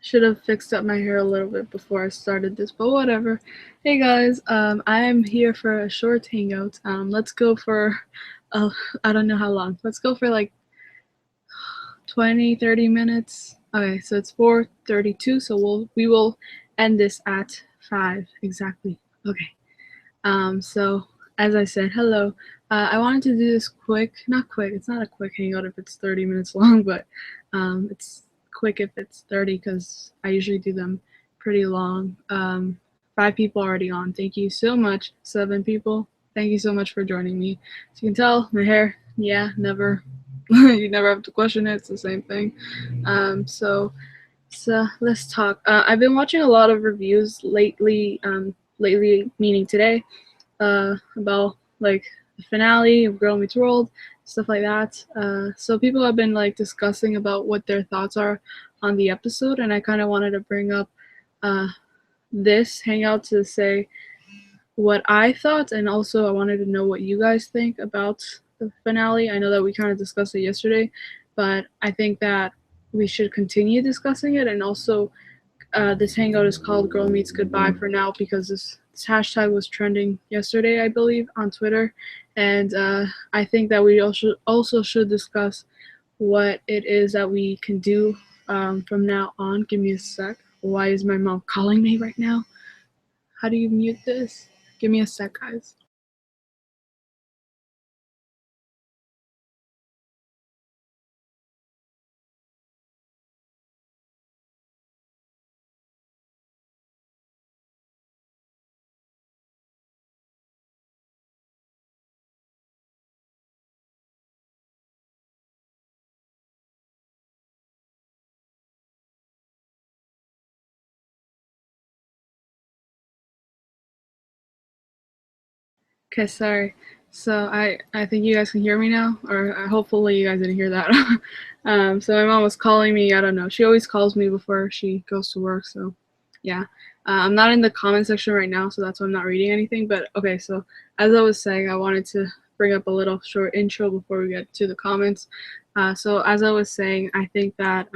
Should have fixed up my hair a little bit before I started this, but whatever. Hey guys, I'm here for a short hangout. Let's go for, uh, I don't know how long. Let's go for like 20, 30 minutes. Okay, so it's 4:32, so we will end this at 5 exactly. Okay. So as I said, hello. I wanted to do this quick, not quick. It's not a quick hangout if it's 30 minutes long, but it's quick if it's 30 because I usually do them pretty long. 5 people already on. Thank you so much. 7 people. Thank you so much for joining me. As you can tell, my hair, yeah, never. You never have to question it. It's the same thing. So let's talk. I've been watching a lot of reviews lately. Lately meaning today about like the finale of Girl Meets World, stuff like that. So people have been like discussing about what their thoughts are on the episode, and I kind of wanted to bring up uh, this hangout to say what I thought, and also I wanted to know what you guys think about the finale. I know that we kind of discussed it yesterday, but I think that we should continue discussing it, and also this hangout is called Girl Meets Goodbye for now because this hashtag was trending yesterday, I believe, on Twitter. And I think that we also should discuss what it is that we can do from now on. Give me a sec. Why is my mom calling me right now? How do you mute this? Give me a sec, guys. Okay, sorry. So I think you guys can hear me now, or hopefully you guys didn't hear that. So my mom was calling me. I don't know. She always calls me before she goes to work. So yeah, I'm not in the comment section right now, so that's why I'm not reading anything. But okay, so as I was saying, I wanted to bring up a little short intro before we get to the comments. So as I was saying, I think that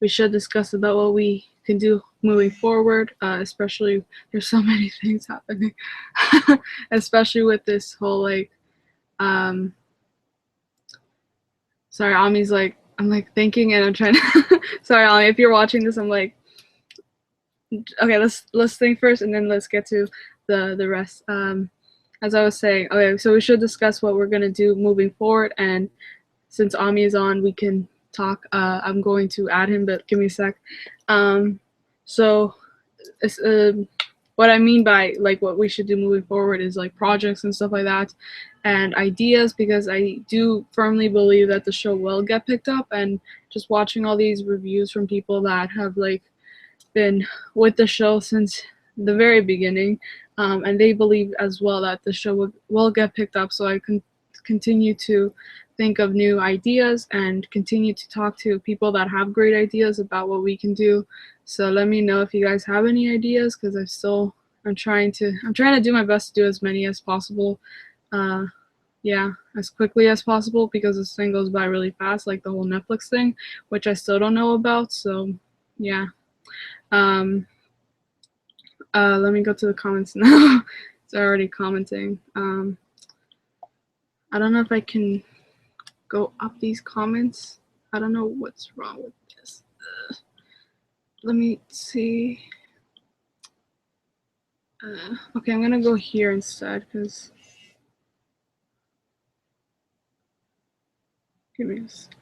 we should discuss about what we can do moving forward, especially there's so many things happening, especially with this whole like, um, sorry, Ami's like, I'm like thinking and I'm trying to, sorry, Ami, if you're watching this, I'm like, okay, let's think first and then let's get to the rest. As I was saying, okay, so we should discuss what we're gonna do moving forward, and since Ami is on, we can talk. I'm going to add him, but give me a sec. Um, so, what I mean by like what we should do moving forward is like projects and stuff like that, and ideas, because I do firmly believe that the show will get picked up. And just watching all these reviews from people that have like been with the show since the very beginning, and they believe as well that the show will get picked up. So I can continue to think of new ideas and continue to talk to people that have great ideas about what we can do. So let me know if you guys have any ideas, because I'm trying to do my best to do as many as possible. Uh, yeah, as quickly as possible, because this thing goes by really fast, like the whole Netflix thing, which I still don't know about. So yeah. Um, Let me go to the comments now. It's already commenting. I don't know if I can go up these comments. I don't know what's wrong with this. Let me see. Okay, I'm gonna go here instead, because give me a sec.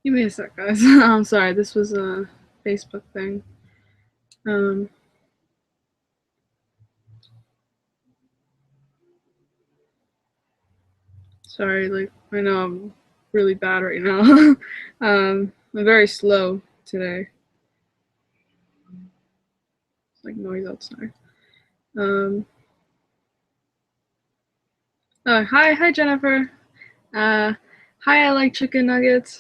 Give me a sec, guys. I'm sorry, this was a Facebook thing. Um, Sorry, like I know I'm really bad right now. I'm very slow today. It's like noise outside. Um, hi Jennifer. Uh, Hi, I like chicken nuggets.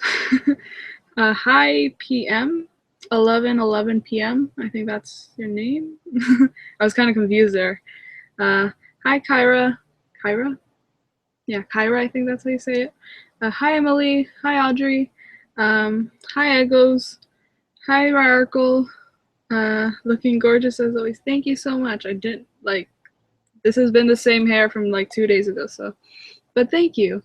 Hi PM, 11:11 PM. I think that's your name. I was kind of confused there. Uh, Hi Kyra. Kyra? yeah, Kyra, I think that's how you say it. Hi, Emily. Hi, Audrey. Hi, Egos. Hi, Hierarchical. Looking gorgeous as always. Thank you so much. I didn't, like, this has been the same hair from, like, 2 days ago, so. But thank you.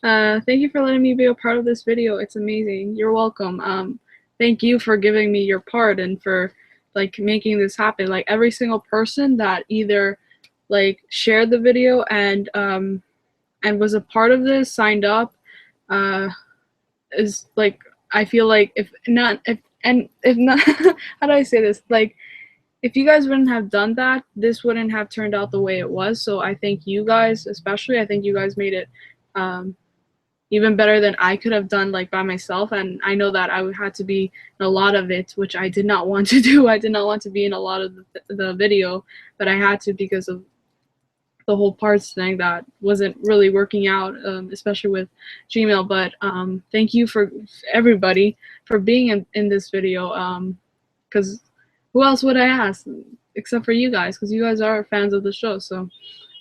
Thank you for letting me be a part of this video. It's amazing. You're welcome. Thank you for giving me your part and for, like, making this happen. Like, every single person that either, like, shared the video and was a part of this, signed up, uh, is like, I feel like if not, how do I say this? Like, if you guys wouldn't have done that, this wouldn't have turned out the way it was. So I think you guys, especially, I think you guys made it even better than I could have done, like, by myself. And I know that I would have to be in a lot of it, which I did not want to do. I did not want to be in a lot of the video, but I had to because of the whole parts thing that wasn't really working out, especially with Gmail. But thank you for everybody for being in this video, because who else would I ask except for you guys, because you guys are fans of the show, so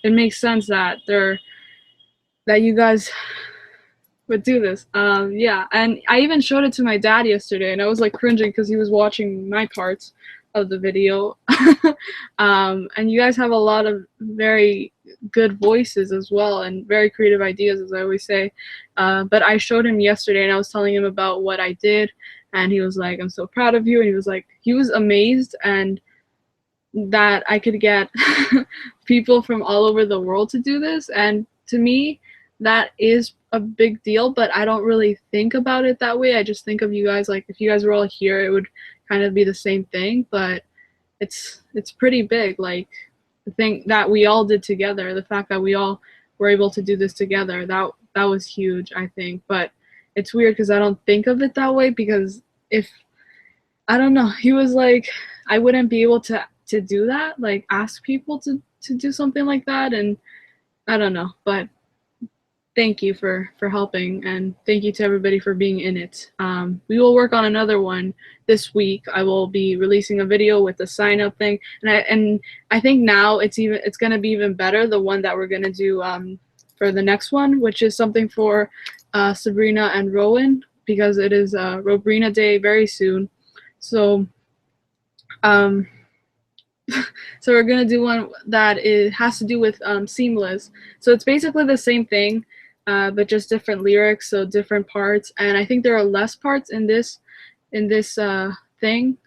it makes sense that you guys would do this. Yeah, and I even showed it to my dad yesterday, and I was like cringing because he was watching my parts of the video. And you guys have a lot of very good voices as well, and very creative ideas, as I always say. But I showed him yesterday, and I was telling him about what I did, and he was like, "I'm so proud of you," and he was amazed, and that I could get people from all over the world to do this. And to me, that is a big deal, but I don't really think about it that way. I just think of you guys, like, if you guys were all here, it would kind of be the same thing. But it's pretty big, like, the thing that we all did together, the fact that we all were able to do this together, that was huge, I think. But it's weird because I don't think of it that way, because if, I don't know, he was like, I wouldn't be able to do that, like, ask people to do something like that. And I don't know, but thank you for helping, and thank you to everybody for being in it. We will work on another one this week. I will be releasing a video with the sign up thing, and I think now it's gonna be even better, the one that we're gonna do for the next one, which is something for Sabrina and Rowan, because it is Robrina Day very soon. So so we're gonna do one that has to do with seamless. So it's basically the same thing, but just different lyrics, so different parts. And I think there are less parts in this thing,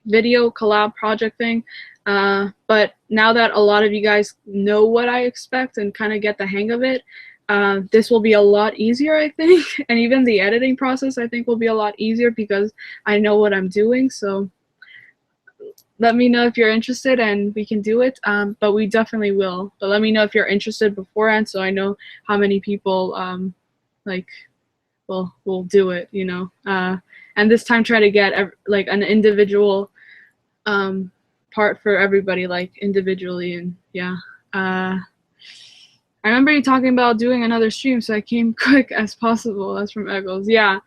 video collab project thing. But now that a lot of you guys know what I expect and kind of get the hang of it, this will be a lot easier, I think. And even the editing process, I think, will be a lot easier because I know what I'm doing. So let me know if you're interested and we can do it. But we definitely will. But let me know if you're interested beforehand, so I know how many people like will do it, you know. And this time try to get like an individual part for everybody, like individually. And yeah, I remember you talking about doing another stream, so I came quick as possible. That's from Eggles. Yeah.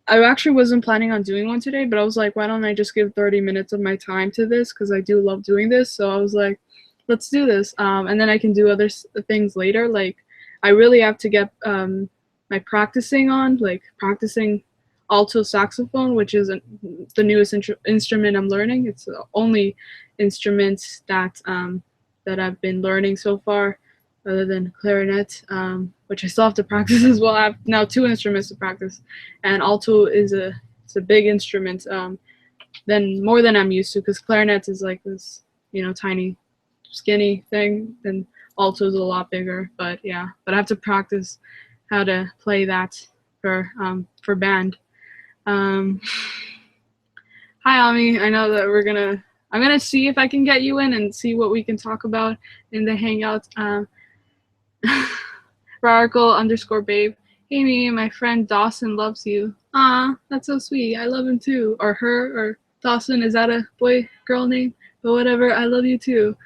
I actually wasn't planning on doing one today, but I was like, why don't I just give 30 minutes of my time to this, because I do love doing this. So I was like, let's do this, and then I can do other things later. Like, I really have to get my practicing on, like practicing alto saxophone, which is the newest instrument I'm learning. It's the only instrument that I've been learning so far, other than clarinet, which I still have to practice as well. I have now 2 instruments to practice, and alto is it's a big instrument, more than I'm used to, because clarinet is like this, you know, tiny, skinny thing, and alto is a lot bigger. But yeah, but I have to practice how to play that for band. Hi, Ami. I know that I'm gonna see if I can get you in and see what we can talk about in the Hangout. Rarical_babe. Hey, me, my friend Dawson loves you. Ah, that's so sweet. I love him too. Or her, or Dawson. Is that a boy, girl name? But whatever, I love you too.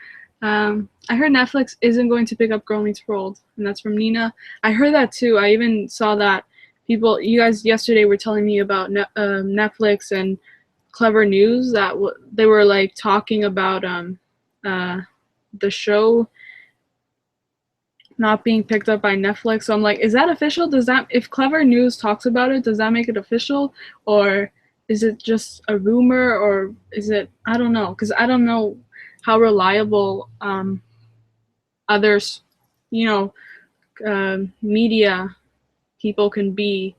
I heard Netflix isn't going to pick up Girl Meets World, and that's from Nina. I heard that too. I even saw that you guys yesterday were telling me about Netflix and Clever News, that they were like talking about the show not being picked up by Netflix. So I'm like, is that official? Does that, if Clever News talks about it, does that make it official? Or is it just a rumor? Or is it, I don't know, because I don't know how reliable others, you know, media people can be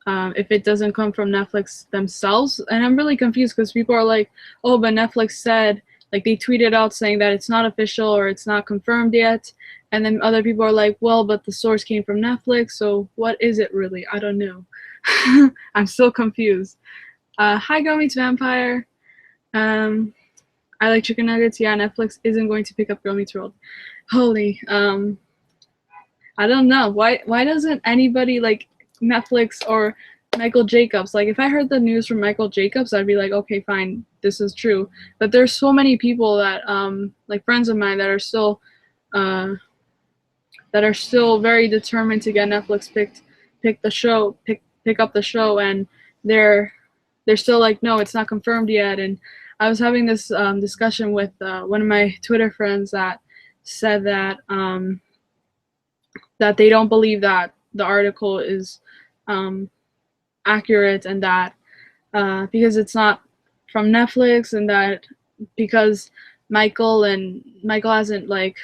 if it doesn't come from Netflix themselves. And I'm really confused because people are like, oh, but Netflix said, like they tweeted out saying that it's not official or it's not confirmed yet. And then other people are like, well, but the source came from Netflix, so what is it really? I don't know. I'm still confused. Hi, Girl Meets Vampire. I like chicken nuggets. Yeah, Netflix isn't going to pick up Girl Meets World. Holy, I don't know. Why doesn't anybody like Netflix or Michael Jacobs? Like if I heard the news from Michael Jacobs, I'd be like, okay, fine, this is true. But there's so many people that like friends of mine uh that are still very determined to get Netflix pick up the show, and they're they're still like, no, it's not confirmed yet. And I was having this discussion with one of my Twitter friends that said that they don't believe that the article is accurate, and that because it's not from Netflix, and that because Michael hasn't like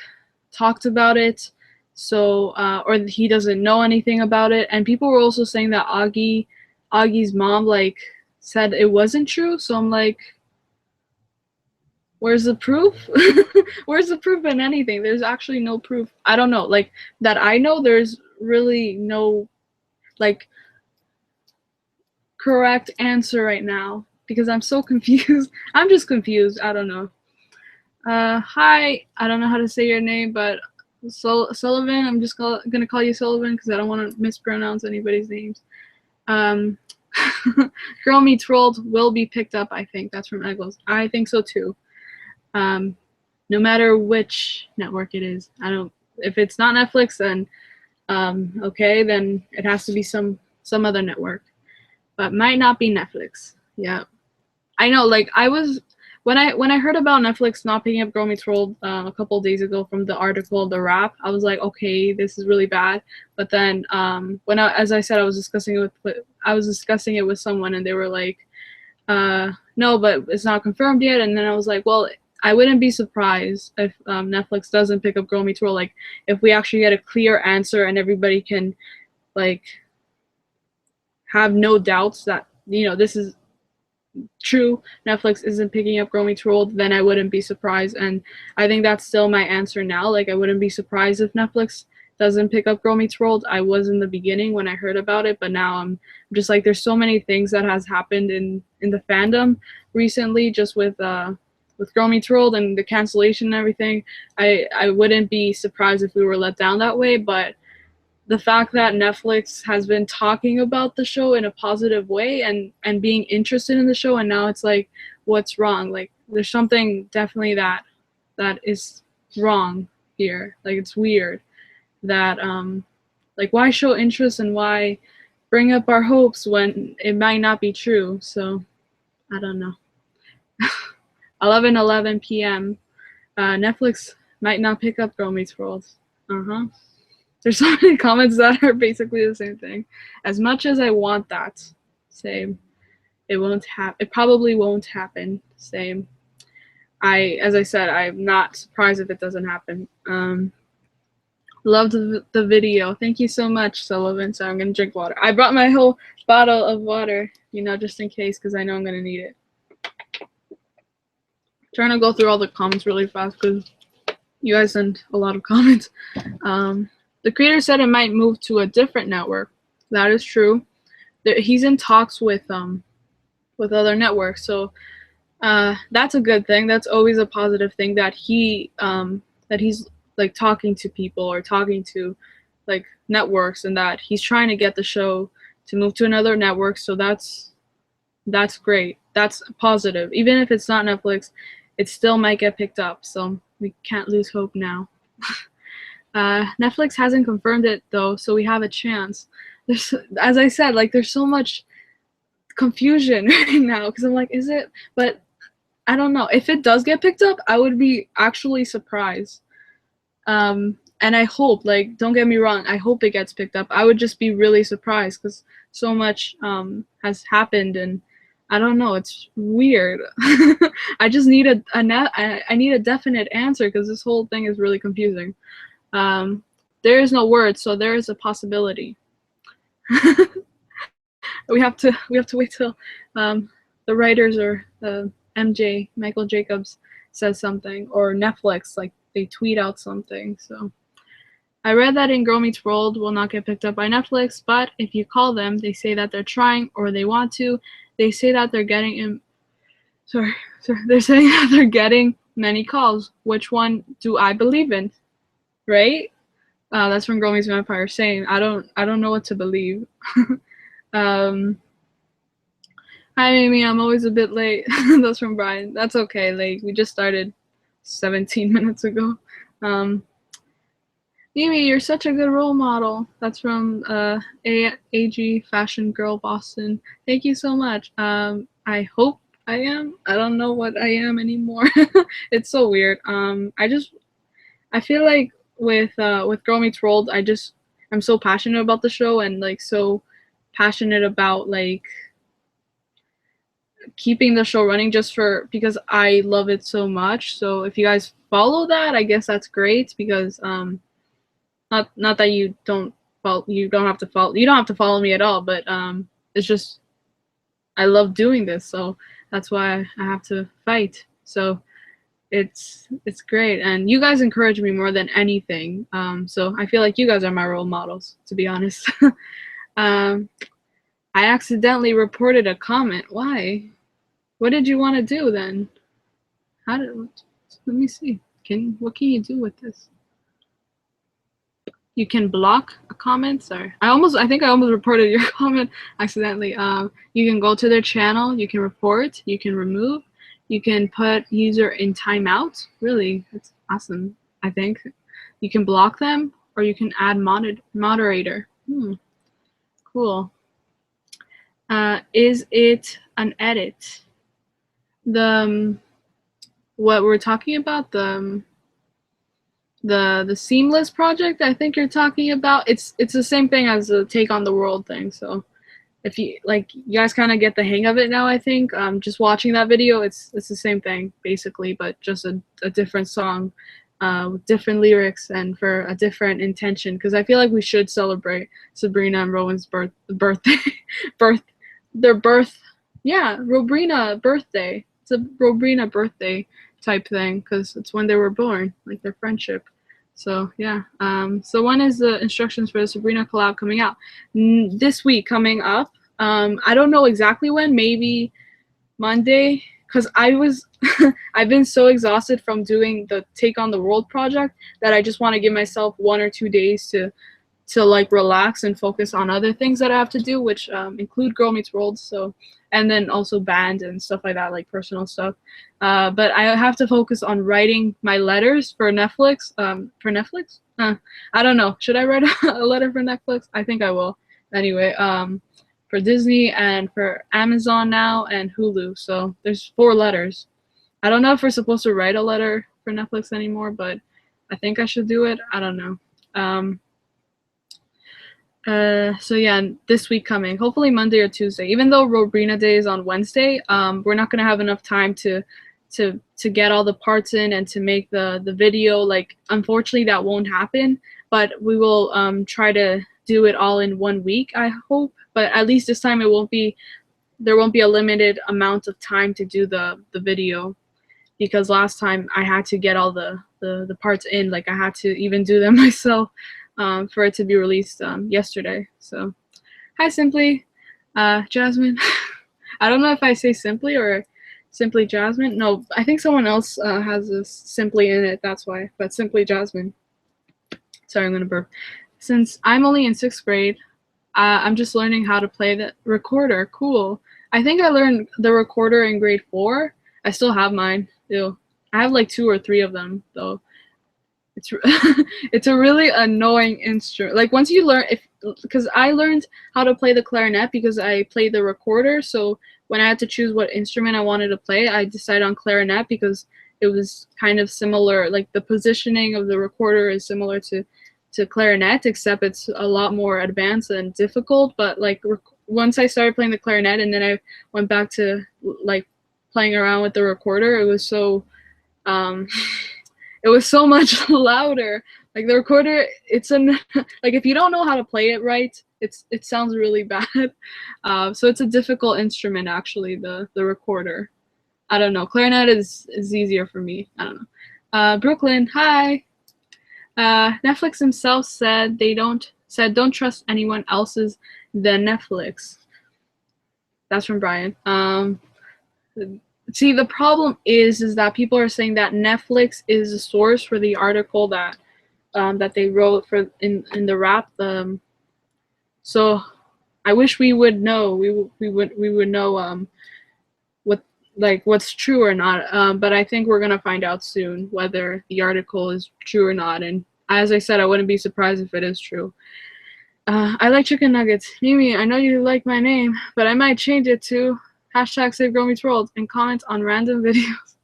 talked about it, so or he doesn't know anything about it. And people were also saying that Augie's mom like said it wasn't true. So I'm like, where's the proof? Where's the proof in anything? There's actually no proof. I don't know, like that I know. There's really no like correct answer right now because I'm so confused. I'm just confused. I don't know. Hi, I don't know how to say your name, but Sullivan. I'm just gonna call you Sullivan because I don't want to mispronounce anybody's names. Um, Girl Meets World will be picked up. I think that's from Eggles. I think so too. No matter which network it is. I don't. If it's not Netflix, then okay, then it has to be some other network, but might not be Netflix. Yeah, I know. Like I was when I heard about Netflix not picking up Girl Meets World a couple of days ago from the article, the Wrap, I was like, okay, this is really bad. But then as I said, I was discussing it with someone, and they were like, no, but it's not confirmed yet. And then I was like, well, I wouldn't be surprised if Netflix doesn't pick up Girl Meets World. Like if we actually get a clear answer and everybody can like have no doubts that this is true, Netflix isn't picking up Girl Meets World, then I wouldn't be surprised. And I think that's still my answer now. Like I wouldn't be surprised if Netflix doesn't pick up Girl Meets World. I was in the beginning when I heard about it, but now I'm just like, there's so many things that has happened in the fandom recently, just with Girl Meets World and the cancellation and everything. I wouldn't be surprised if we were let down that way. But the fact that Netflix has been talking about the show in a positive way and being interested in the show, and now it's like, what's wrong? Like there's something definitely that is wrong here. Like it's weird that like why show interest and why bring up our hopes when it might not be true. So I don't know. 11:11 p.m. Netflix might not pick up Girl Meets World. There's so many comments that are basically the same thing. As much as I want that, same. It probably won't happen. Same. As I said, I'm not surprised if it doesn't happen. Loved the video. Thank you so much, Sullivan. So I'm gonna drink water. I brought my whole bottle of water, just in case, because I know I'm gonna need it. Trying to go through all the comments really fast because you guys send a lot of comments. The creator said it might move to a different network. That is true. He's in talks with other networks, so that's a good thing. That's always a positive thing that he's like talking to people or talking to like networks, and that he's trying to get the show to move to another network. So that's great. That's positive. Even if it's not Netflix, it still might get picked up. So we can't lose hope now. Netflix hasn't confirmed it though, so we have a chance. As I said, like there's so much confusion right now because I'm like, is it? But I don't know. If it does get picked up, I would be actually surprised. and I hope, like, don't get me wrong, I hope it gets picked up. I would just be really surprised because so much has happened, and I don't know, it's weird. I just need I need a definite answer because this whole thing is really confusing. There is no word, so there is a possibility. We have to wait till the writers or MJ Michael Jacobs says something, or Netflix, like they tweet out something. So I read that In Girl Meets World will not get picked up by Netflix, but if you call them, they say that they're trying or they want to. They say that they're getting in. Sorry, they're saying that they're getting many calls. Which one do I believe in? Right? That's from Girl Meets Vampire saying I don't know what to believe. Hi Amy, I'm always a bit late. That's from Brian. That's okay. Like we just started 17 minutes ago. Amy, you're such a good role model. That's from AG Fashion Girl Boston. Thank you so much. I hope I am. I don't know what I am anymore. It's so weird. I feel like with Girl Meets World, I'm so passionate about the show and like so passionate about like keeping the show running just for because I love it so much. So if you guys follow that, I guess that's great because not that you don't follow, you don't have to follow me at all, but it's just I love doing this, so that's why I have to fight. So it's great, and you guys encourage me more than anything. So I feel like you guys are my role models, to be honest. I accidentally reported a comment. Why? What did you want to do then? Let me see. What can you do with this? You can block a comment. Sorry. I think I almost reported your comment accidentally. You can go to their channel, you can report, you can remove, you can put user in timeout. Really, that's awesome, I think. You can block them or you can add moderator. Cool. Is it an edit? What we're talking about, the seamless project I think you're talking about, it's the same thing as the Take on the World thing. So if you guys kind of get the hang of it now, I think just watching that video, it's the same thing basically, but just a different song with different lyrics and for a different intention, because I feel like we should celebrate Sabrina and Rowan's birthday. Robrina birthday. It's a Robrina birthday type thing because it's when they were born, like their friendship. So yeah. So when is the instructions for the Sabrina collab coming out? This week coming up. I don't know exactly when. Maybe Monday, because I've been so exhausted from doing the Take on the World project that I just want to give myself 1 or 2 days to like relax and focus on other things that I have to do, which include Girl Meets World. So, and then also band and stuff like that, like personal stuff. But I have to focus on writing my letters for Netflix. I don't know. Should I write a letter for Netflix? I think I will. Anyway, for Disney and for Amazon now and Hulu. So there's 4 letters. I don't know if we're supposed to write a letter for Netflix anymore, but I think I should do it. I don't know. So yeah, this week coming, hopefully Monday or Tuesday. Even though Robrina Day is on Wednesday, we're not gonna have enough time to get all the parts in and to make the video. Like, unfortunately, that won't happen. But we will try to do it all in 1 week, I hope. But at least this time there won't be a limited amount of time to do the video, because last time I had to get all the parts in. Like, I had to even do them myself. For it to be released yesterday. So, hi Simply, Jasmine. I don't know if I say Simply or Simply Jasmine. No, I think someone else has this Simply in it. That's why. But Simply Jasmine. Sorry, I'm gonna burp. Since I'm only in 6th grade, I'm just learning how to play the recorder. Cool. I think I learned the recorder in grade 4. I still have mine. Ew. I have like 2 or 3 of them though. It's a really annoying instrument. Like, once you learn, because I learned how to play the clarinet because I played the recorder. So when I had to choose what instrument I wanted to play, I decided on clarinet because it was kind of similar, like the positioning of the recorder is similar to clarinet, except it's a lot more advanced and difficult. But like once I started playing the clarinet and then I went back to like playing around with the recorder, it was so it was so much louder. Like the recorder, it's like if you don't know how to play it right, it sounds really bad. So it's a difficult instrument actually, the recorder. I don't know. Clarinet is easier for me. I don't know. Brooklyn, hi. Netflix himself said don't trust anyone else's than Netflix. That's from Brian. See, the problem is that people are saying that Netflix is the source for the article that they wrote for in the rap. So I wish we would know. We would know what's true or not. But I think we're gonna find out soon whether the article is true or not. And as I said, I wouldn't be surprised if it is true. I like chicken nuggets. Mimi, I know you like my name, but I might change it to #SaveGirlMeetsWorld and comment on random videos.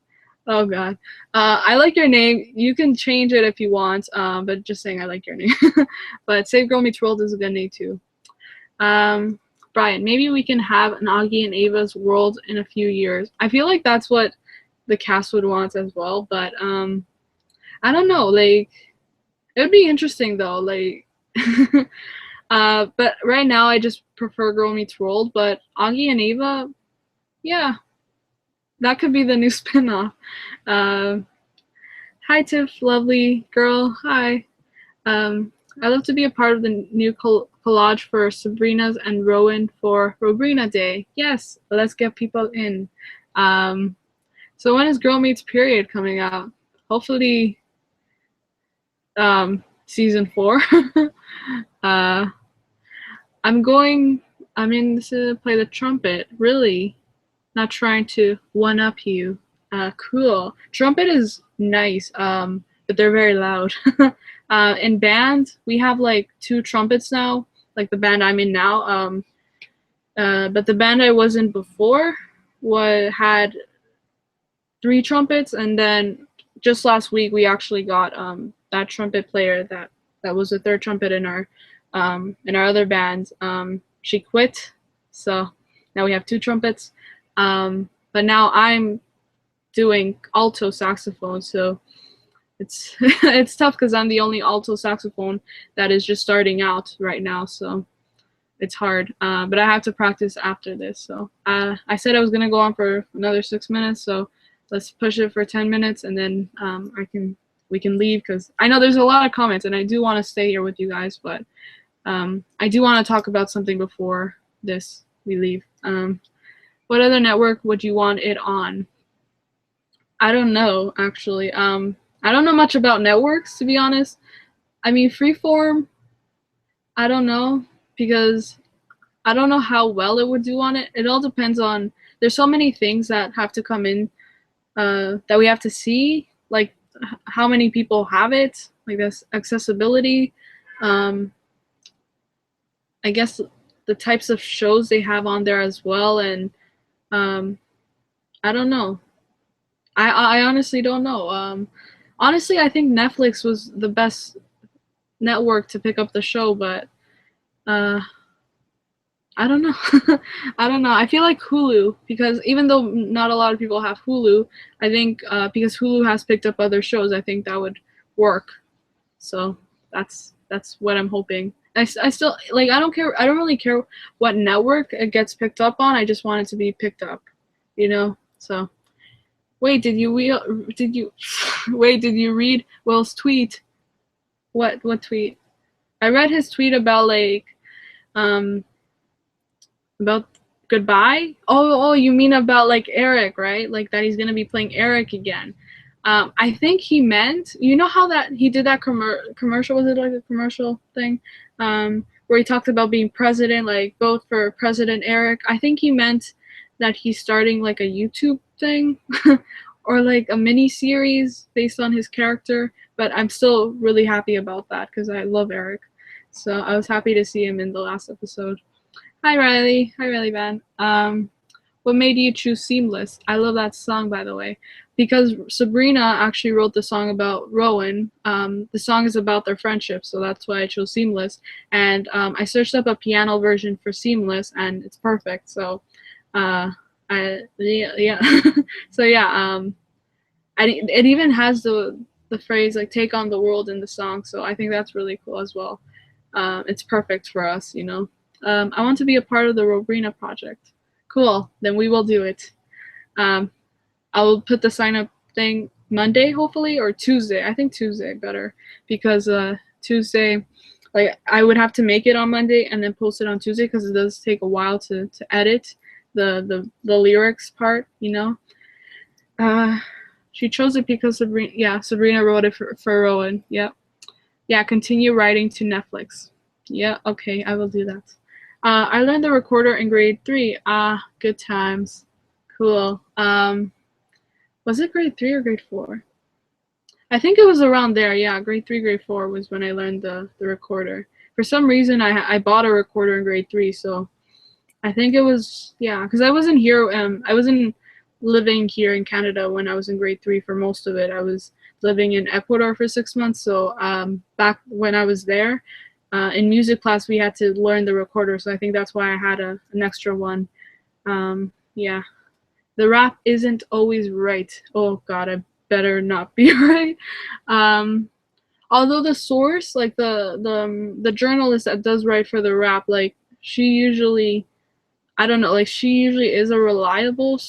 Oh god. I like your name. You can change it if you want, but just saying I like your name. But Save Girl Meets World is a good name too. Brian, maybe we can have an Augie and Ava's world in a few years. I feel like that's what the cast would want as well, but I don't know. Like, it would be interesting though. Like, but right now I just prefer Girl Meets World. But Augie and Ava, yeah, that could be the new spinoff. Hi Tiff, lovely girl. Hi. I'd love to be a part of the new collage for Sabrina's and Rowan for Robrina Day. Yes, let's get people in. So when is Girl Meets Period coming out? Hopefully, season 4. I'm in to play the trumpet. Really, not trying to one up you. Cool. Trumpet is nice. But they're very loud. In band, we have like 2 trumpets now, like the band I'm in now. But the band I was in before had 3 trumpets, and then just last week we actually got that trumpet player that was the 3rd trumpet in our other band. She quit, so now we have 2 trumpets. But now I'm doing alto saxophone, so it's it's tough because I'm the only alto saxophone that is just starting out right now, so it's hard. But I have to practice after this. So I said I was gonna go on for another 6 minutes, so let's push it for 10 minutes, and then we can leave because I know there's a lot of comments, and I do want to stay here with you guys, but I do want to talk about something before we leave. What other network would you want it on? I don't know, actually. I don't know much about networks, to be honest. I mean, Freeform, I don't know, because I don't know how well it would do on it. It all depends on, there's so many things that have to come in that we have to see, like how many people have it, like this accessibility, I guess the types of shows they have on there as well, and I don't know. I honestly don't know. Honestly, I think Netflix was the best network to pick up the show, but I don't know. I don't know. I feel like Hulu, because even though not a lot of people have Hulu, I think because Hulu has picked up other shows, I think that would work. So that's what I'm hoping. I still, like, I don't care. I don't really care what network it gets picked up on. I just want it to be picked up, you know? So wait, did you read Will's tweet? What tweet? I read his tweet about like about goodbye. Oh, you mean about like Eric, right? Like that he's gonna be playing Eric again. I think he meant, you know how that he did that commercial, was it like a commercial thing, where he talked about being president, like both for President Eric. I think he meant that he's starting like a YouTube thing or like a mini series based on his character. But I'm still really happy about that because I love Eric. So I was happy to see him in the last episode. Hi Riley. Hi Riley Van. What made you choose Seamless? I love that song, by the way, because Sabrina actually wrote the song about Rowan. The song is about their friendship, so that's why I chose Seamless. And I searched up a piano version for Seamless, and it's perfect. So, yeah. So yeah, it even has the phrase like "take on the world" in the song. So I think that's really cool as well. It's perfect for us, you know. I want to be a part of the Robrina project. Cool, then we will do it. Um, I'll put the sign up thing Monday, hopefully, or Tuesday. I think Tuesday better because Tuesday, like I would have to make it on Monday and then post it on Tuesday because it does take a while to edit the lyrics part, you know. Uh, she chose it because Sabrina wrote it for Rowan. Yep. Yeah, continue writing to Netflix. Yeah, okay, I will do that. I learned the recorder in grade 3. Ah, good times. Cool. Was it grade 3 or grade 4? I think it was around there. Yeah, grade 3, grade 4 was when I learned the recorder. For some reason, I bought a recorder in grade 3, so I think it was, yeah, because I wasn't here. I wasn't living here in Canada when I was in grade 3 for most of it. I was living in Ecuador for 6 months. So back when I was there, in music class, we had to learn the recorder. So I think that's why I had an extra one. Yeah. The rap isn't always right. Oh, God, I better not be right. Um, Although the source, like the journalist that does write for the rap, like she usually I don't know, like she usually is a reliable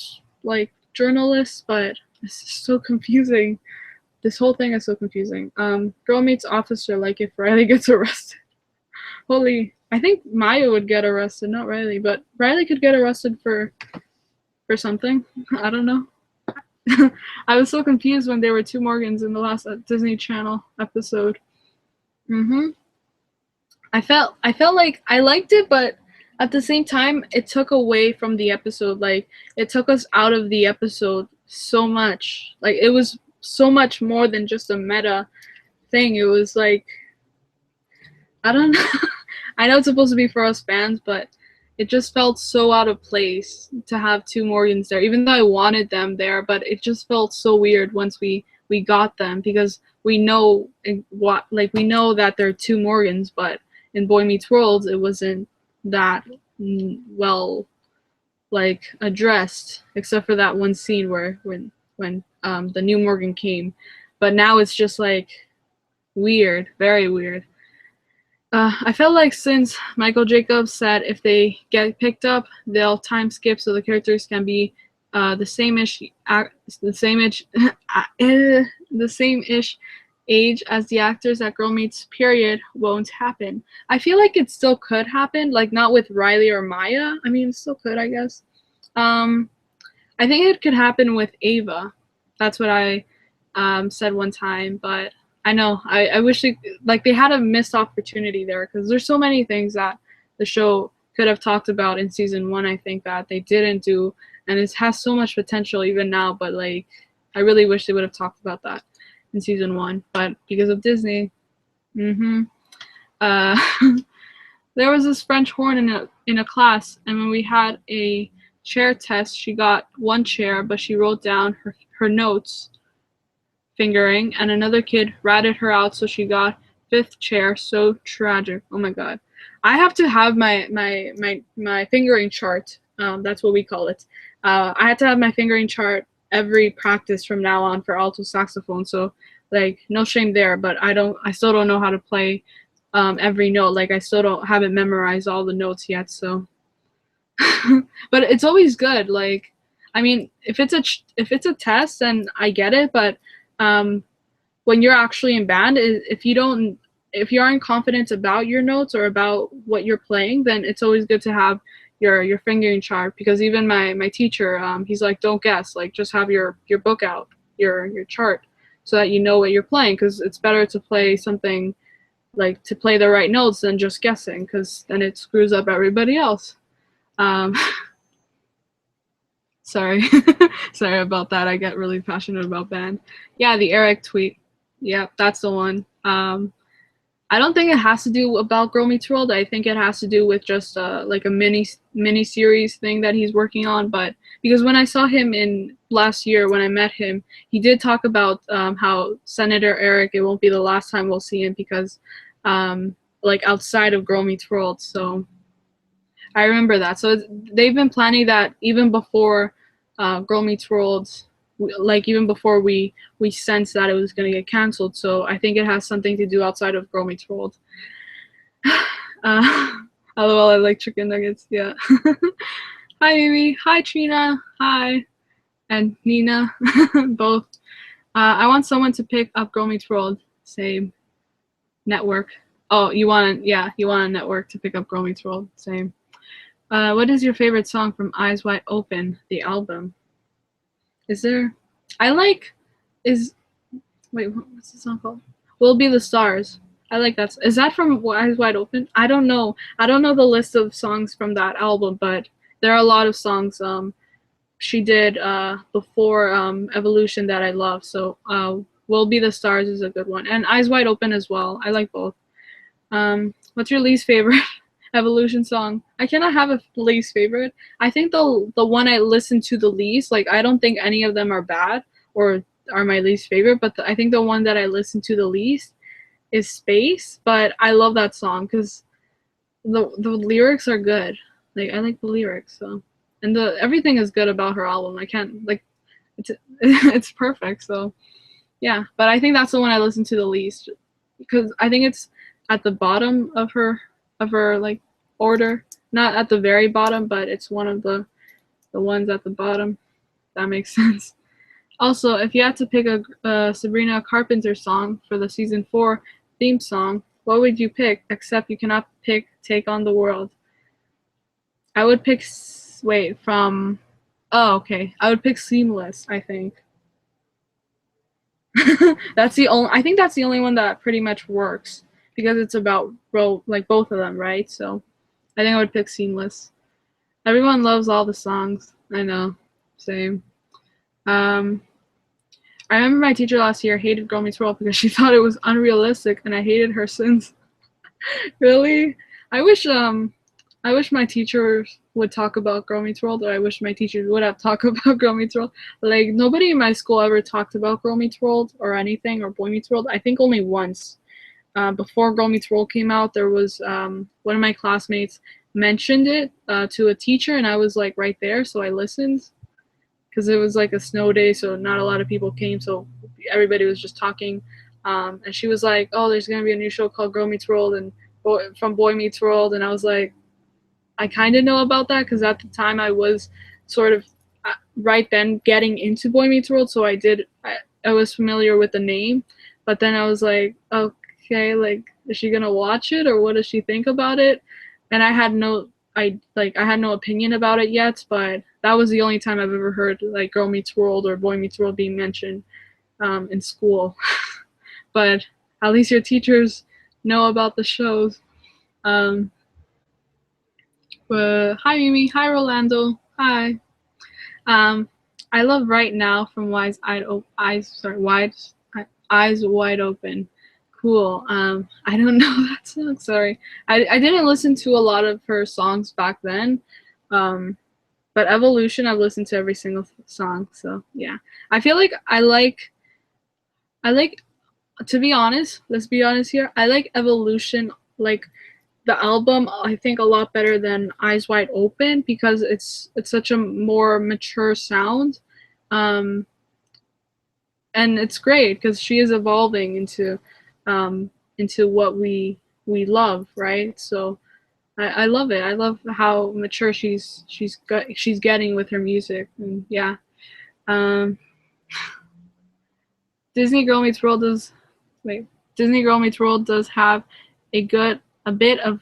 like journalist, but it's just so confusing. This whole thing is so confusing. Girl meets officer like if Riley gets arrested. Holy, I think Maya would get arrested, not Riley, but Riley could get arrested for something. I don't know. I was so confused when there were two Morgans in the last Disney Channel episode. Mhm. I felt like I liked it, but at the same time, it took away from the episode. Like it took us out of the episode so much. Like it was so much more than just a meta thing. It was like I don't know. I know it's supposed to be for us fans, but it just felt so out of place to have two Morgans there. Even though I wanted them there, but it just felt so weird once we got them because we know we know that there are two Morgans, but in Boy Meets World, it wasn't that well like addressed, except for that one scene where when the new Morgan came. But now it's just like weird, very weird. I felt like since Michael Jacobs said if they get picked up, they'll time skip so the characters can be the same-ish, the same-ish, the same-ish age as the actors at Girl Meets Period won't happen. I feel like it still could happen, like not with Riley or Maya. I mean, it still could, I guess. I think it could happen with Ava. That's what I said one time, but I know I wish they had a missed opportunity there because there's so many things that the show could have talked about in season 1. I think that they didn't do, and it has so much potential even now. But like, I really wish they would have talked about that in season 1. But because of Disney, uh, there was this French horn in a class, and when we had a chair test, she got 1 chair, but she wrote down her notes fingering, and another kid ratted her out, so she got 5th chair. So tragic. Oh my god. I have to have my fingering chart. That's what we call it. I had to have my fingering chart every practice from now on for alto saxophone. So like no shame there, but I still don't know how to play every note. Like I still haven't memorized all the notes yet. So, but it's always good. Like, I mean, if it's a test, then I get it, but when you're actually in band, if you aren't confident about your notes or about what you're playing, then it's always good to have your fingering chart, because even my teacher, he's like, don't guess, like just have your book out, your chart, so that you know what you're playing, because it's better to play something like to play the right notes than just guessing, because then it screws up everybody else. um, Sorry. Sorry about that. I get really passionate about band. Yeah, the Eric tweet. Yeah, that's the one. I don't think it has to do about Girl Meets World. I think it has to do with just like a mini series thing that he's working on. But because when I saw him in last year, when I met him, he did talk about how Senator Eric, it won't be the last time we'll see him because like outside of Girl Meets World. So I remember that. So they've been planning that even before Girl Meets World, like even before we sensed that it was going to get canceled. So I think it has something to do outside of Girl Meets World. uh, LOL, I like chicken nuggets. Yeah. Hi, Amy. Hi, Trina. Hi, and Nina. Both. I want someone to pick up Girl Meets World. Same. Network. Oh, you want a network to pick up Girl Meets World. Same. What is your favorite song from Eyes Wide Open, the album? Is there? I like. Is wait, what's the song called? Will Be the Stars. I like that. Is that from Eyes Wide Open? I don't know. I don't know the list of songs from that album, but there are a lot of songs she did before Evolution that I love. So Will Be the Stars is a good one, and Eyes Wide Open as well. I like both. What's your least favorite Evolution song? I cannot have a least favorite. I think the one I listen to the least, like I don't think any of them are bad or are my least favorite, but I think the one that I listen to the least is Space. But I love that song because the lyrics are good. Like I like the lyrics, so and the everything is good about her album. I can't like it's it's perfect. So yeah, but I think that's the one I listen to the least because I think it's at the bottom of her like order, not at the very bottom, but it's one of the ones at the bottom. That makes sense. Also, if you had to pick a Sabrina Carpenter song for the season 4 theme song, what would you pick? Except you cannot pick "Take on the World." I would pick. Wait, from. Oh, okay. I would pick "Seamless." I think. That's the only. I think that's the only one that pretty much works because it's about like both of them, right? So I think I would pick "Seamless." Everyone loves all the songs. I know. Same. Um, I remember my teacher last year hated Girl Meets World because she thought it was unrealistic, and I hated her since. Really? I wish my teachers would talk about Girl Meets World, or I wish my teachers would have talked about Girl Meets World. Like nobody in my school ever talked about Girl Meets World or anything or Boy Meets World. I think only once. Before Girl Meets World came out, there was one of my classmates mentioned it to a teacher, and I was like right there, so I listened because it was like a snow day, so not a lot of people came, so everybody was just talking. And she was like, "Oh, there's gonna be a new show called Girl Meets World and from Boy Meets World," and I was like, I kind of know about that because at the time I was sort of right then getting into Boy Meets World, so I was familiar with the name, but then I was like, okay, like is she gonna watch it or what does she think about it? And I had no opinion about it yet, but that was the only time I've ever heard like Girl Meets World or Boy Meets World being mentioned in school. But at least your teachers know about the shows. Um, but hi Mimi, hi Rolando, hi. Um, I love Right Now from Eyes Wide Open. Cool. I don't know that song. Sorry, I didn't listen to a lot of her songs back then. Um, but Evolution, I've listened to every single song. So yeah, I feel like I like to be honest. Let's be honest here. I like Evolution like the album I think a lot better than Eyes Wide Open because it's such a more mature sound, um, and it's great because she is evolving into what we love, right? So I love it. I love how mature she's getting with her music, and yeah. Um, Disney Girl Meets World does wait. Disney Girl Meets World does have a bit of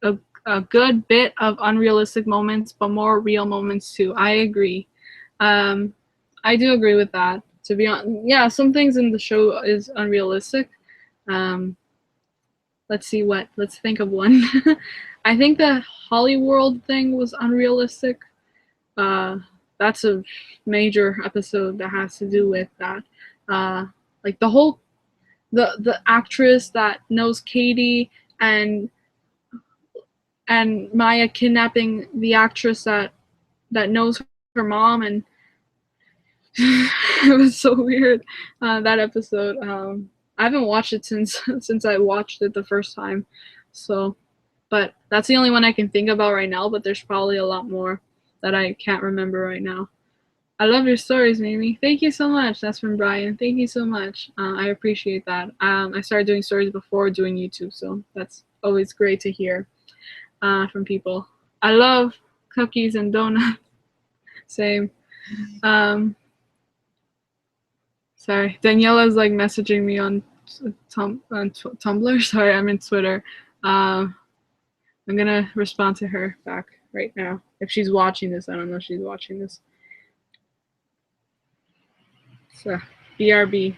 a, a good bit of unrealistic moments, but more real moments too. I agree. Um, I do agree with that. To be honest, yeah, some things in the show is unrealistic. Um, let's think of one. I think the Hollyworld thing was unrealistic. Uh, that's a major episode that has to do with that. Uh, like the actress that knows Katie, and Maya kidnapping the actress that knows her mom, and it was so weird, that episode. I haven't watched it since since I watched it the first time, so but that's the only one I can think about right now, but there's probably a lot more that I can't remember right now. I love your stories, Mimi. Thank you so much. That's from Brian. Thank you so much. I appreciate that. I started doing stories before doing YouTube, so that's always great to hear from people. I love cookies and donuts. Same. Um, sorry, Daniela's like messaging me on Tumblr. Sorry, I'm in Twitter. I'm gonna respond to her back right now. If she's watching this, I don't know if she's watching this. So, BRB.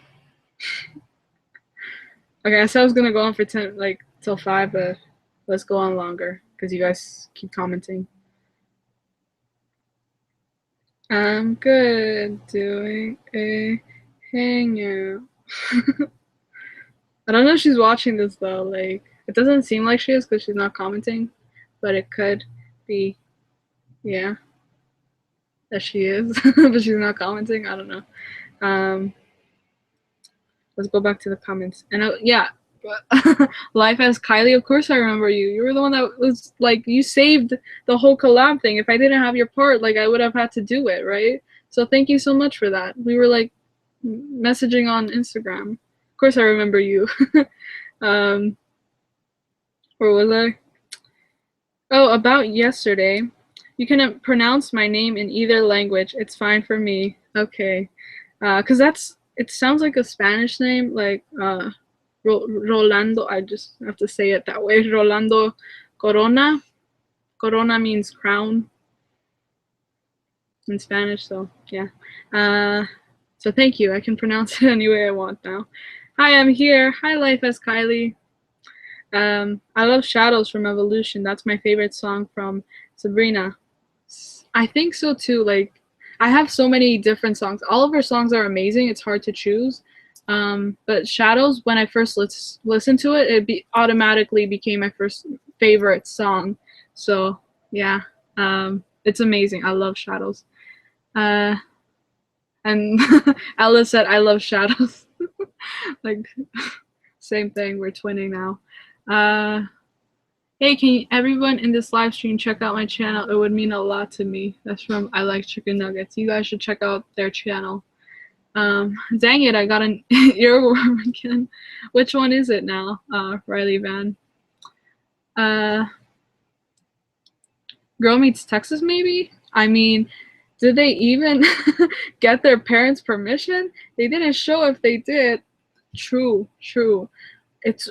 Okay, I said I was gonna go on for 10, like till 5, but let's go on longer because you guys keep commenting. I'm good doing a hangout. I don't know if she's watching this though. Like, it doesn't seem like she is because she's not commenting, but it could be, yeah, that she is, but she's not commenting. I don't know. Let's go back to the comments. And yeah, Life as Kylie, of course I remember you. You were the one that was like, you saved the whole collab thing. If I didn't have your part, like I would have had to do it, right? So thank you so much for that. We were like messaging on Instagram. Of course I remember you. Where was I? Oh, about yesterday. You can pronounce my name in either language. It's fine for me. Okay. Because it sounds like a Spanish name, like Rolando. I just have to say it that way. Rolando Corona. Corona means crown in Spanish, so yeah. So thank you. I can pronounce it any way I want now. Hi, I'm here. Hi, Life as Kylie. I love Shadows from Evolution. That's my favorite song from Sabrina. I think so too. Like, I have so many different songs. All of her songs are amazing. It's hard to choose. But Shadows, when I first listened to it, automatically became my first favorite song. So yeah, it's amazing. I love Shadows. And Ella said, "I love Shadows." Like, same thing. We're twinning now. Hey, can everyone in this live stream check out my channel? It would mean a lot to me. That's from I Like Chicken Nuggets. You guys should check out their channel. Dang it, I got an earworm again. Which one is it now, Riley Van? Girl Meets Texas, maybe? I mean, did they even get their parents' permission? They didn't show if they did. True. It's...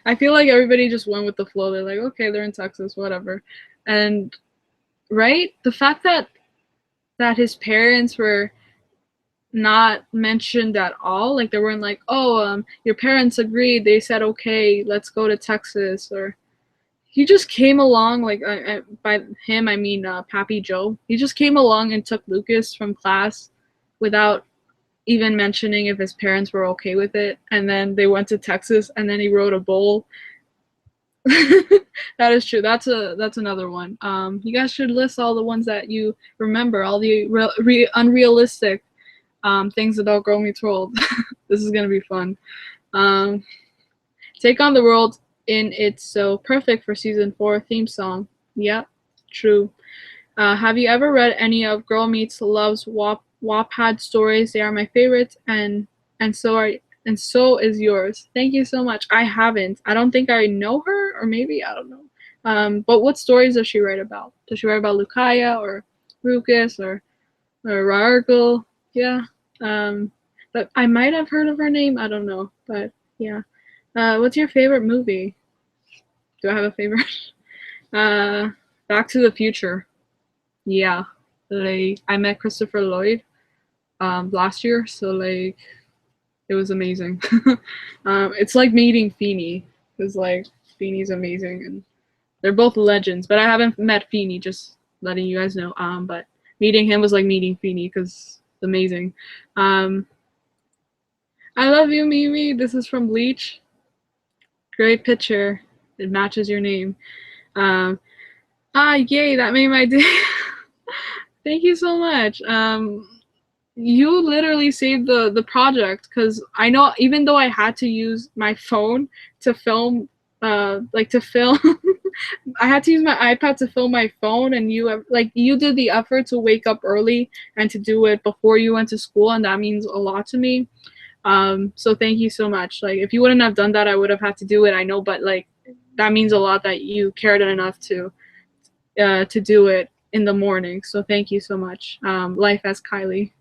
I feel like everybody just went with the flow. They're like, okay, they're in Texas, whatever. And, right? The fact that his parents were not mentioned at all, like they weren't like, oh, your parents agreed, they said, okay, let's go to Texas, or he just came along, like, by him, I mean, Pappy Joe. He just came along and took Lucas from class without even mentioning if his parents were okay with it, and then they went to Texas, and then he rode a bull. That is true. That's another one. You guys should list all the ones that you remember, all the unrealistic things about Girl Meets World. This is gonna be fun. Take on the World in It's So Perfect for season 4 theme song. Yep, true. Have you ever read any of Girl Meets Love's Wattpad stories? They are my favorites, and so is yours. Thank you so much. I haven't. I don't think I know her, or maybe I don't know. But what stories does she write about? Does she write about Lucaya or Rucus or Rargle? Yeah. But I might have heard of her name. I don't know. But yeah. What's your favorite movie? Do I have a favorite? Back to the Future. Yeah. Like, I met Christopher Lloyd last year, so like it was amazing. It's like meeting Feeny, because like Feeny's amazing, and they're both legends. But I haven't met Feeny, just letting you guys know. But meeting him was like meeting Feeny, because it's amazing. I love you, Mimi. This is from Bleach. Great picture. It matches your name. Um, yay, that made my day. Thank you so much. You literally saved the project because I know even though I had to use my phone to film, to film, I had to use my iPad to film my phone, and you did the effort to wake up early and to do it before you went to school, and that means a lot to me. So thank you so much. Like, if you wouldn't have done that, I would have had to do it. I know, but like, that means a lot that you cared enough to do it in the morning. So thank you so much. Life as Kylie.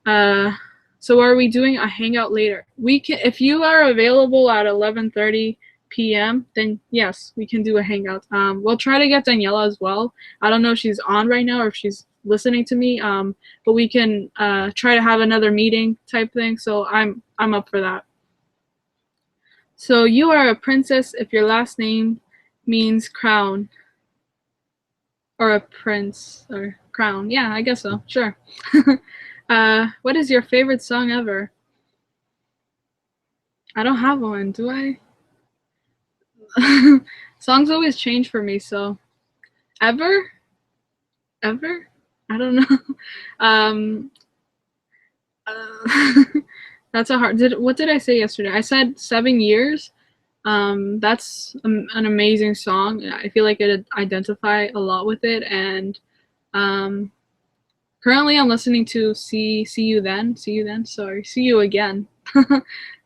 Uh, so are we doing a hangout later? We can, if you are available at 11:30 p.m., then yes, we can do a hangout. We'll try to get Daniela as well. I don't know if she's on right now or if she's listening to me. But we can try to have another meeting type thing. So I'm up for that. So you are a princess if your last name means crown, or a prince or crown. Yeah, I guess so. Sure. What is your favorite song ever? I don't have one, do I? Songs always change for me, so ever? Ever? I don't know. Um, uh, that's a hard. What did I say yesterday? I said 7 years. That's an amazing song. I feel like it identify a lot with it, and um, currently I'm listening to See You Then. See You Then. Sorry, See You Again.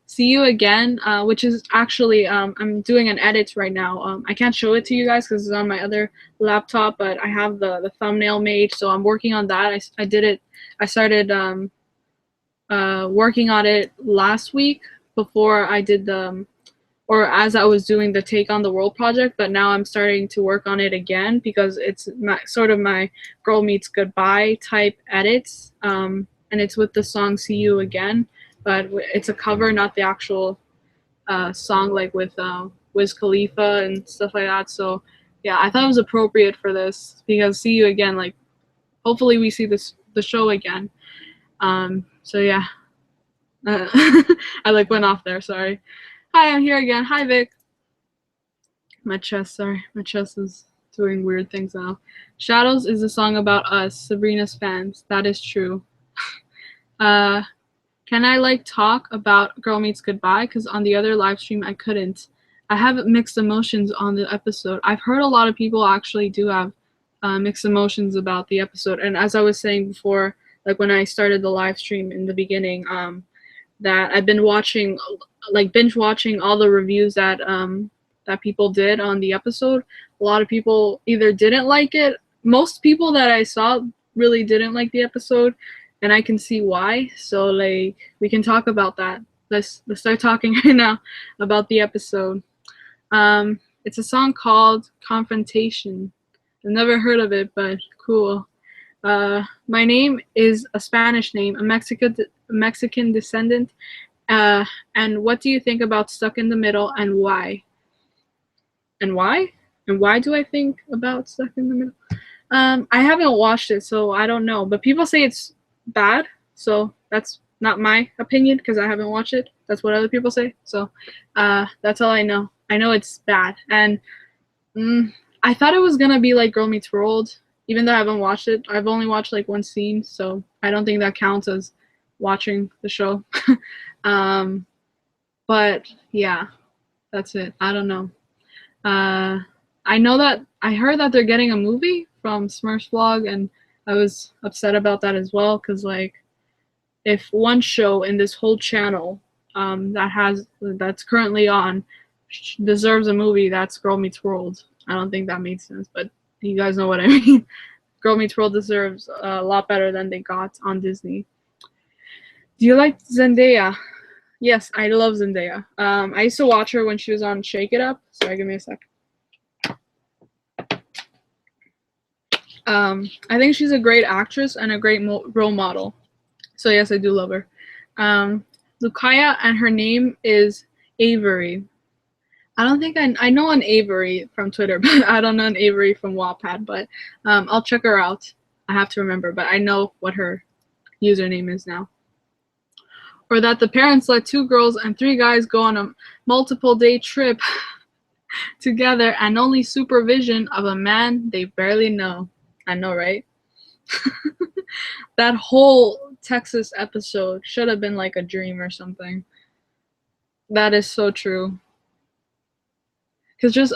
See You Again, which is actually I'm doing an edit right now. I can't show it to you guys because it's on my other laptop, but I have the thumbnail made, so I'm working on that. I did it. I started working on it last week before I did or as I was doing the Take on the World project, but now I'm starting to work on it again because it's sort of my Girl Meets Goodbye type edits, and it's with the song See You Again, but it's a cover, not the actual song like with Wiz Khalifa and stuff like that. So yeah, I thought it was appropriate for this because See You Again, like hopefully we see the show again. So yeah, I like went off there. Sorry. Hi, I'm here again. Hi, Vic. My chest, sorry. My chest is doing weird things now. Shadows is a song about us, Sabrina's fans. That is true. Uh, can I talk about Girl Meets Goodbye? Because on the other live stream I couldn't. I have mixed emotions on the episode. I've heard a lot of people actually do have mixed emotions about the episode. And as I was saying before, like when I started the live stream in the beginning, that I've been watching, binge watching all the reviews that people did on the episode. A lot of people either didn't like it. Most people that I saw really didn't like the episode, and I can see why. So we can talk about that. Let's start talking right now about the episode. It's a song called Confrontation. I've never heard of it, but cool. My name is a Spanish name, a Mexican descendant. And what do you think about Stuck in the Middle, and why? And why? And why do I think about Stuck in the Middle? I haven't watched it, so I don't know. But people say it's bad, so that's not my opinion because I haven't watched it. That's what other people say. So that's all I know. I know it's bad, and I thought it was gonna be like Girl Meets World, even though I haven't watched it. I've only watched one scene, so I don't think that counts as watching the show. But yeah, that's it. I don't know. I know that I heard that they're getting a movie from Smurfs Vlog, and I was upset about that as well because if one show in this whole channel that's currently on deserves a movie, that's Girl Meets World. I don't think that made sense, but you guys know what I mean. Girl Meets World deserves a lot better than they got on Disney. Do you like Zendaya? Yes, I love Zendaya. I used to watch her when she was on Shake It Up. Sorry, give me a sec. I think she's a great actress and a great role model. So yes, I do love her. Lukaya, and her name is Avery. I don't think I know an Avery from Twitter, but I don't know an Avery from Wattpad. But I'll check her out. I have to remember, but I know what her username is now. Or that the parents let 2 girls and 3 guys go on a multiple day trip together and only supervision of a man they barely know. I know, right? That whole Texas episode should have been like a dream or something. That is so true. Cause just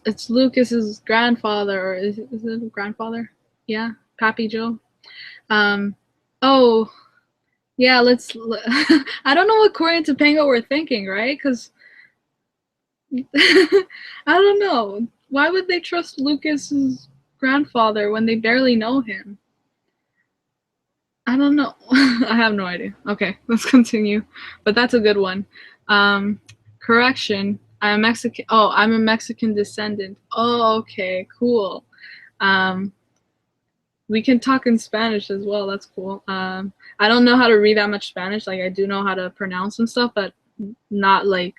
it's Lucas's grandfather, or is it grandfather? Yeah, Pappy Joe. Um, oh yeah, let's. I don't know what Corey and Topanga were thinking, right? Cause I don't know. Why would they trust Lucas's grandfather when they barely know him? I don't know. I have no idea. Okay, let's continue. But that's a good one. Correction. I'm Mexican. Oh, I'm a Mexican descendant. Oh, okay, cool. Um, we can talk in Spanish as well. That's cool. I don't know how to read that much Spanish. Like I do know how to pronounce some stuff, but not like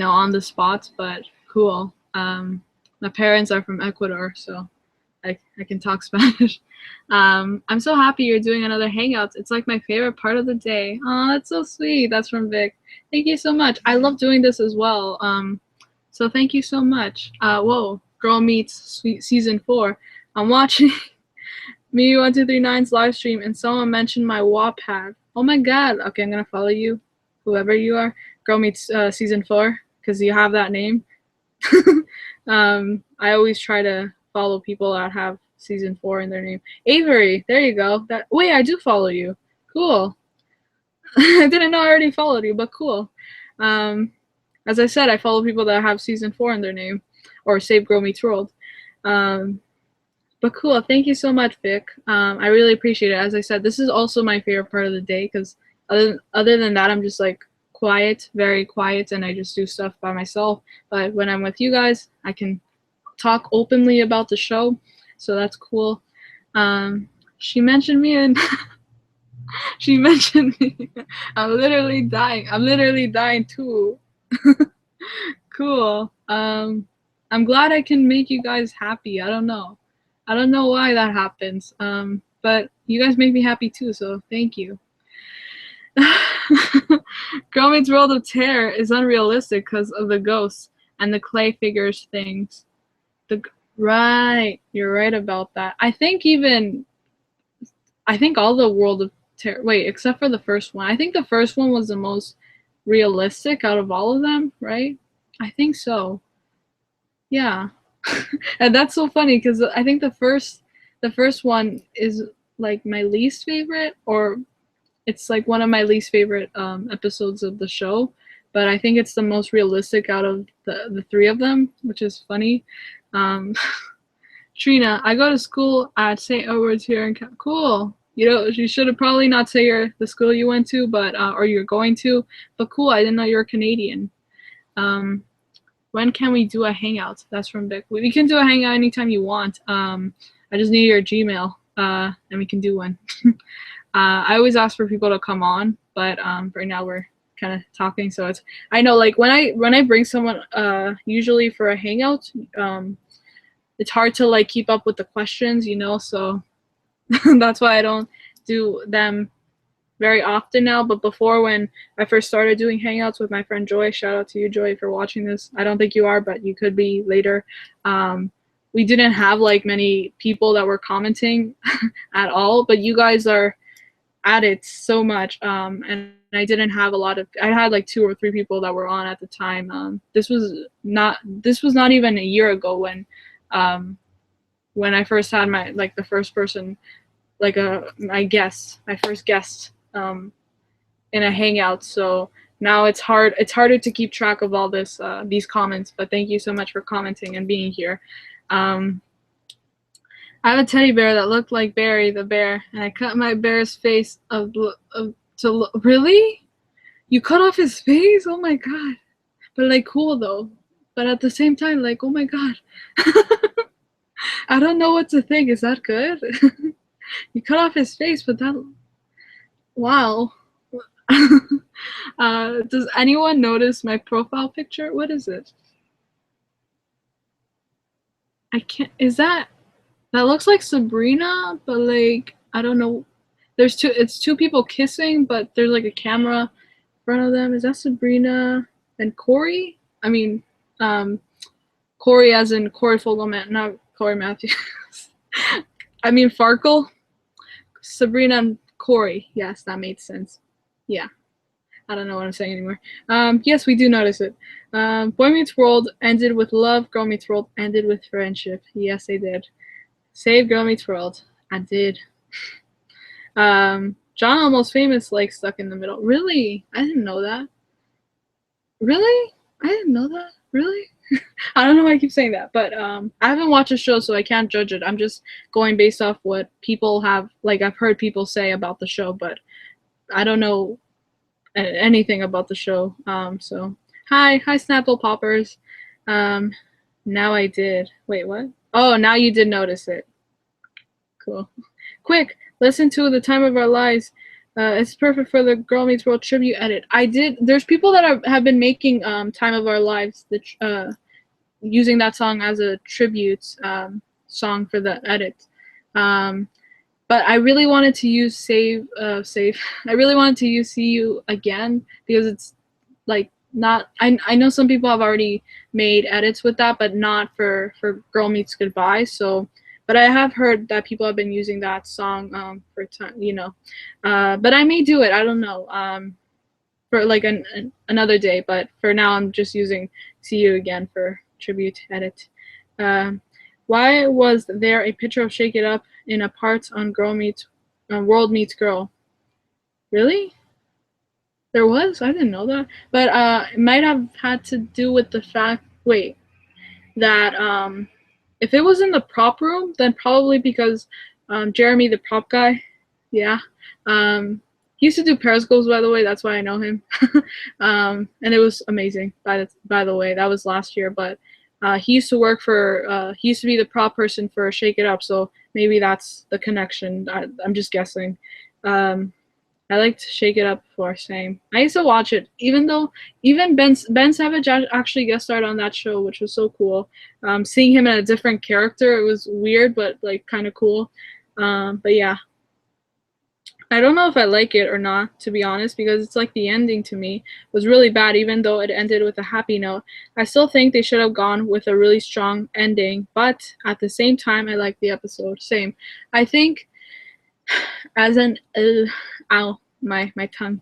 on the spots. But cool. My parents are from Ecuador, so I can talk Spanish. I'm so happy you're doing another Hangouts. It's like my favorite part of the day. Oh, that's so sweet. That's from Vic. Thank you so much. I love doing this as well. So thank you so much. Whoa, Girl Meets Season 4. I'm watching Me1239's live stream and someone mentioned my Wattpad. Oh my god. Okay, I'm gonna follow you, whoever you are. Girl Meets Season 4, because you have that name. I always try to follow people that have Season 4 in their name. Avery, there you go. Wait, I do follow you. Cool. I didn't know I already followed you, but cool. As I said, I follow people that have Season 4 in their name, or Save Girl Meets World. But cool. Thank you so much, Vic. I really appreciate it. As I said, this is also my favorite part of the day because other than that, I'm just like quiet, very quiet, and I just do stuff by myself. But when I'm with you guys, I can talk openly about the show, so that's cool. She mentioned me and she mentioned me. I'm literally dying too. Cool. I'm glad I can make you guys happy. I don't know why that happens. But you guys make me happy too, so thank you. Girl Meets World of Terror is unrealistic because of the ghosts and the clay figures things. Right, you're right about that. I think all the World of Terror. Wait, except for the first one. I think the first one was the most realistic out of all of them, right? I think so. Yeah. And that's so funny because I think the first one is like my least favorite, or it's like one of my least favorite episodes of the show, but I think it's the most realistic out of the 3 of them, which is funny. Trina, I go to school at St. Edward's here in cool. You should have probably not say the school you went to, but or you're going to, but cool. I didn't know you're Canadian. When can we do a hangout? That's from Vic. We can do a hangout anytime you want. I just need your Gmail, and we can do one. I always ask for people to come on, but right now we're kind of talking, so I know like when I bring someone usually for a hangout, it's hard to like keep up with the questions, so that's why I don't do them very often now. But before, when I first started doing hangouts with my friend Joy, shout out to you, Joy, for watching this. I don't think you are, but you could be later. We didn't have like many people that were commenting at all, but you guys are at it so much, and I didn't have a lot of. I had like 2 or 3 people that were on at the time. This was not even a year ago when I first had my the first person, like my first guest in a hangout. So now it's harder to keep track of all these comments, but thank you so much for commenting and being here. I have a teddy bear that looked like Barry the bear, and I cut my bear's face really? You cut off his face? Oh my god. But like cool though. But at the same time, like, oh my god. I don't know what to think. Is that good? You cut off his face, but wow. Does anyone notice my profile picture? What is it? I can't. Is that looks like Sabrina, but like I don't know. There's two. It's two people kissing, but there's like a camera in front of them. Is that Sabrina and Corey? I mean, um, Corey as in Corey Fogelman, not Corey Matthews. I mean Farkle. Sabrina and Corey. Yes, that made sense. Yeah. I don't know what I'm saying anymore. Yes, we do notice it. Boy Meets World ended with love. Girl Meets World ended with friendship. Yes, they did. Save Girl Meets World. I did. John Almost Famous, like, stuck in the middle. Really? I didn't know that. Really? I didn't know that. Really? I don't know why I keep saying that, but I haven't watched the show, so I can't judge it. I'm just going based off what people have, like, I've heard people say about the show, but I don't know anything about the show. So hi Snapple Poppers. Now I did. Wait, what? Oh, now you did notice it. Cool. Quick, listen to The Time of Our Lives. It's perfect for the Girl Meets World tribute edit. I did. There's people that have been making Time of Our Lives, using that song as a tribute song for the edit. But I really wanted to use save. I really wanted to use See You Again because it's like not. I know some people have already made edits with that, but not for Girl Meets Goodbye. So, but I have heard that people have been using that song for time, but I may do it. I don't know. For like another day, but for now I'm just using See You Again for tribute edit. Why was there a picture of Shake It Up in a part on World Meets Girl? Really? There was? I didn't know that. But it might have had to do with the fact, wait, that if it was in the prop room, then probably because Jeremy, the prop guy, yeah, he used to do periscopes, by the way. That's why I know him. And it was amazing, by the way. That was last year, but he used to work for, he used to be the prop person for Shake It Up, so maybe that's the connection. I'm just guessing. I liked Shake It Up before, same. I used to watch it, even Ben Savage actually guest starred on that show, which was so cool. Seeing him in a different character, it was weird, but like kind of cool. But yeah. I don't know if I like it or not, to be honest, because it's like the ending to me was really bad, even though it ended with a happy note. I still think they should have gone with a really strong ending, but at the same time, I like the episode. Same. I think as an ow, my tongue.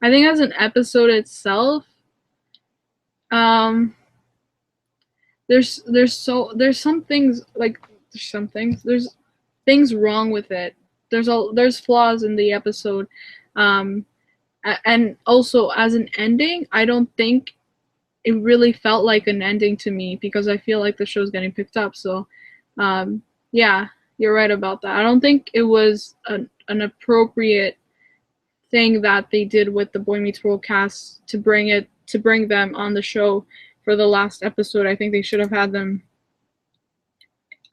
I think as an episode itself, there's some things like there's things wrong with it. There's flaws in the episode, and also as an ending, I don't think it really felt like an ending to me because I feel like the show's getting picked up. So, yeah, you're right about that. I don't think it was an appropriate thing that they did with the Boy Meets World cast to bring them on the show for the last episode. I think they should have had them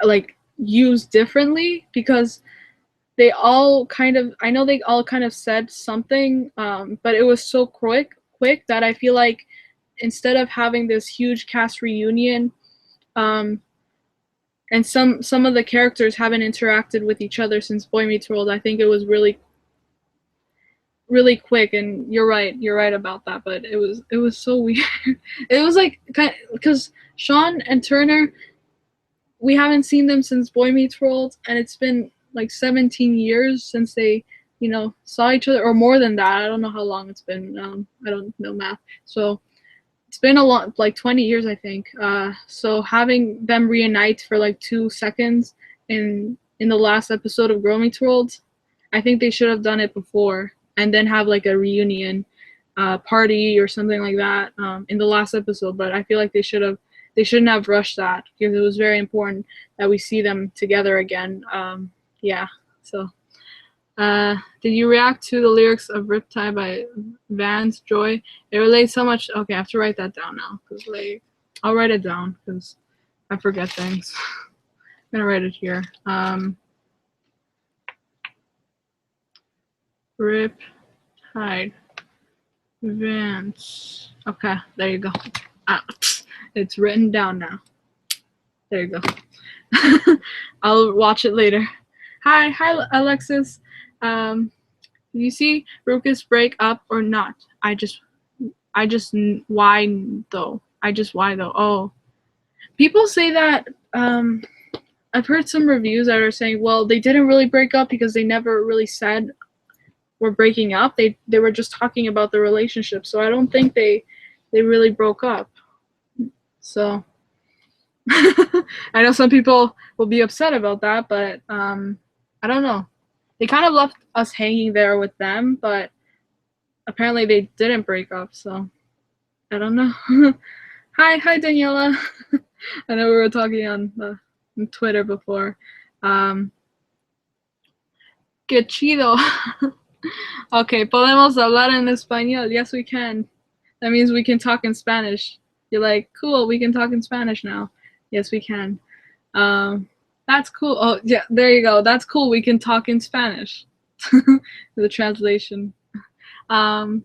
like used differently because they all kind of said something, but it was so quick that I feel like instead of having this huge cast reunion, and some of the characters haven't interacted with each other since Boy Meets World, I think it was really quick. And you're right about that, but it was so weird. It was like because Sean and Turner, we haven't seen them since Boy Meets World, and it's been like 17 years since they saw each other, or more than that. I don't know how long it's been. I don't know math, so it's been a lot, like 20 years, I think. So having them reunite for like 2 seconds in the last episode of Girl Meets World, I think they should have done it before and then have like a reunion party or something like that in the last episode. But I feel like they shouldn't have rushed that because it was very important that we see them together again. Yeah, so did you react to the lyrics of Riptide by Vance Joy? It relates so much. Okay, I have to write that down now because I'll write it down because I forget things. I'm gonna write it here. Riptide Vance. Okay, there you go. It's written down now. There you go. I'll watch it later. Hi Alexis. You see Ruckus break up or not? Why though? Why though? Oh, people say that. I've heard some reviews that are saying, well, they didn't really break up because they never really said we're breaking up. They were just talking about the relationship. So I don't think they really broke up. So I know some people will be upset about that, but I don't know. They kind of left us hanging there with them, but apparently they didn't break up. So I don't know. Hi, Daniela. I know we were talking on Twitter before. Qué chido. Okay, podemos hablar en español. Yes, we can. That means we can talk in Spanish. You're like, cool, we can talk in Spanish now. Yes, we can. That's cool. Oh, yeah, there you go. That's cool. We can talk in Spanish. The translation.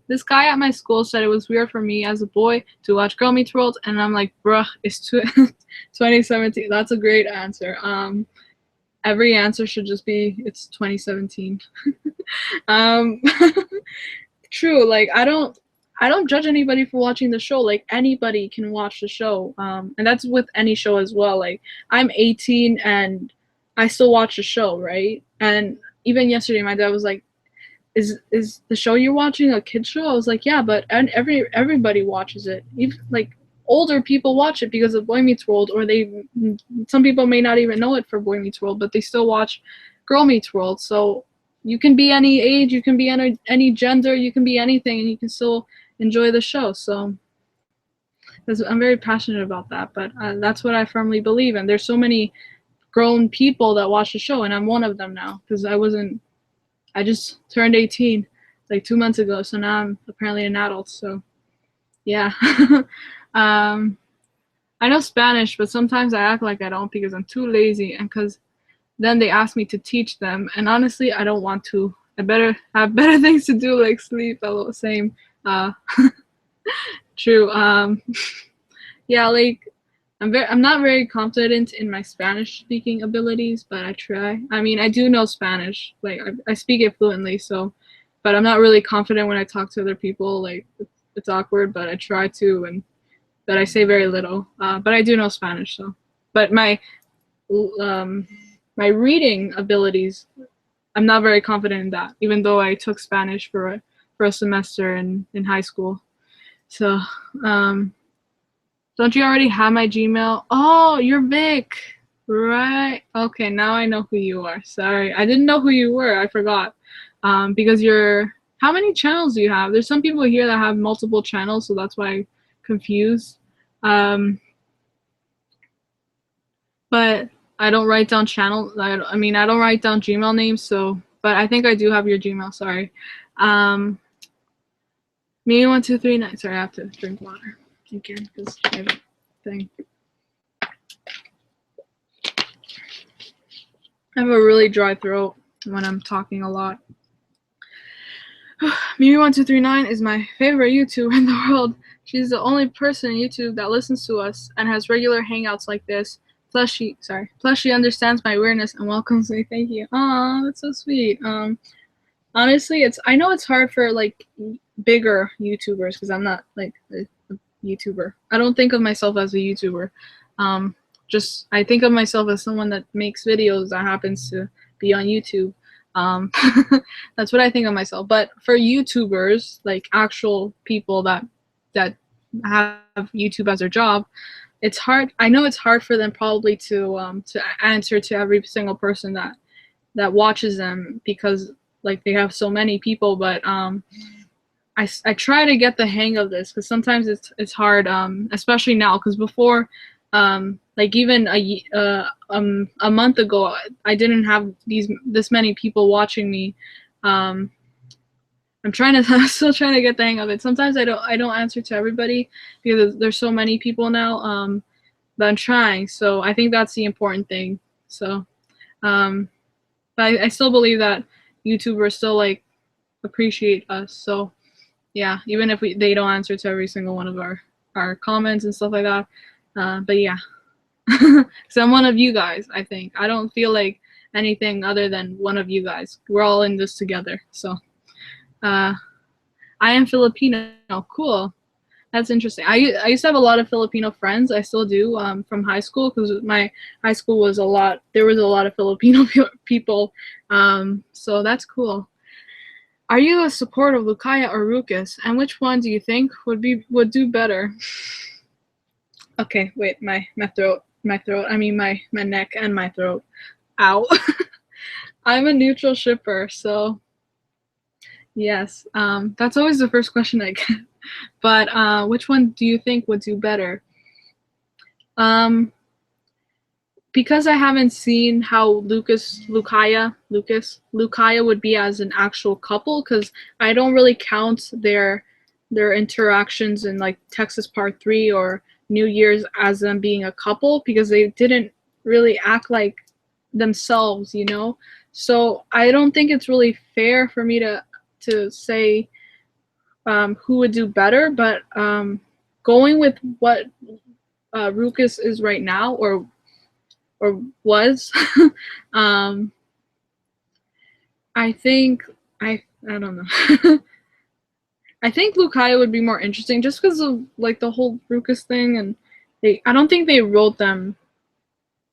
This guy at my school said it was weird for me as a boy to watch Girl Meets World, and I'm like, bruh, it's 2017. That's a great answer. Every answer should just be, it's 2017. True, like, I don't judge anybody for watching the show. Like, anybody can watch the show, and that's with any show as well. Like, I'm 18 and I still watch the show, right? And even yesterday my dad was like, is the show you're watching a kid show? I was like, yeah, but everybody watches it. Even like older people watch it because of Boy Meets World, or some people may not even know it for Boy Meets World, but they still watch Girl Meets World. So you can be any age, you can be any gender, you can be anything, and you can still enjoy the show. So I'm very passionate about that, but that's what I firmly believe in. There's so many grown people that watch the show, and I'm one of them now because I just turned 18 like 2 months ago, so now I'm apparently an adult. So yeah. I know Spanish, but sometimes I act like I don't because I'm too lazy, and because then they ask me to teach them, and honestly I don't want to. I better have better things to do, like sleep. Same. True. Yeah, like I'm not very confident in my Spanish speaking abilities, but I try. I mean, I do know Spanish. Like, I speak it fluently, so, but I'm not really confident when I talk to other people. Like, it's awkward, but I try to, but I say very little. But I do know Spanish, so. But my reading abilities, I'm not very confident in that, even though I took Spanish for a semester in high school. So, don't you already have my Gmail? Oh, you're Vic, right? Okay, now I know who you are. Sorry, I didn't know who you were. I forgot. Because how many channels do you have? There's some people here that have multiple channels, so that's why I'm confused. But I don't write down channel. I don't write down Gmail names. So, but I think I do have your Gmail. Sorry. Me 1239. Sorry, I have to drink water again because I have a thing. I have a really dry throat when I'm talking a lot. Mimi1239 is my favorite YouTuber in the world. She's the only person on YouTube that listens to us and has regular hangouts like this. Plus she understands my weirdness and welcomes me. Thank you. Aw, that's so sweet. Honestly, I know it's hard for like bigger YouTubers because I'm not like a YouTuber. I don't think of myself as a YouTuber. I think of myself as someone that makes videos that happens to be on YouTube. That's what I think of myself. But for YouTubers, like actual people that have YouTube as their job, it's hard. I know it's hard for them probably to answer to every single person that watches them because like they have so many people. But I try to get the hang of this because sometimes it's hard, especially now because before, like even a month ago, I didn't have this many people watching me. I'm still trying to get the hang of it. Sometimes I don't answer to everybody because there's so many people now. But I'm trying, so I think that's the important thing. So, but I still believe that YouTubers still like appreciate us. So, yeah, even if they don't answer to every single one of our comments and stuff like that. But yeah, because I'm one of you guys. I think I don't feel like anything other than one of you guys. We're all in this together. So I am Filipino. Cool. That's interesting. I used to have a lot of Filipino friends. I still do from high school because my high school was there was a lot of Filipino people. So that's cool. Are you a supporter of Lucaya or Ruckus? And which one do you think would do better? Okay, wait, my throat. I mean my neck and my throat. Ow. I'm a neutral shipper, so yes. That's always the first question I get. But which one do you think would do better? Because I haven't seen how Lucaya would be as an actual couple, because I don't really count their interactions in like Texas Part 3 or New Year's as them being a couple, because they didn't really act like themselves, you know? So I don't think it's really fair for me to say who would do better, but going with what Ruckus is right now, or was, I think I don't know. I think Lucaya would be more interesting just because of like the whole Ruckus thing, and I don't think they wrote them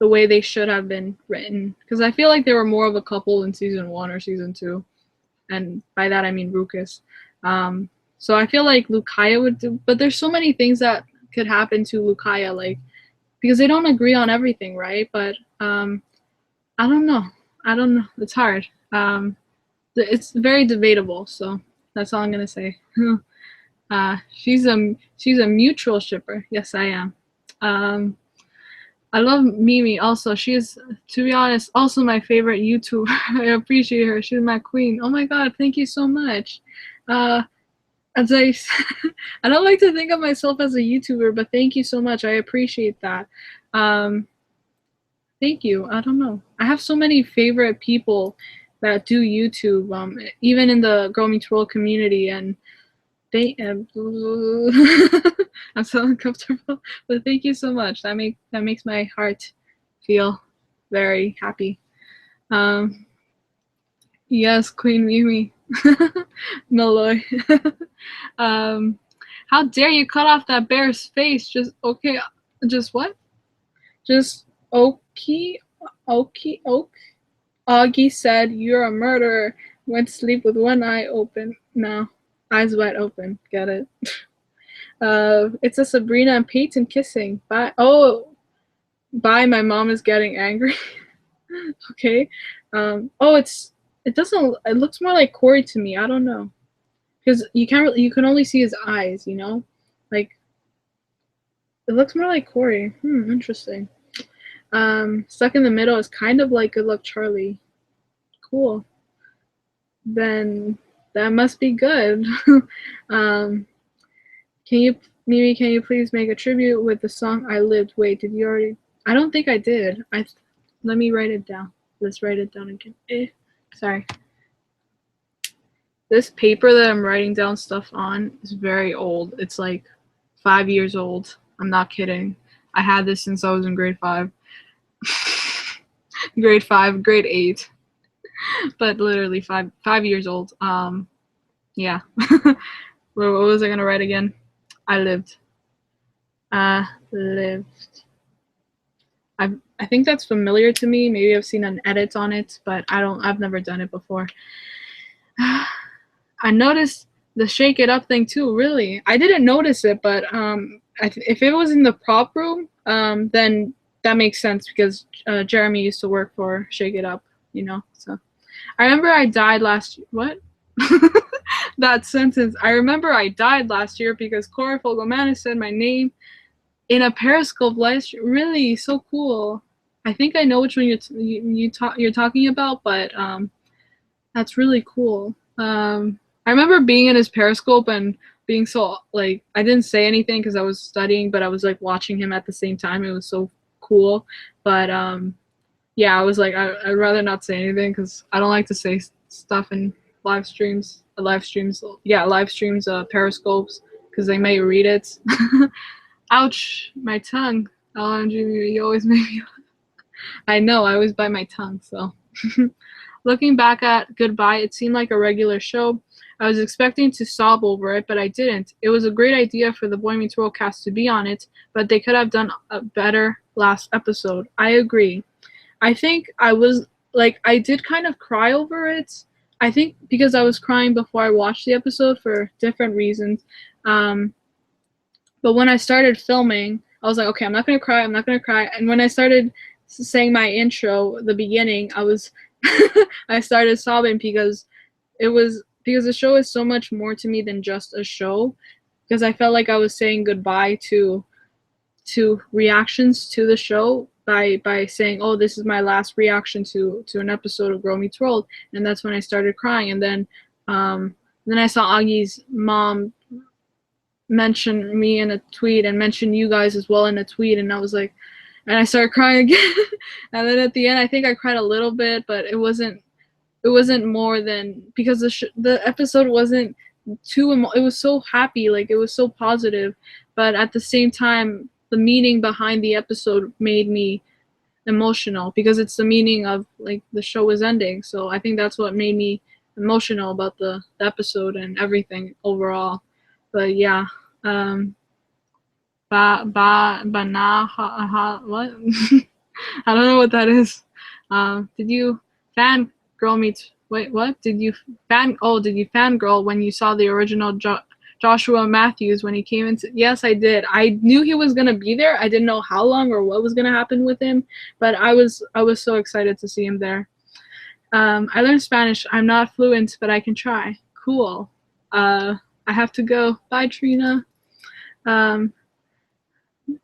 the way they should have been written, because I feel like they were more of a couple in season 1 or season 2, and by that I mean Ruckus. So I feel like Lucaya would do, but there's so many things that could happen to Lucaya, like, because they don't agree on everything, right? But I don't know. It's hard. It's very debatable, so that's all I'm gonna say. She's a mutual shipper. Yes, I am. I love Mimi also. She is, to be honest, also my favorite YouTuber. I appreciate her. She's my queen. Oh my god, thank you so much. As I don't like to think of myself as a YouTuber, but thank you so much. I appreciate that. Thank you. I don't know. I have so many favorite people that do YouTube, even in the Girl Meets World community, and they I'm so uncomfortable. But thank you so much. That makes my heart feel very happy. Yes, Queen Mimi. Malloy. How dare you cut off that bear's face? Just okay. Just what? Just oak. Augie said, "You're a murderer." Went to sleep with one eye open. No, eyes wide open. Get it? It's a Sabrina and Peyton kissing. Bye. Oh, bye. My mom is getting angry. Okay. Oh, it doesn't. It looks more like Corey to me. I don't know, because you can only see his eyes. You know, like it looks more like Corey. Interesting. Stuck in the Middle is kind of like Good Luck Charlie. Cool. Then that must be good. Can you please make a tribute with the song I Lived? Wait, did you already? I don't think I did. Let me write it down. Let's write it down again. Sorry. This paper that I'm writing down stuff on is very old. It's like 5 years old. I'm not kidding. I had this since I was in grade 5. Grade 5, grade 8. But literally 5 years old. Yeah. What was I gonna write again? I lived. Lived. I think that's familiar to me. Maybe I've seen an edit on it, but I've never done it before. I noticed the shake it up thing too, really. I didn't notice it, but if it was in the prop room, then that makes sense, because Jeremy used to work for Shake It Up, you know. So I remember I died last year. What? That sentence. I remember I died last year because Corey Fogelmanis said my name in a Periscope last year. Really, so cool. I think I know which one you're talking about, but that's really cool. I remember being in his Periscope and being so, like, I didn't say anything because I was studying, but I was like watching him at the same time. It was so cool. But yeah, I was like, I'd rather not say anything because I don't like to say stuff in live streams, Periscopes, because they may read it. Ouch, my tongue. LMG, you always make me laugh. I know, I always bite my tongue, so Looking back at Goodbye, it seemed like a regular show. I was expecting to sob over it, but I didn't. It was a great idea for the Boy Meets World cast to be on it, but they could have done a better last episode. I agree. I think I was like, I did kind of cry over it. I think because I was crying before I watched the episode for different reasons. But when I started filming, I was like, okay, I'm not gonna cry. I'm not gonna cry. And when I started saying my intro, the beginning, I was, I started sobbing because the show is so much more to me than just a show. Because I felt like I was saying goodbye to reactions to the show by saying, oh, this is my last reaction to an episode of Girl Meets World, and that's when I started crying. And then I saw Agi's mom mention me in a tweet and mention you guys as well in a tweet, and I was like, and I started crying again. And then at the end, I think I cried a little bit, but it wasn't more than because the episode wasn't it was so happy, like it was so positive, but at the same time the meaning behind the episode made me emotional because it's the meaning of like the show is ending. So I think that's what made me emotional about the episode and everything overall. But yeah, what? I don't know what that is. Did you fan girl meets? Wait, what? Did you fangirl when you saw the original Joshua Matthews when he came into? Yes, I did. I knew he was gonna be there. I didn't know how long or what was gonna happen with him, but I was so excited to see him there. I learned Spanish. I'm not fluent, but I can try. Cool. I have to go. Bye, Trina.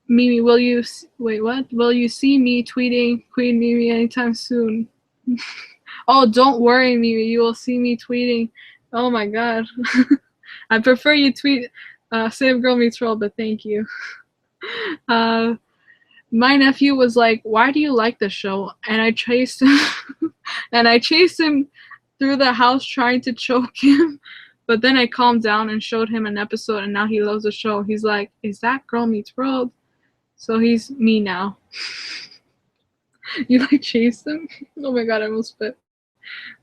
Mimi, will you wait? What? Will you see me tweeting Queen Mimi anytime soon? Oh, don't worry, Mimi. You will see me tweeting. Oh my God. I prefer you tweet Save Girl Meets World, but thank you. My nephew was like, "Why do you like the show?" And I chased him, and I chased him through the house trying to choke him. But then I calmed down and showed him an episode, and now he loves the show. He's like, "Is that Girl Meets World?" So he's me now. You like chased him? Oh my God, I almost spit.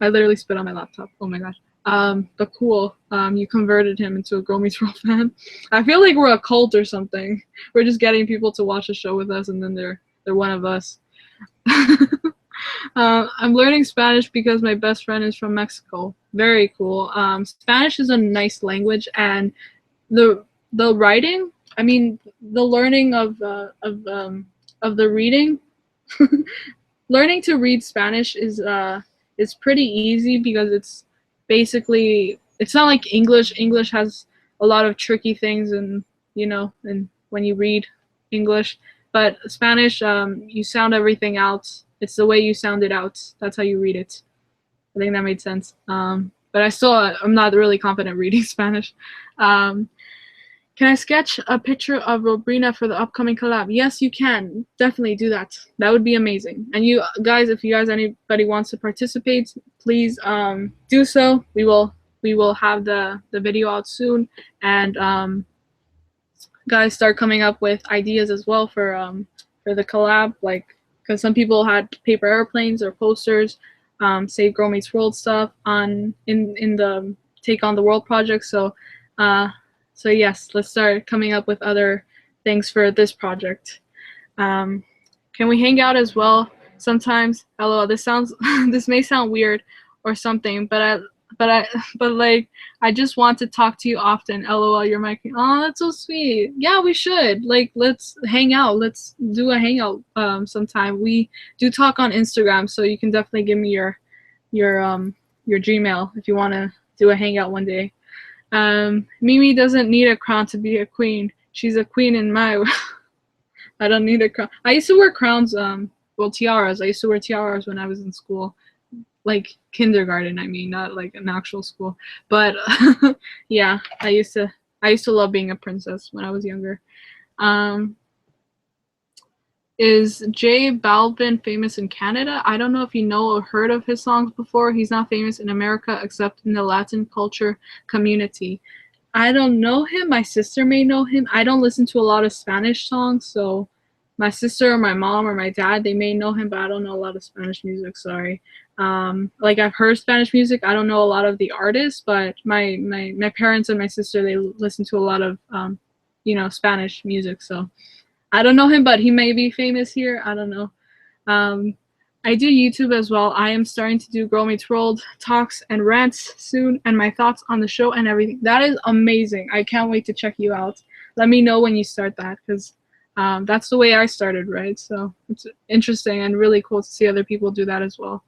I literally spit on my laptop. Oh my gosh. But cool. You converted him into a Girl Meets World fan. I feel like we're a cult or something. We're just getting people to watch a show with us, and then they're one of us. I'm learning Spanish because my best friend is from Mexico. Very cool. Spanish is a nice language, and the writing. I mean, the learning of the reading. Learning to read Spanish is pretty easy because it's basically, it's not like English. English has a lot of tricky things, and and when you read English, but Spanish, you sound everything out. It's the way you sound it out. That's how you read it. I think that made sense. But I'm not really confident reading Spanish. Can I sketch a picture of Robrina for the upcoming collab? Yes, you can. Definitely do that. That would be amazing. And you guys, if you guys, anybody wants to participate, please do so. We will have the video out soon, and guys, start coming up with ideas as well for the collab, like, because some people had paper airplanes or posters, Save Girl Meets World stuff in the Take on the World project. So yes, let's start coming up with other things for this project. Can we hang out as well sometimes? Hello, this may sound weird or something, but like, I just want to talk to you often. LOL, you're my king. Oh, that's so sweet. Yeah, we should. Like, let's hang out. Let's do a hangout sometime. We do talk on Instagram, so you can definitely give me your Gmail if you want to do a hangout one day. Mimi doesn't need a crown to be a queen. She's a queen in my I don't need a crown. I used to wear crowns, well, tiaras. I used to wear tiaras when I was in school. Like kindergarten, I mean, not like an actual school. But yeah, I used to love being a princess when I was younger. Is J Balvin famous in Canada? I don't know if you know or heard of his songs before. He's not famous in America except in the Latin culture community. I don't know him. My sister may know him. I don't listen to a lot of Spanish songs, so my sister or my mom or my dad, they may know him, but I don't know a lot of Spanish music. Sorry. Like I've heard Spanish music. I don't know a lot of the artists, but my parents and my sister, they listen to a lot of Spanish music. So I don't know him, but he may be famous here. I don't know. Um, I do YouTube as well. I am starting to do Girl Meets World talks and rants soon, and my thoughts on the show and everything. That is amazing. I can't wait to check you out. Let me know when you start that, because that's the way I started, right? So it's interesting and really cool to see other people do that as well.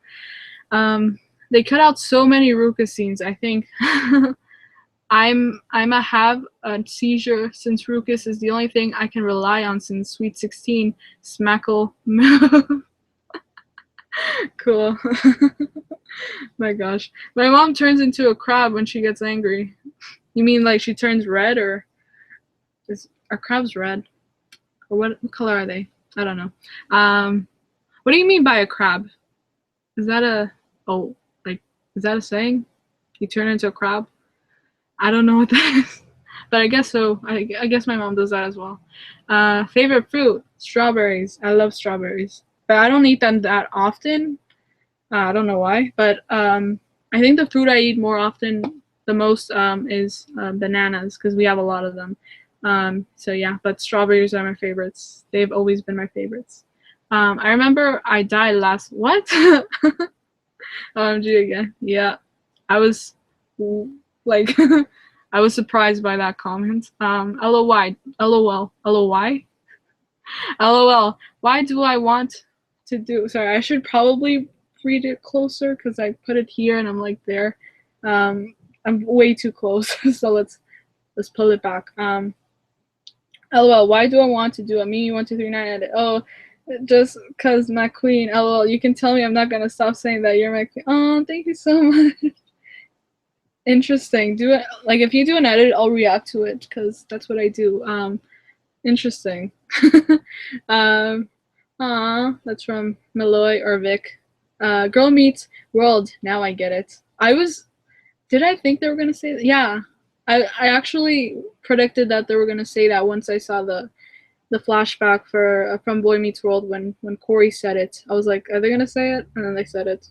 They cut out so many Ruka scenes. I think I'm a have a seizure since Ruckus is the only thing I can rely on since Sweet 16. Smackle. Cool. My gosh. My mom turns into a crab when she gets angry. You mean like she turns red, or are crabs red? Or what color are they? I don't know. What do you mean by a crab? Is that is that a saying? You turn into a crab? I don't know what that is. But I guess so. I guess my mom does that as well. Favorite fruit? Strawberries. I love strawberries. But I don't eat them that often. I don't know why. But I think the fruit I eat more often, the most, is bananas, because we have a lot of them. So yeah, but strawberries are my favorites. They've always been my favorites. I remember I died last. What? OMG again. Yeah. I was like, I was surprised by that comment. LOY. LOL. LOY? LOL. Why do I want to do. Sorry, I should probably read it closer because I put it here and I'm like there. I'm way too close. So let's pull it back. LOL, why do I want to do a me 1239 edit? Oh, just cause my queen. LOL, you can tell me I'm not gonna stop saying that you're my queen. Oh, thank you so much. Interesting. Do it like if you do an edit, I'll react to it because that's what I do. Interesting. That's from Malloy or Vic. Girl Meets World. Now I get it. Did I think they were gonna say that? Yeah. I actually predicted that they were gonna say that once I saw the flashback for from Boy Meets World when Corey said it. I was like, are they gonna say it? And then they said it.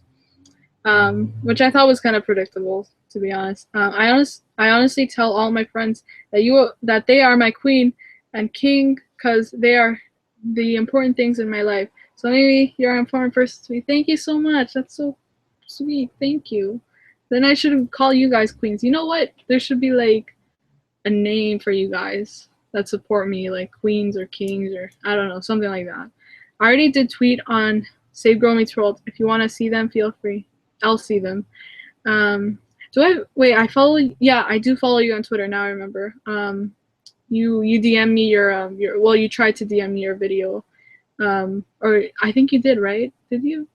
Which I thought was kind of predictable, to be honest. I honestly tell all my friends that they are my queen and king because they are the important things in my life. So maybe you're an important person to me. Thank you so much. That's so sweet. Thank you. Then I should call you guys queens. You know what? There should be like a name for you guys that support me, like queens or kings or I don't know, something like that. I already did tweet on Save Girl Meets World. If you want to see them, feel free. I'll see them. I follow? Yeah, I do follow you on Twitter now. I remember. You DM me your you tried to DM me your video, or I think you did, right? Did you?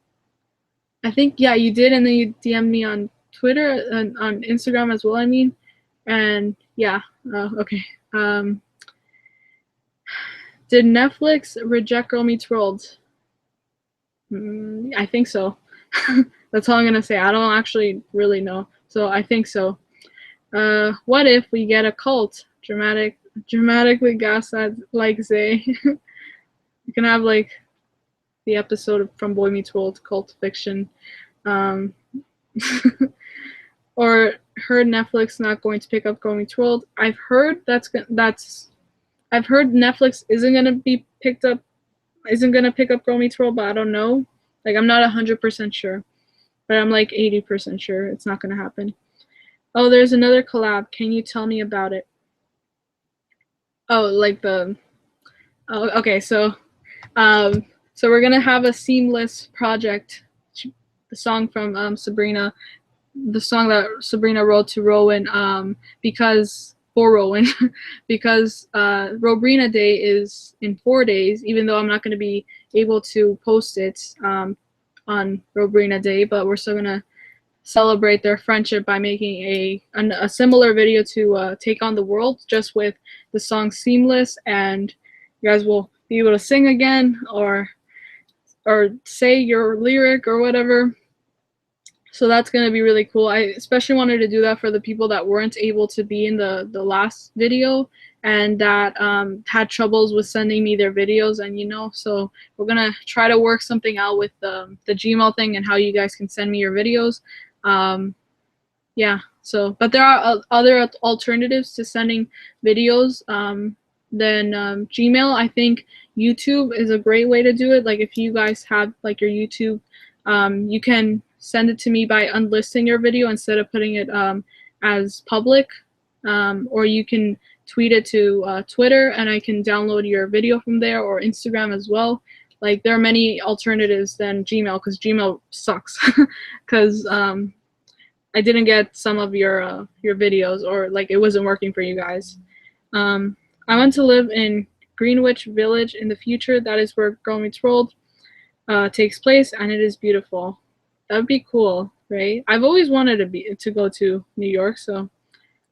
I think yeah, you did, and then you DM'd me on Twitter and on Instagram as well. I mean, and yeah, okay. Did Netflix reject Girl Meets World? I think so. That's all I'm gonna say. I don't actually really know, so I think so. What if we get a cult? Dramatically gaslight like Zay. You can have like the episode from Boy Meets World, cult fiction. Or heard Netflix not going to pick up Girl Meets World. I've heard I've heard Netflix isn't gonna pick up Girl Meets World, but I don't know. Like I'm not 100% sure, but I'm like 80% sure it's not gonna happen. Oh, there's another collab. Can you tell me about it? Oh, like the. Oh, okay. So we're gonna have a seamless project. The song from Sabrina, the song that Sabrina wrote to Rowan, because Robrina Day is in 4 days. Even though I'm not gonna be able to post it on Robrina Day, but we're still gonna celebrate their friendship by making a similar video to Take on the World, just with the song Seamless, and you guys will be able to sing again or say your lyric or whatever. So that's going to be really cool. I especially wanted to do that for the people that weren't able to be in the last video and that had troubles with sending me their videos, and so we're gonna try to work something out with the Gmail thing and how you guys can send me your videos. Yeah, so but there are other alternatives to sending videos than Gmail. I think YouTube is a great way to do it. Like if you guys have like your YouTube, you can send it to me by unlisting your video instead of putting it as public, or you can tweet it to Twitter and I can download your video from there, or Instagram as well. Like there are many alternatives than Gmail, because Gmail sucks because I didn't get some of your videos, or like it wasn't working for you guys. I want to live in Greenwich Village in the future. That is where Girl Meets World takes place, and it is beautiful. That would be cool, right? I've always wanted to go to New York, so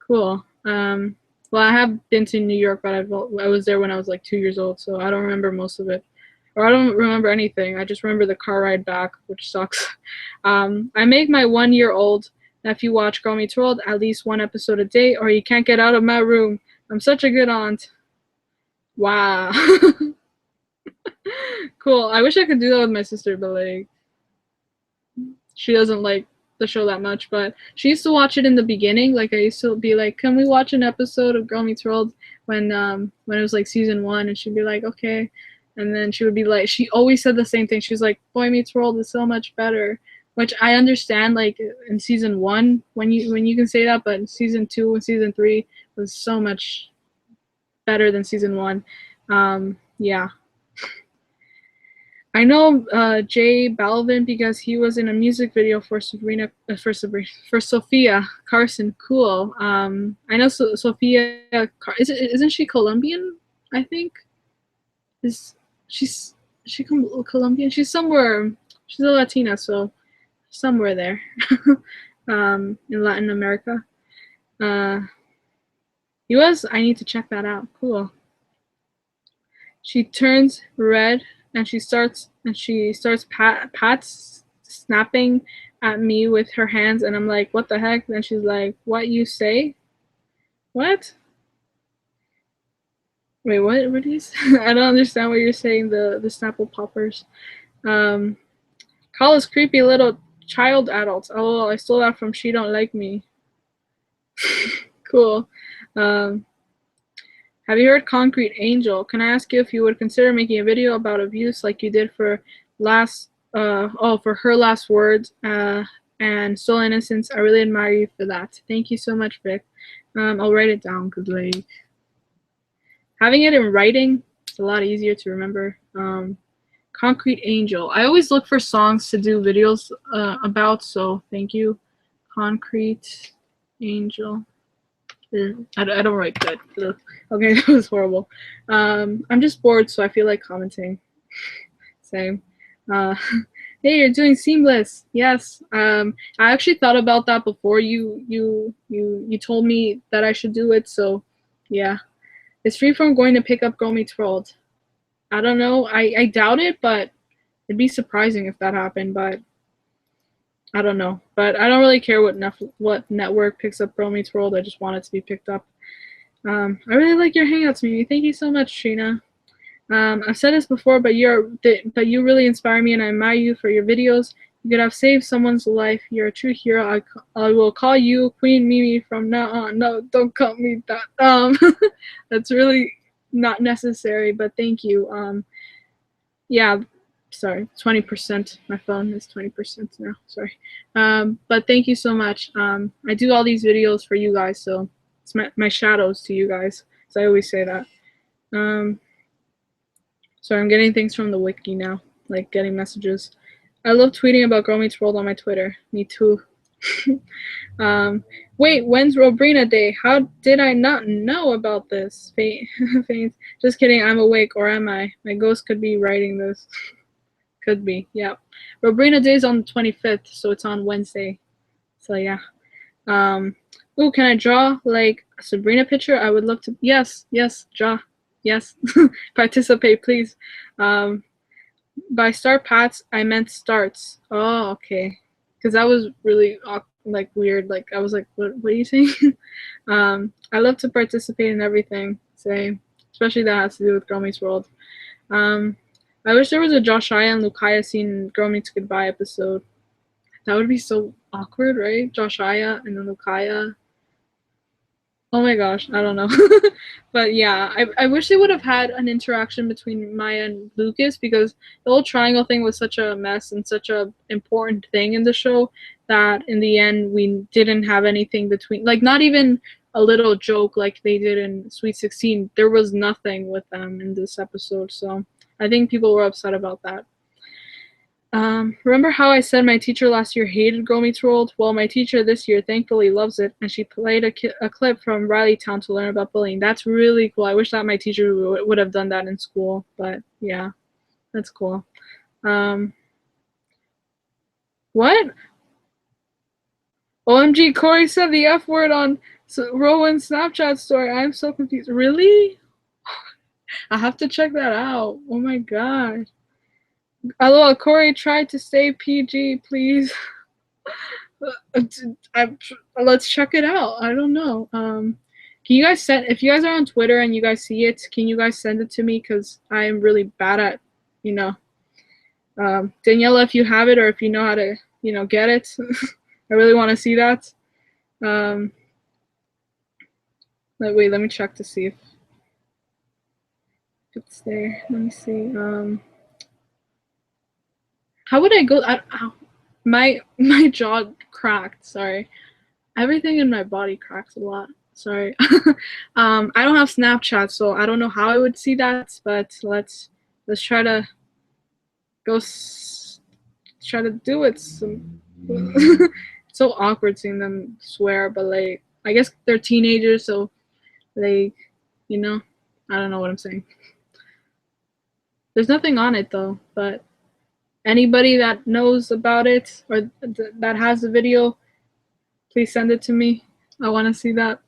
cool. Well, I have been to New York, but I was there when I was like 2 years old, so I don't remember most of it. Or I don't remember anything. I just remember the car ride back, which sucks. I make my 1-year-old nephew watch Girl Meets World at least one episode a day, or he can't get out of my room. I'm such a good aunt. Wow. Cool. I wish I could do that with my sister, but like she doesn't like the show that much, but she used to watch it in the beginning. Like I used to be like, "Can we watch an episode of Girl Meets World?" when it was like season 1, and she'd be like, "Okay." And then she would be like, she always said the same thing. She was like, "Boy Meets World is so much better," which I understand. Like in season 1, when you can say that, but in season 2 and season 3 was so much better than season 1. Yeah. I know Jay Balvin because he was in a music video for Sophia Carson. Cool. I know Sophia. Isn't she Colombian? I think. She's Colombian? She's somewhere. She's a Latina, so somewhere there, in Latin America. U.S. I need to check that out. Cool. She turns red and she starts pats snapping at me with her hands, and I'm like, what the heck? Then she's like, what you say? What? Wait, what? What is? I don't understand what you're saying. The Snapple poppers. Call us creepy little child adults. Oh, I stole that from She Don't Like Me. Cool. Have you heard Concrete Angel? Can I ask you if you would consider making a video about abuse like you did for for her last words and Stolen Innocence? I really admire you for that. Thank you so much, Vic. I'll write it down because like having it in writing is a lot easier to remember. Concrete Angel. I always look for songs to do videos about, so thank you. Concrete Angel. I don't write good. Okay, that was horrible. I'm just bored, so I feel like commenting. Same. Hey, you're doing seamless. Yes. I actually thought about that before you told me that I should do it. So, yeah. Is Freeform going to pick up Girl Meets World? I don't know. I doubt it, but it'd be surprising if that happened. But I don't know, but I don't really care what network picks up Girl Meets World. I just want it to be picked up. I really like your Hangouts, Mimi. Thank you so much, Trina. I've said this before, but you really inspire me, and I admire you for your videos. You could have saved someone's life. You're a true hero. I will call you Queen Mimi from now on. No, don't call me that. That's really not necessary, but thank you. Yeah. Sorry, 20%. My phone is 20% now. Sorry. But thank you so much. I do all these videos for you guys, so it's my shadows to you guys. So I always say that. Sorry, I'm getting things from the wiki now, like getting messages. I love tweeting about Girl Meets World on my Twitter. Me too. Wait, when's Robrina Day? How did I not know about this? Faint. Just kidding, I'm awake, or am I? My ghost could be writing this. Could be, yeah. Robrina Day is on the 25th, so it's on Wednesday. So yeah. Ooh, can I draw like a Sabrina picture? I would love to. Yes, draw. Yes. Participate, please. By start pats, I meant starts. Oh, okay. Because that was really like weird. Like I was like, what are you saying? I love to participate in everything. say, especially that has to do with Girl Meets World. I wish there was a Joshua and Lukaya scene in Girl Meets Goodbye episode. That would be so awkward, right? Joshua and then Lukaya. Oh my gosh, I don't know. But yeah, I wish they would have had an interaction between Maya and Lucas, because the whole triangle thing was such a mess and such a important thing in the show that in the end we didn't have anything between, like not even a little joke like they did in Sweet 16. There was nothing with them in this episode, so I think people were upset about that. Remember how I said my teacher last year hated Girl Meets World? Well, my teacher this year thankfully loves it, and she played a clip from Rileytown to learn about bullying. That's really cool. I wish that my teacher would have done that in school, but yeah, that's cool. What? OMG, Corey said the F word on Rowan's Snapchat story. I'm so confused. Really? I have to check that out. Oh my god. LOL, Corey tried to stay PG, please. Let's check it out. I don't know. Can you guys send, if you guys are on Twitter and you guys see it, can you guys send it to me? Because I am really bad at, you know. Daniela, if you have it or if you know how to, you know, get it, I really want to see that. Wait, let me check to see if it's there. Let me see. How would I go? My jaw cracked. Sorry, everything in my body cracks a lot. Sorry. I don't have Snapchat, so I don't know how I would see that. But let's try to go. Try to do it. It's so awkward seeing them swear, but like I guess they're teenagers, so like, you know, I don't know what I'm saying. There's nothing on it though, but anybody that knows about it or that has the video, please send it to me. I want to see that.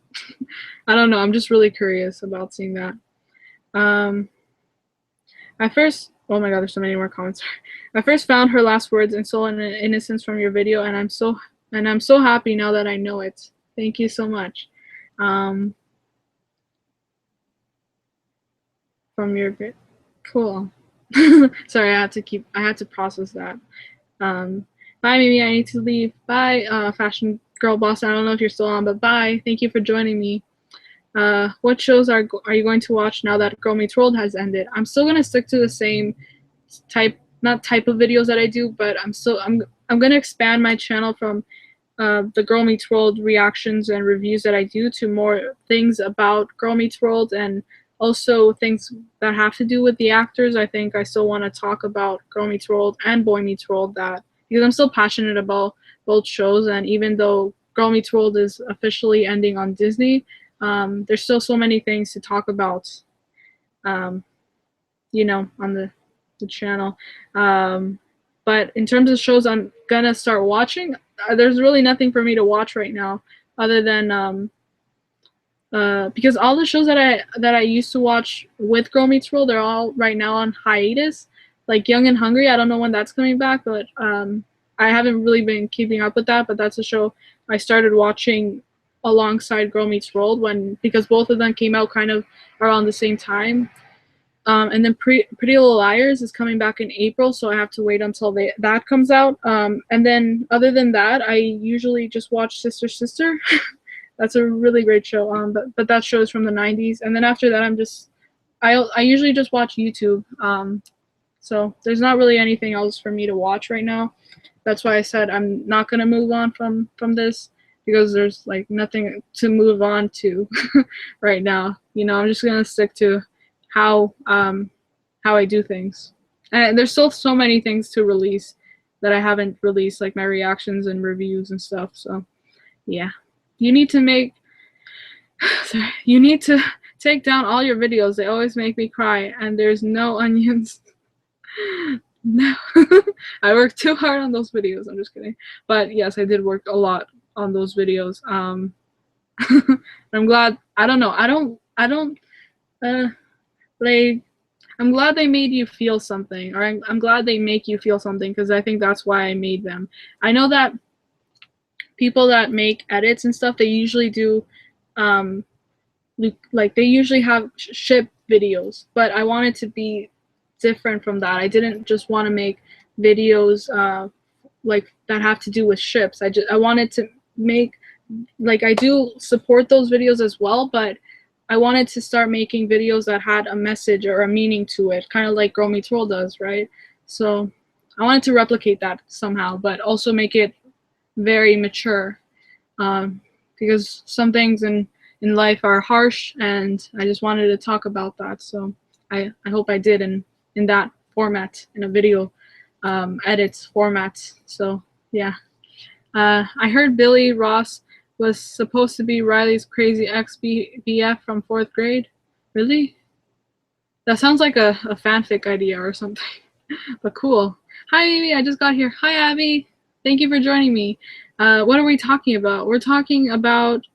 I don't know. I'm just really curious about seeing that. I first, oh my god, there's so many more comments. I first found her last words in Soul and Innocence from your video, and I'm so happy now that I know it. Thank you so much. From your bit, cool. Sorry, I had to process that. Bye, Mimi. I need to leave. Bye, Fashion Girl Boss. I don't know if you're still on, but bye. Thank you for joining me. What shows are you going to watch now that Girl Meets World has ended? I'm still gonna stick to the same not type of videos that I do, but I'm gonna expand my channel from the Girl Meets World reactions and reviews that I do to more things about Girl Meets World, and also things that have to do with the actors. I think I still want to talk about Girl Meets World and Boy Meets World, because I'm still passionate about both shows, and even though Girl Meets World is officially ending on Disney, there's still so many things to talk about, you know, on the channel. But in terms of shows I'm gonna start watching, there's really nothing for me to watch right now other than because all the shows that I used to watch with Girl Meets World, they're all right now on hiatus. Like Young and Hungry, I don't know when that's coming back, but I haven't really been keeping up with that. But that's a show I started watching alongside Girl Meets World because both of them came out kind of around the same time. And then Pretty Little Liars is coming back in April, so I have to wait until that comes out. And then other than that, I usually just watch Sister Sister. That's a really great show. But that show is from the 90s. And then after that, I usually just watch YouTube. So there's not really anything else for me to watch right now. That's why I said I'm not gonna move on from this, because there's like nothing to move on to right now. You know, I'm just gonna stick to how I do things. And there's still so many things to release that I haven't released, like my reactions and reviews and stuff. So yeah, you need to take down all your videos. They always make me cry, and there's no onions. No. I worked too hard on those videos. I'm just kidding. But yes, I did work a lot on those videos. I'm glad. I don't know. Like, I'm glad they made you feel something, or I'm glad they make you feel something, because I think that's why I made them. I know that people that make edits and stuff, they usually do like they usually have ship videos, but I wanted to be different from that. I didn't just want to make videos like that have to do with ships. I wanted to make, like, I do support those videos as well, but I wanted to start making videos that had a message or a meaning to it, kind of like Girl Meets World does, right? So I wanted to replicate that somehow, but also make it very mature, um, because some things in life are harsh, and I just wanted to talk about that. So I hope I did in that format, in a video edits format. So yeah. I heard Billy Ross was supposed to be Riley's crazy ex-BF from 4th grade. Really? That sounds like a fanfic idea or something. But cool. Hi, Amy. I just got here. Hi, Abby. Thank you for joining me. What are we talking about? We're talking about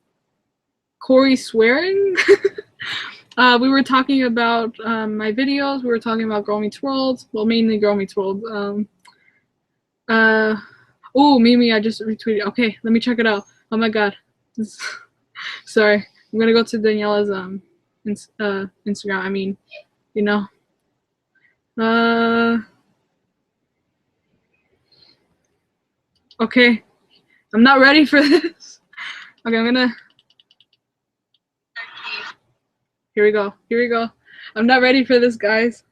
Corey swearing. We were talking about my videos. We were talking about Girl Meets World. Well, mainly Girl Meets World. Oh, Mimi, I just retweeted. Okay, let me check it out. Oh my god. Sorry. I'm gonna go to Daniela's Instagram. I mean, you know. Okay. I'm not ready for this. Okay, I'm gonna. Here we go. Here we go. I'm not ready for this, guys.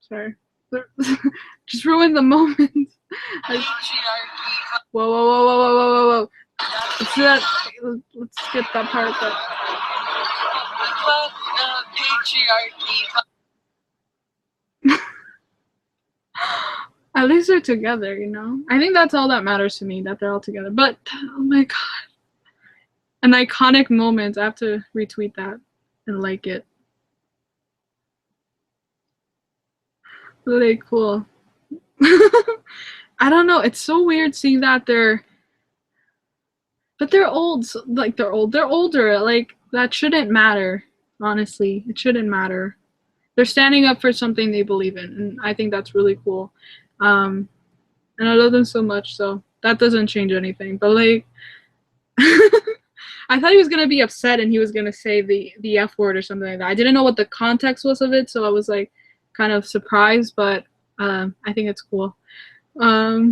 Sorry. Just ruined the moment. Whoa, whoa, whoa, whoa, whoa, whoa, whoa. Let's skip that part. At least they're together, you know? I think that's all that matters to me, that they're all together. But, oh my god. An iconic moment. I have to retweet that and like it. Really cool. I don't know. It's so weird seeing that but they're old. Like, they're old. They're older. Like, that shouldn't matter. Honestly, it shouldn't matter. They're standing up for something they believe in, and I think that's really cool. And I love them so much, so that doesn't change anything. But like, I thought he was gonna be upset and he was gonna say the F word or something like that. I didn't know what the context was of it, so I was like kind of surprised. But I think it's cool. Where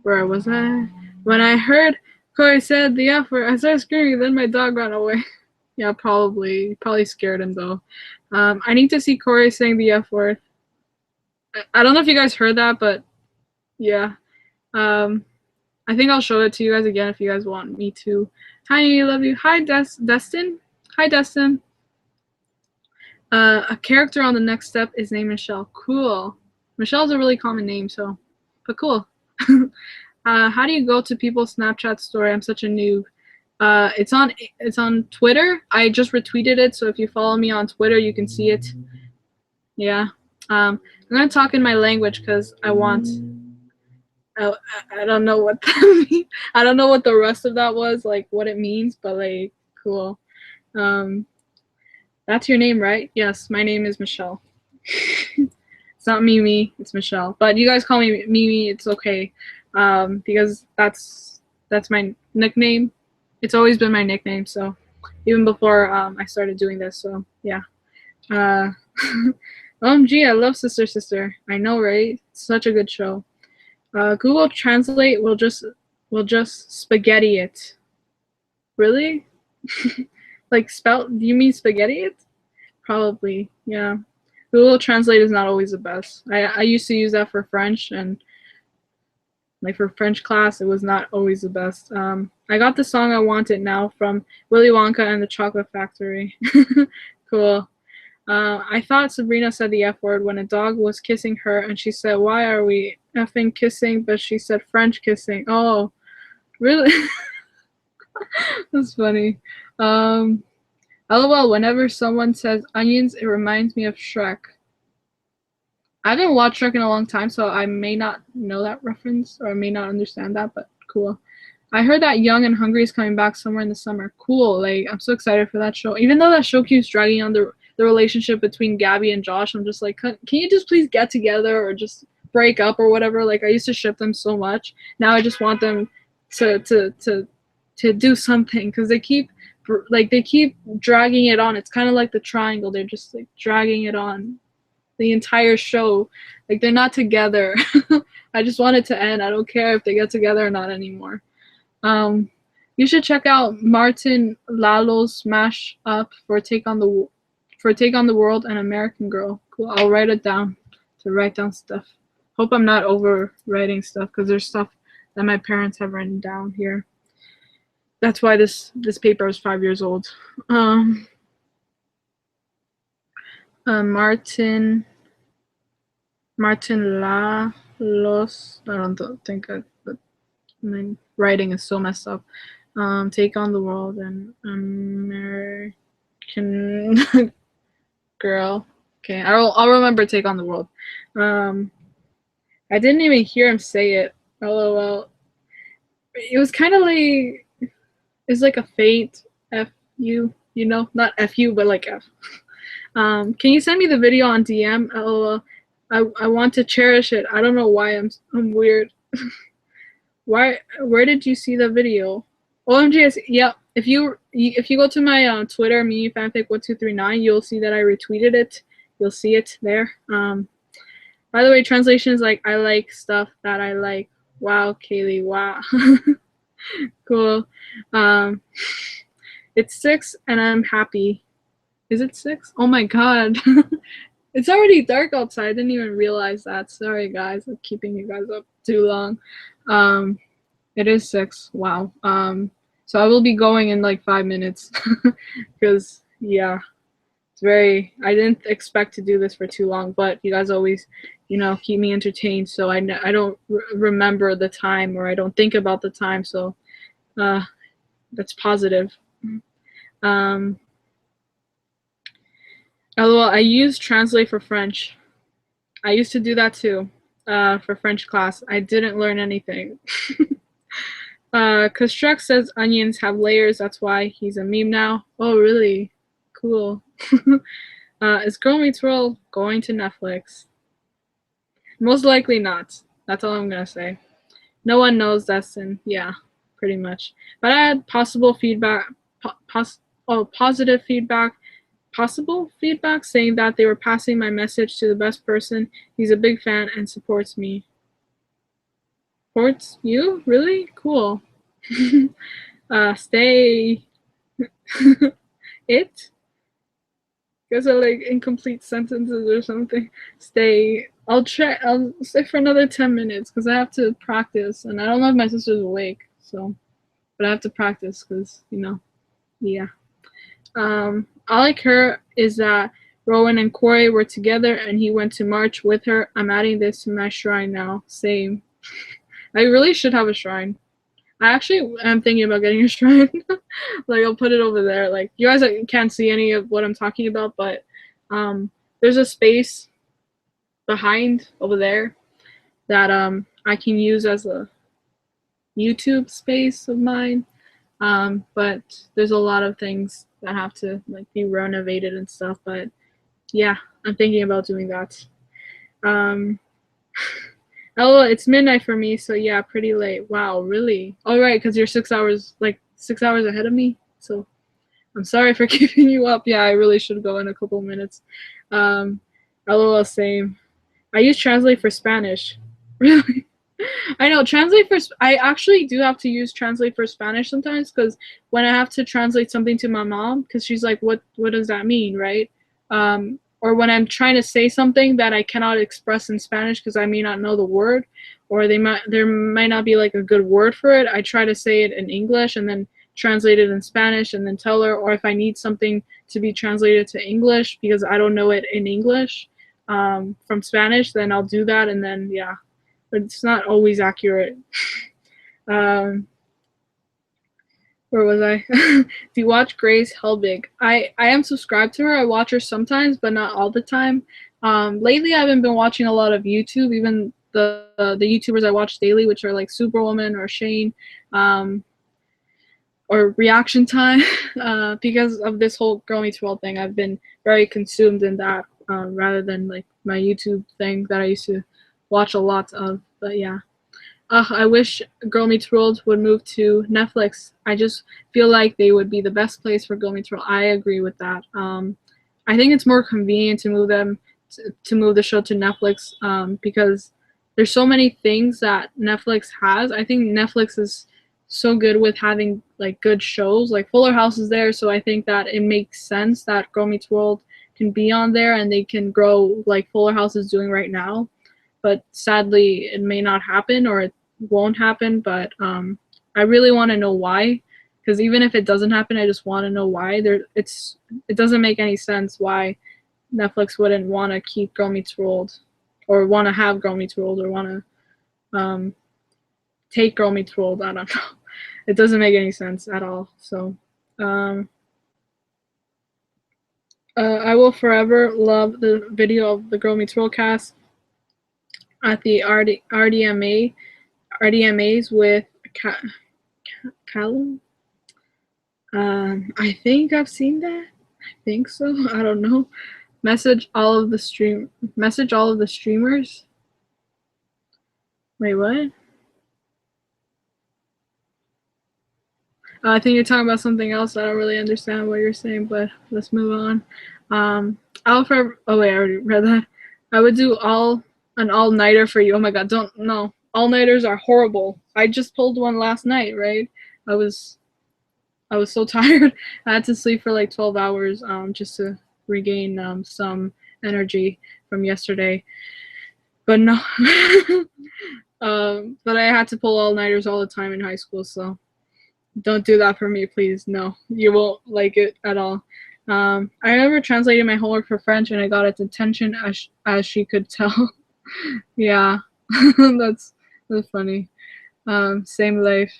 was I? When I heard Corey said the F word, I started screaming. Then my dog ran away. Yeah, probably scared him though. I need to see Corey saying the F word. I don't know if you guys heard that, but yeah. I think I'll show it to you guys again if you guys want me to. Hi, love you. Hi, Destin. Hi, Destin. A character on the next step is named Michelle. Cool. Michelle's a really common name, so, but cool. How do you go to people's Snapchat story? I'm such a noob. It's on Twitter. I just retweeted it, so if you follow me on Twitter, you can see it. Yeah. I'm gonna talk in my language because I want. I don't know what that means. I don't know what the rest of that was, like what it means, but like cool. That's your name, right? Yes, my name is Michelle. It's not Mimi, it's Michelle. But you guys call me Mimi, it's okay. Because that's my nickname. It's always been my nickname, so even before I started doing this, so yeah. OMG, I love Sister Sister. I know, right? It's such a good show. Google Translate will just spaghetti it. Really? Like spell? Do you mean spaghetti it? Probably, yeah. Google Translate is not always the best. I used to use that for French, and like for French class, it was not always the best. I got the song I Want It Now from Willy Wonka and the Chocolate Factory. Cool. I thought Sabrina said the F word when a dog was kissing her, and she said, "Why are we effing kissing?" But she said French kissing. Oh, really? That's funny. LOL, whenever someone says onions, it reminds me of Shrek. I haven't watched Shrek in a long time, so I may not know that reference, or I may not understand that, but cool. I heard that Young and Hungry is coming back somewhere in the summer. Cool. Like, I'm so excited for that show. Even though that show keeps dragging on the relationship between Gabby and Josh. I'm just like, can you just please get together or just break up or whatever? Like I used to ship them so much. Now I just want them to do something because they keep dragging it on. It's kind of like the triangle. They're just like dragging it on the entire show. Like they're not together. I just want it to end. I don't care if they get together or not anymore. You should check out Martin Lalo's smash up for Take on the World and American Girl. Cool. I'll write it down to write down stuff. Hope I'm not overwriting stuff because there's stuff that my parents have written down here. That's why this paper is 5 years old. Martin Lalos. I don't think my writing is so messed up. Take on the World and American Girl. Okay, I'll remember Take on the World. I didn't even hear him say it. LOL. It was kind of like it's like a faint F-U, you know, not F-U, but like F. Can you send me the video on DM? LOL. I want to cherish it. I don't know why I'm weird. Where did you see the video? OMG, yeah. If you go to my Twitter, MimiFanfic1239, you'll see that I retweeted it. You'll see it there. By the way, translation is like I like stuff that I like. Wow, Kaylee, wow. Cool. It's 6 and I'm happy. Is it 6? Oh my god. It's already dark outside. I didn't even realize that. Sorry guys, I'm keeping you guys up too long. It is 6. Wow. So I will be going in like 5 minutes because yeah, it's very. I didn't expect to do this for too long, but you guys always, you know, keep me entertained. So I don't remember the time or I don't think about the time. So that's positive. LOL, I use Translate for French. I used to do that too for French class. I didn't learn anything. Cause Shrek says onions have layers, that's why he's a meme now. Oh really? Cool. Is Girl Meets World going to Netflix? Most likely not. That's all I'm gonna say. No one knows Destin. Yeah, pretty much. But I had possible feedback, positive feedback, possible feedback saying that they were passing my message to the best person. He's a big fan and supports me. Supports you? Really? Cool. Stay. It? Guys are like incomplete sentences or something. Stay. I'll stay for another 10 minutes because I have to practice and I don't know if my sister's awake, so but I have to practice because, you know, yeah. All I care is that Rowan and Corey were together and he went to March with her. I'm adding this to my shrine now. Same. I really should have a shrine. I actually am thinking about getting a shrine. Like I'll put it over there. Like you guys can't see any of what I'm talking about, but there's a space behind over there that I can use as a YouTube space of mine. But there's a lot of things that have to like be renovated and stuff. But yeah, I'm thinking about doing that. Oh, it's midnight for me, so yeah, pretty late. Wow, really? All right, because you're 6 hours, like 6 hours ahead of me. So I'm sorry for keeping you up. Yeah, I really should go in a couple minutes. LOL, same. I use Translate for Spanish. Really? I know Translate for. I actually do have to use Translate for Spanish sometimes because when I have to translate something to my mom, because she's like, "What does that mean?" Right? Or when I'm trying to say something that I cannot express in Spanish because I may not know the word, or there might not be like a good word for it. I try to say it in English and then translate it in Spanish and then tell her. Or if I need something to be translated to English because I don't know it in English from Spanish, then I'll do that. And then yeah, but it's not always accurate. Where was I? Do you watch Grace Helbig? I am subscribed to her. I watch her sometimes, but not all the time. Lately, I haven't been watching a lot of YouTube, even the YouTubers I watch daily, which are like Superwoman or Shane. or reaction time. Because of this whole Girl Meets World thing, I've been very consumed in that, rather than like my YouTube thing that I used to watch a lot of. But yeah. I wish Girl Meets World would move to Netflix. I just feel like they would be the best place for Girl Meets World. I agree with that. I think it's more convenient to move them to move the show to Netflix, because there's so many things that Netflix has. I think Netflix is so good with having like good shows. Like Fuller House is there, so I think that it makes sense that Girl Meets World can be on there and they can grow like Fuller House is doing right now. But sadly, it may not happen or it won't happen. But I really want to know why, because even if it doesn't happen, I just want to know why. It doesn't make any sense why Netflix wouldn't want to keep Girl Meets World, or want to have Girl Meets World, or want to take Girl Meets World. I don't know. It doesn't make any sense at all. So I will forever love the video of the Girl Meets World cast at the RDMAs with Callum. I think I've seen that. I think so. I don't know. Message all of the streamers. Wait, what? I think you're talking about something else. I don't really understand what you're saying, but let's move on. I'll forever. Oh wait, I already read that. I would do an all-nighter for you. Oh my god, don't no. All-nighters are horrible. I just pulled one last night, right? I was so tired. I had to sleep for like 12 hours, just to regain some energy from yesterday. But no. But I had to pull all-nighters all the time in high school, so don't do that for me, please. No, you won't like it at all. I ever translated my homework for French and I got its attention, as she could tell. Yeah, that's funny. Same life.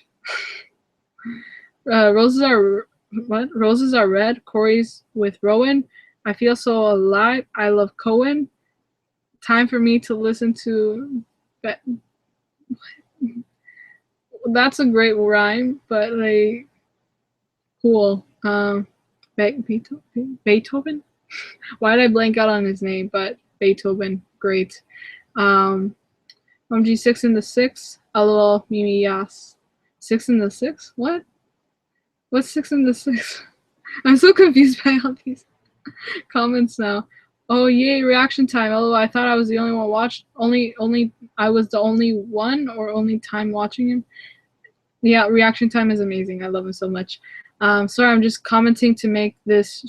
Roses are what? Roses are red. Corey's with Rowan. I feel so alive. I love Cohen. Time for me to listen to. That's a great rhyme, but like cool. Beethoven. Why did I blank out on his name? But Beethoven, great. OMG 6 in the 6. LOL, Mimi Yas. 6 in the 6? What? What's 6 in the 6? I'm so confused by all these comments now. Oh yay, reaction time. LOL, I thought I was the only one watched. Only I was the only one or only time watching him. Yeah, reaction time is amazing. I love him so much. Sorry, I'm just commenting to make this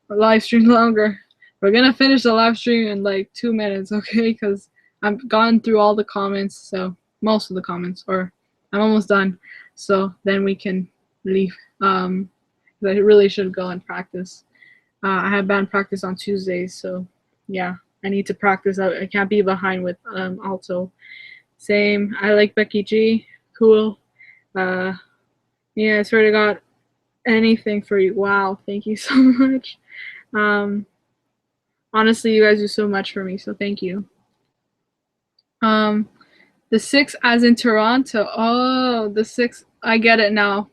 live stream longer. We're gonna finish the live stream in like 2 minutes, okay? Because I've gone through all the comments, so most of the comments, or I'm almost done. So then we can leave. I really should go and practice. I have band practice on Tuesdays, so yeah, I need to practice. I can't be behind with alto. Same. I like Becky G. Cool. Yeah, I swear to God, anything for you. Wow, thank you so much. Honestly, you guys do so much for me, so thank you. The 6 as in Toronto. Oh, the 6. I get it now.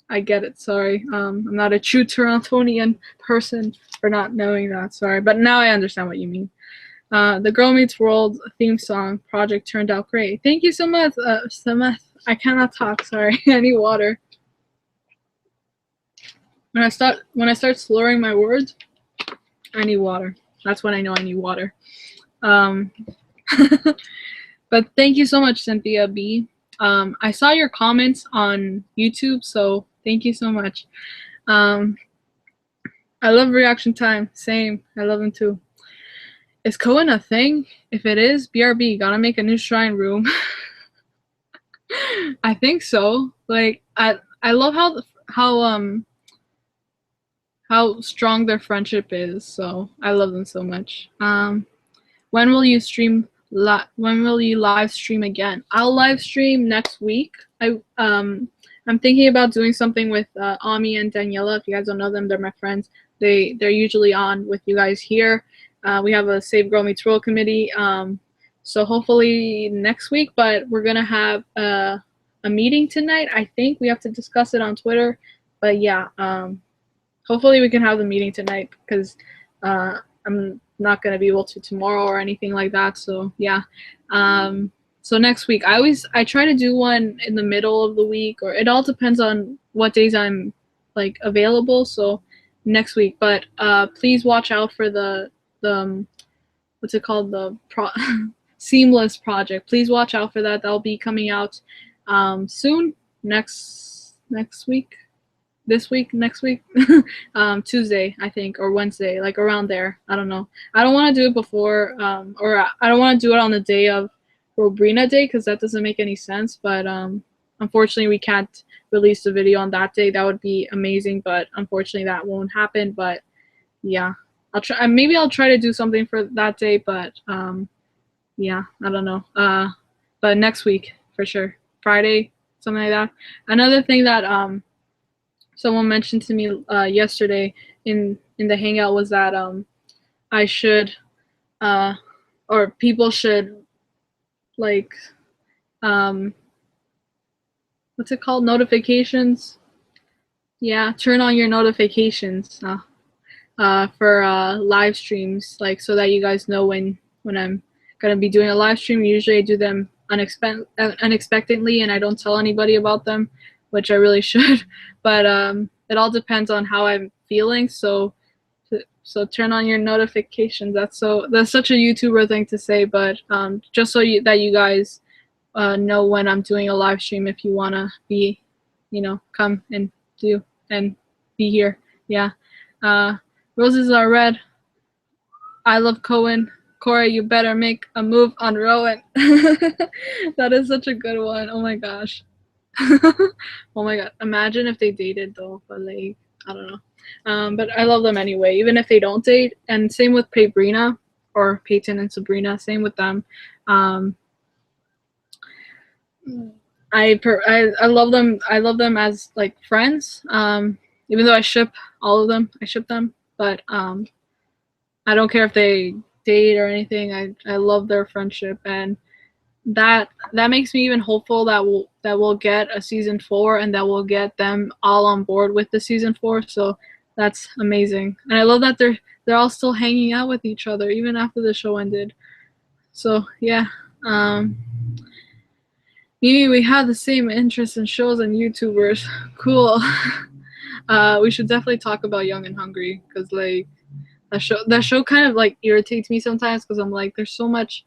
I get it. Sorry. I'm not a true Torontonian person for not knowing that. Sorry, but now I understand what you mean. The Girl Meets World theme song project turned out great. Thank you so much, Sameth. I cannot talk. Sorry, I need water. When I start slurring my words, I need water. That's when I know I need water. But thank you so much, Cynthia B. I saw your comments on YouTube, so thank you so much. I love reaction time. Same. I love him too. Is Cohen a thing? If it is, BRB, gotta make a new shrine room. I think so. Like I love how strong their friendship is. So I love them so much. When will you stream? When will you live stream again? I'll live stream next week. I'm thinking about doing something with Ami and Daniela. If you guys don't know them, they're my friends. They're usually on with you guys here. We have a Save Girl Meets World committee. So hopefully next week, but we're gonna have a meeting tonight. I think we have to discuss it on Twitter, but yeah, hopefully we can have the meeting tonight because I'm not gonna be able to tomorrow or anything like that. So yeah. So next week, I try to do one in the middle of the week, or it all depends on what days I'm like available. So next week, but please watch out for the what's it called, seamless project. Please watch out for that. That'll be coming out soon, next week, this week, next week, Tuesday, I think, or Wednesday, like around there. I don't know. I don't want to do it before, or I don't want to do it on the day of Robrina Day because that doesn't make any sense. But unfortunately, we can't release the video on that day. That would be amazing, but unfortunately, that won't happen. But yeah, I'll try. Maybe I'll try to do something for that day, but yeah, I don't know. But next week for sure, Friday, something like that. Another thing that someone mentioned to me yesterday in the hangout was that I should or people should like what's it called, notifications. Yeah, turn on your notifications for live streams, like so that you guys know when I'm gonna be doing a live stream. Usually I do them unexpectedly and I don't tell anybody about them, which I really should. But it all depends on how I'm feeling. So turn on your notifications. That's such a YouTuber thing to say, but just so that you guys know when I'm doing a live stream, if you wanna be, come and do and be here. Yeah. Roses are red. I love Cohen. Corey, you better make a move on Rowan. That is such a good one. Oh my gosh. Oh my god. Imagine if they dated though, but like, I don't know. But I love them anyway, even if they don't date. And same with Sabrina, or Peyton and Sabrina. Same with them. I love them. I love them as like friends. Even though I ship all of them, I ship them. But I don't care if they date or anything. I love their friendship, and that makes me even hopeful that we'll get a season 4 and that we'll get them all on board with the season 4. So that's amazing, and I love that they're all still hanging out with each other even after the show ended. So yeah, maybe we have the same interests in shows and YouTubers. Cool. We should definitely talk about Young and Hungry because like that show kind of like irritates me sometimes because I'm like, there's so much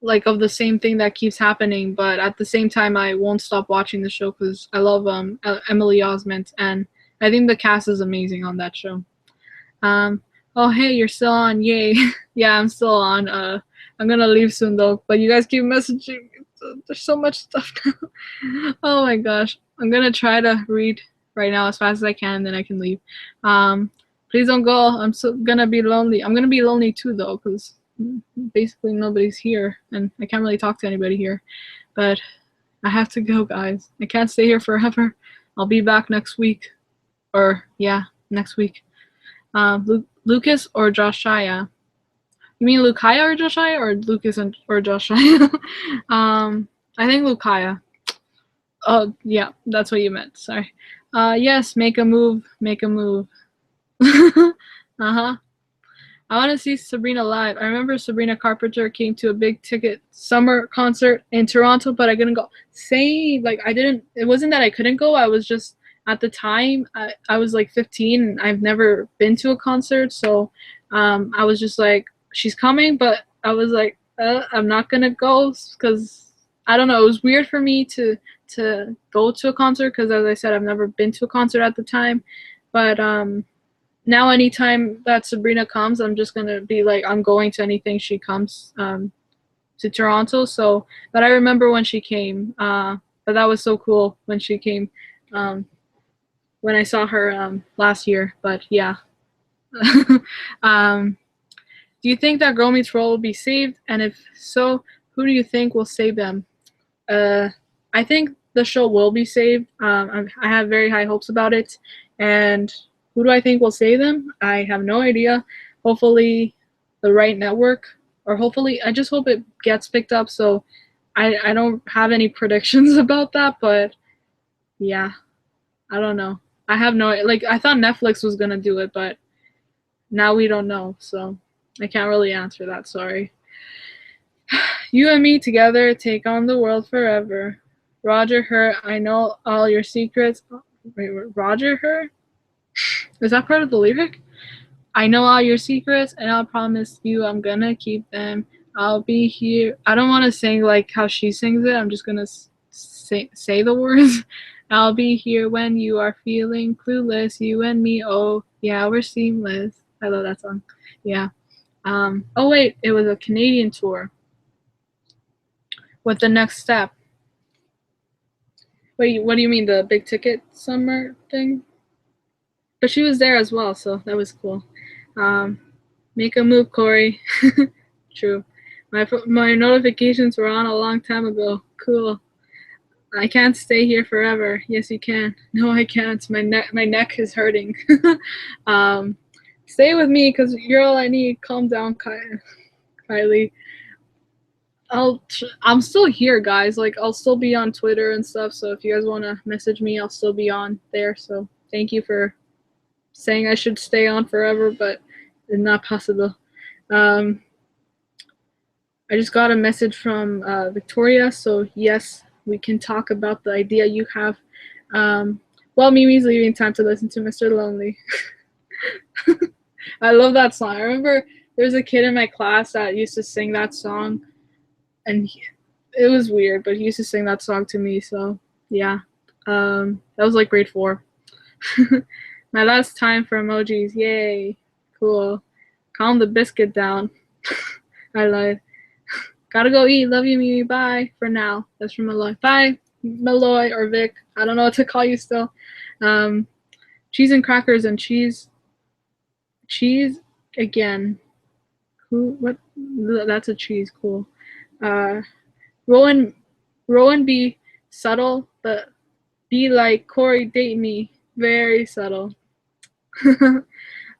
like of the same thing that keeps happening, but at the same time I won't stop watching the show because I love Emily Osment, and I think the cast is amazing on that show. Oh hey, you're still on, yay. Yeah, I'm still on. I'm gonna leave soon though, but you guys keep messaging. There's so much stuff now. Oh my gosh, I'm gonna try to read right now as fast as I can, and then I can leave. Please don't go. I'm gonna be lonely. I'm gonna be lonely too though, because basically nobody's here, and I can't really talk to anybody here. But I have to go, guys. I can't stay here forever. I'll be back next week, or yeah, next week. Lucas or Joshua? You mean Lukaya or Joshua, or Lucas or Joshua? I think Lukaya. Oh yeah, that's what you meant. Sorry. Yes, make a move. Make a move. Uh-huh. I want to see Sabrina live. I remember Sabrina Carpenter came to a big ticket summer concert in Toronto, but I couldn't go. Same, like it wasn't that I couldn't go. I was just, at the time, I was like 15 and I've never been to a concert. So I was just like, she's coming, but I was like, I'm not going to go because, I don't know, it was weird for me to go to a concert because, as I said, I've never been to a concert at the time. But now anytime that Sabrina comes, I'm just gonna be like, I'm going to anything she comes to Toronto. So, but I remember when she came, but that was so cool when she came, when I saw her last year. But yeah. Do you think that Girl Meets World will be saved? And if so, who do you think will save them? I think the show will be saved. I have very high hopes about it, and who do I think will save them? I have no idea. Hopefully the right network, or hopefully, I just hope it gets picked up so I don't have any predictions about that, but yeah, I don't know. I have no, like, I thought Netflix was gonna do it, but now we don't know, so I can't really answer that. Sorry. You and me together take on the world forever. Roger her, I know all your secrets. Wait, Roger her? Is that part of the lyric? I know all your secrets, and I'll promise you I'm gonna keep them. I'll be here. I don't want to sing like how she sings it. I'm just gonna say the words. I'll be here when you are feeling clueless. You and me, oh yeah, we're seamless. I love that song. Yeah. Oh wait, it was a Canadian tour with the next step. Wait, what do you mean, the big ticket summer thing? But she was there as well, so that was cool. Um, Make a move, Corey. True. My notifications were on a long time ago. Cool. I can't stay here forever. Yes, you can. No, I can't. My neck is hurting. um, Stay with me, cause you're all I need. Calm down, Kylie. I'm still here, guys. Like, I'll still be on Twitter and stuff. So if you guys want to message me, I'll still be on there. So thank you for saying I should stay on forever, but it's not possible. Um, I just got a message from Victoria, so yes, we can talk about the idea you have. Well, Mimi's leaving, time to listen to Mr. Lonely. I love that song. I remember there was a kid in my class that used to sing that song, and it was weird, but he used to sing that song to me, so yeah. That was like grade 4. My last time for emojis, yay, cool. Calm the biscuit down. I lied. Gotta go eat. Love you, Mimi. Bye for now. That's from Malloy. Bye, Malloy or Vic. I don't know what to call you still. Cheese and crackers and cheese. Cheese again. Who? What? That's a cheese. Cool. Rowan. Rowan be subtle, but be like Corey. Date me. Very subtle.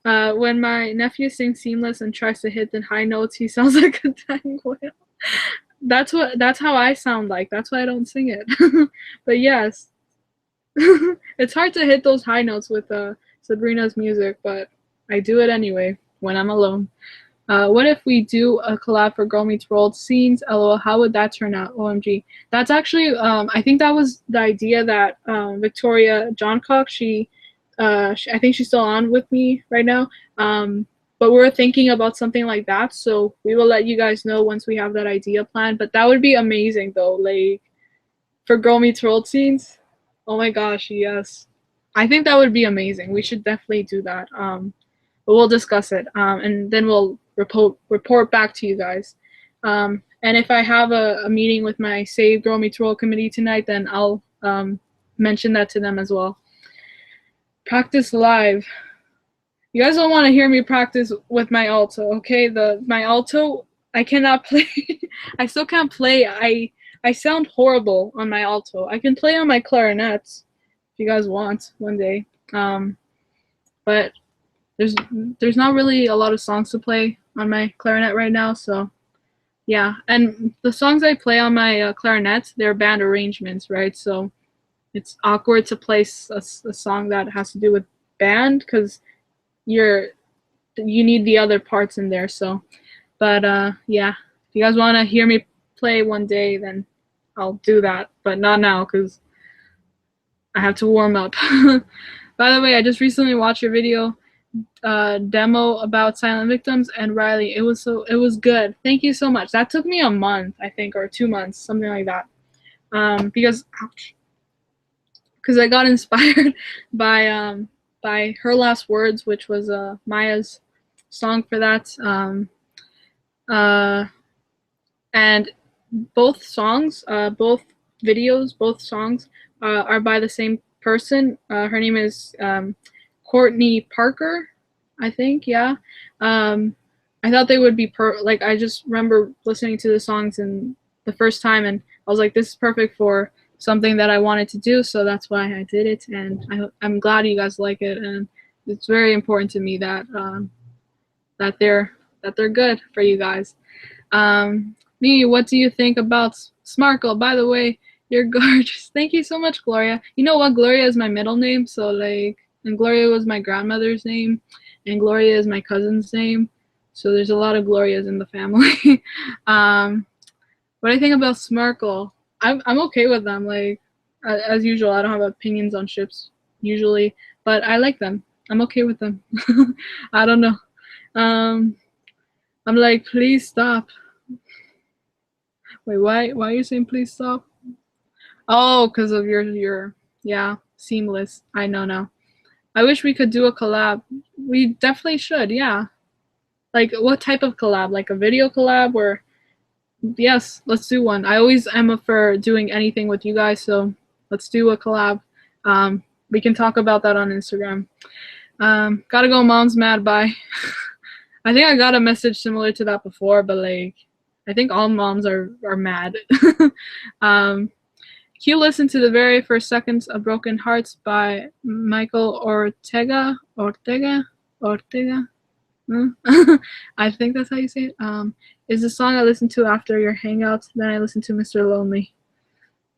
When my nephew sings seamless and tries to hit the high notes, he sounds like a dying whale. That's how I sound like. That's why I don't sing it. But yes. It's hard to hit those high notes with Sabrina's music, but I do it anyway when I'm alone. What if we do a collab for Girl Meets World scenes? LOL, how would that turn out? OMG. That's actually, I think that was the idea that Victoria Johncock, I think she's still on with me right now. But we're thinking about something like that, so we will let you guys know once we have that idea planned. But that would be amazing, though, like for Girl Meets World scenes. Oh my gosh, yes. I think that would be amazing. We should definitely do that. But we'll discuss it, and then we'll report back to you guys. And if I have a meeting with my Save Girl Meets World committee tonight, then I'll mention that to them as well. Practice live. You guys don't want to hear me practice with my alto, okay? My alto, I cannot play. I still can't play. I sound horrible on my alto. I can play on my clarinets if you guys want one day. But there's not really a lot of songs to play on my clarinet right now, so yeah. And the songs I play on my clarinet, they're band arrangements, right? So it's awkward to play a song that has to do with band because you need the other parts in there. So, but yeah, if you guys want to hear me play one day, then I'll do that, but not now because I have to warm up. By the way, I just recently watched your video demo about silent victims, and Riley, it was good. Thank you so much. That took me a month, I think, or 2 months, something like that. Because I got inspired by Her Last Words, which was Maya's song for that. And both songs, both videos, both songs are by the same person. Her name is Courtney Parker, I think. Yeah. I thought they would be like, I just remember listening to the songs and the first time, and I was like, this is perfect for something that I wanted to do, so that's why I did it, and I'm glad you guys like it, and it's very important to me that that they're good for you guys. Me, what do you think about Smarkle? By the way, you're gorgeous. Thank you so much, Gloria. You know what? Gloria is my middle name, so like, and Gloria was my grandmother's name, and Gloria is my cousin's name. So there's a lot of Glorias in the family. What I think about Smarkle, I'm okay with them. Like, as usual, I don't have opinions on ships usually, but I like them. I'm okay with them. I don't know. Um, I'm like, please stop. Wait, why are you saying please stop? Oh, because of your yeah, seamless. I know now. I wish we could do a collab. We definitely should, yeah. Like what type of collab? Like a video collab or yes, let's do one. I always am up for doing anything with you guys, so let's do a collab. We can talk about that on Instagram. Gotta go, mom's mad, bye. I think I got a message similar to that before, but like I think all moms are mad. Q listened to the very first seconds of Broken Hearts by Michael Ortega. Ortega? I think that's how you say it. Is the song I listened to after your hangouts. Then I listened to Mr. Lonely.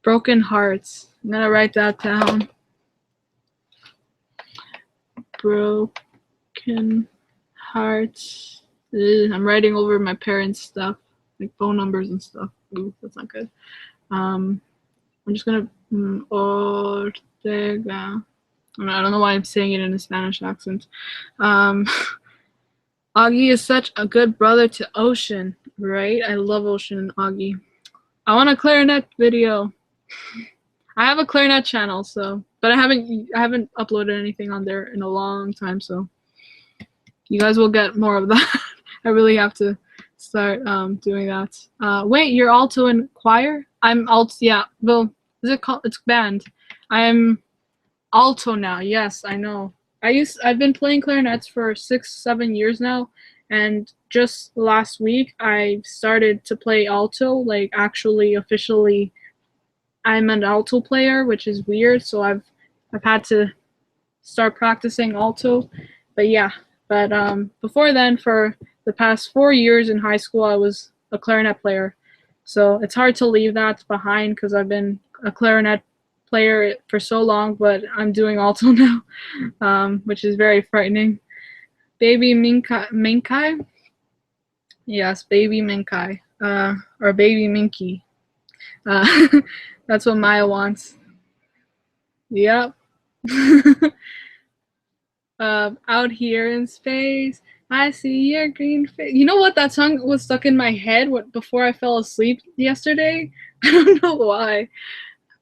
Broken Hearts. I'm gonna write that down. Broken Hearts. Ugh, I'm writing over my parents' stuff, like phone numbers and stuff. Ooh, that's not good. I'm just gonna Ortega. I don't know why I'm saying it in a Spanish accent. Augie is such a good brother to Ocean, right? I love Ocean and Augie. I want a clarinet video. I have a clarinet channel, so but I haven't uploaded anything on there in a long time, so you guys will get more of that. I really have to start doing that. Wait, you're alto in choir? I'm alt. Yeah. Well, is it called? It's band. I'm alto now. Yes, I know. I've been playing clarinets for 6-7 years now, and just last week I started to play alto, like actually officially. I'm an alto player, which is weird, so I've had to start practicing alto. But yeah, but before then, for the past 4 years in high school, I was a clarinet player. So it's hard to leave that behind because I've been a clarinet player for so long, but I'm doing alto now, which is very frightening. Baby Minkai? Yes, Baby Minkai. Or Baby Minky. That's what Maya wants. Yep. Out here in space, I see your green face. You know what? That song was stuck in my head before I fell asleep yesterday. I don't know why,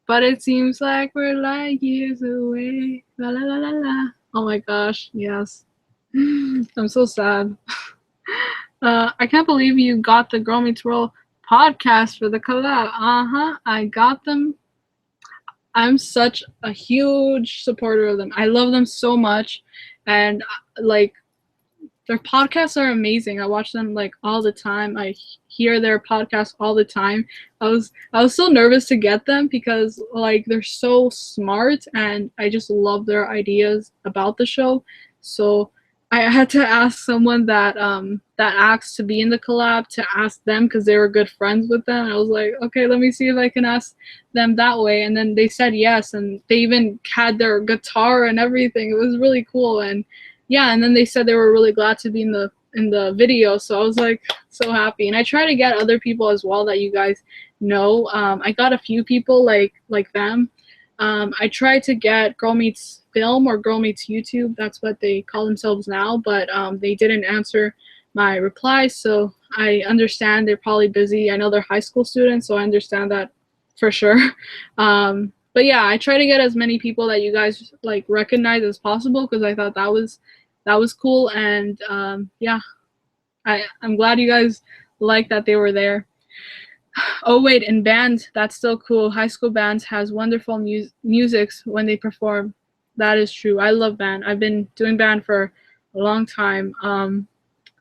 but it seems like we're light years away. La la la la la. Oh my gosh, yes. I'm so sad. I can't believe you got the Girl Meets World podcast for the collab. I got them. I'm such a huge supporter of them. I love them so much, and like their podcasts are amazing. I watch them like all the time. I hear their podcasts all the time. I was so nervous to get them because like they're so smart and I just love their ideas about the show. So I had to ask someone that asked to be in the collab to ask them because they were good friends with them. I was like, okay, let me see if I can ask them that way. And then they said yes, and they even had their guitar and everything. It was really cool. And yeah, and then they said they were really glad to be in the video, so I was like so happy. And I try to get other people as well that you guys know. I got a few people like them. I tried to get Girl Meets Film or Girl Meets YouTube. That's what they call themselves now, but they didn't answer my replies, so I understand they're probably busy. I know they're high school students, so I understand that for sure. But yeah, I try to get as many people that you guys like recognize as possible because I thought that was cool. And yeah, I'm glad you guys like that they were there. Oh wait, and band, that's still cool. High school bands has wonderful musics when they perform. That is true. I love band. I've been doing band for a long time.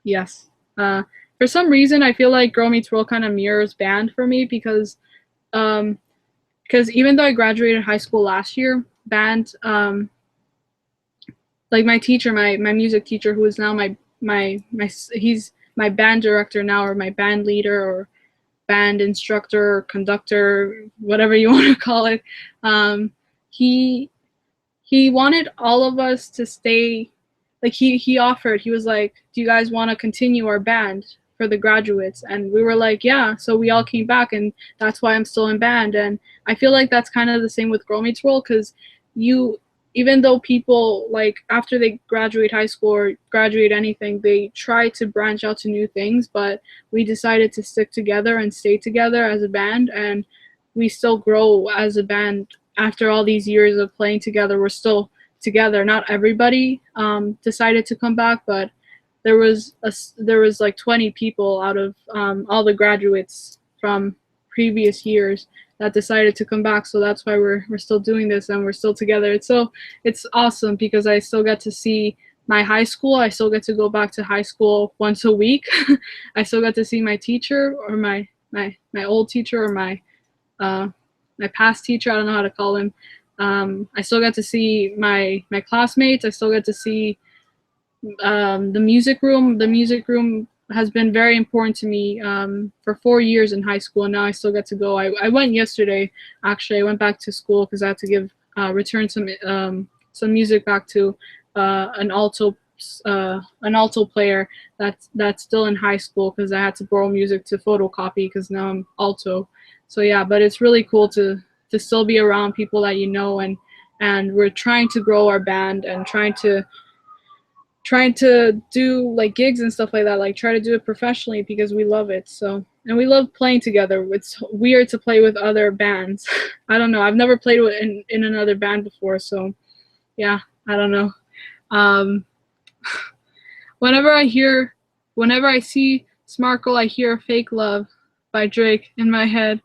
Yes. For some reason, I feel like Girl Meets World kind of mirrors band for me because even though I graduated high school last year, band like my teacher, my music teacher, who is now my he's my band director now, or my band leader, or band instructor, conductor, whatever you want to call it. He wanted all of us to stay. Like he offered. He was like, "Do you guys want to continue our band for the graduates?" And we were like, "Yeah." So we all came back, and that's why I'm still in band. And I feel like that's kind of the same with Girl Meets World, because you, even though people like after they graduate high school or graduate anything, they try to branch out to new things, but we decided to stick together and stay together as a band, and we still grow as a band after all these years of playing together. We're still together. Not everybody decided to come back, but there was like 20 people out of all the graduates from previous years that decided to come back. So that's why we're still doing this and we're still together. It's awesome because I still get to see my high school. I still get to go back to high school once a week. I still get to see my teacher or my old teacher or my past teacher. I don't know how to call him. I still get to see my classmates. I still get to see the music room. The music room has been very important to me for 4 years in high school, and now I still get to go. I went yesterday, actually. I went back to school because I had to give return some music back to an alto player that's still in high school, because I had to borrow music to photocopy because now I'm alto. So yeah, but it's really cool to still be around people that you know, and we're trying to grow our band and trying to do like gigs and stuff like that, like try to do it professionally because we love it. So, and we love playing together. It's weird to play with other bands. I don't know. I've never played with in another band before, so yeah, I don't know. Whenever I see Smarkle, I hear Fake Love by Drake in my head.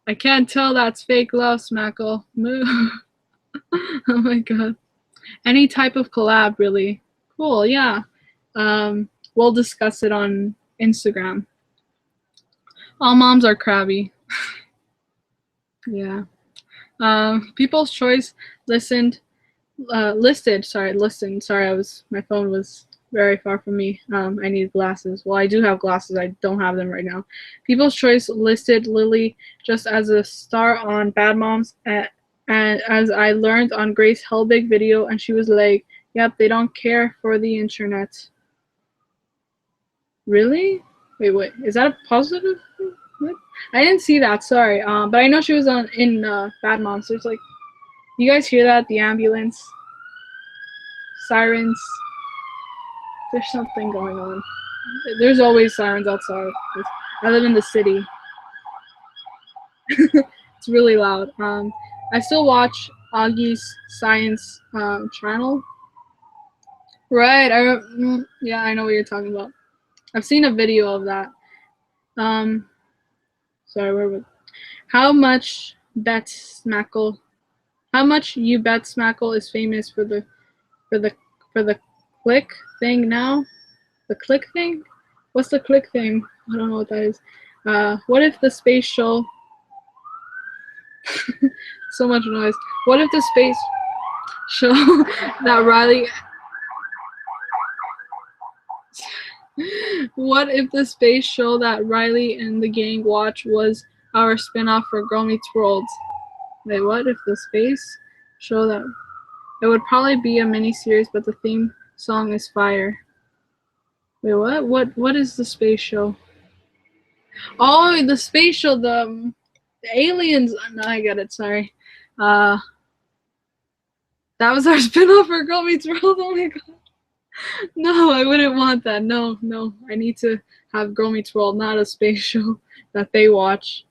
I can't tell that's fake love, Smackle. Oh my god. Any type of collab, really. Cool, yeah. We'll discuss it on Instagram. All moms are crabby. Yeah. People's Choice listed. Sorry, my phone was very far from me. I need glasses. Well, I do have glasses. I don't have them right now. People's Choice listed Lily just as a star on Bad Moms, and as I learned on Grace Helbig video, and she was like, "Yep, they don't care for the internet." Really? Wait. Is that a positive? What? I didn't see that. Sorry. But I know she was in Bad Moms. So it's like, you guys hear that? The ambulance, sirens. There's something going on. There's always sirens outside. I live in the city. It's really loud. I still watch Augie's science channel. Right. Yeah, I know what you're talking about. I've seen a video of that. Sorry, where was? How much you bet Smackle is famous for the click thing now? The click thing? What's the click thing? I don't know what that is. What if the space show? So much noise. What if the space show that Riley? What if the space show that Riley and the gang watch was our spinoff for Girl Meets World? Wait, what if the space show that? It would probably be a mini-series, but the theme song is fire. Wait, what? What is the space show? Oh, the space show, the aliens. No, I get it. Sorry. That was our spinoff for Girl Meets World. Oh my god. No, I wouldn't want that. No. I need to have Girl Meets World, not a space show that they watch.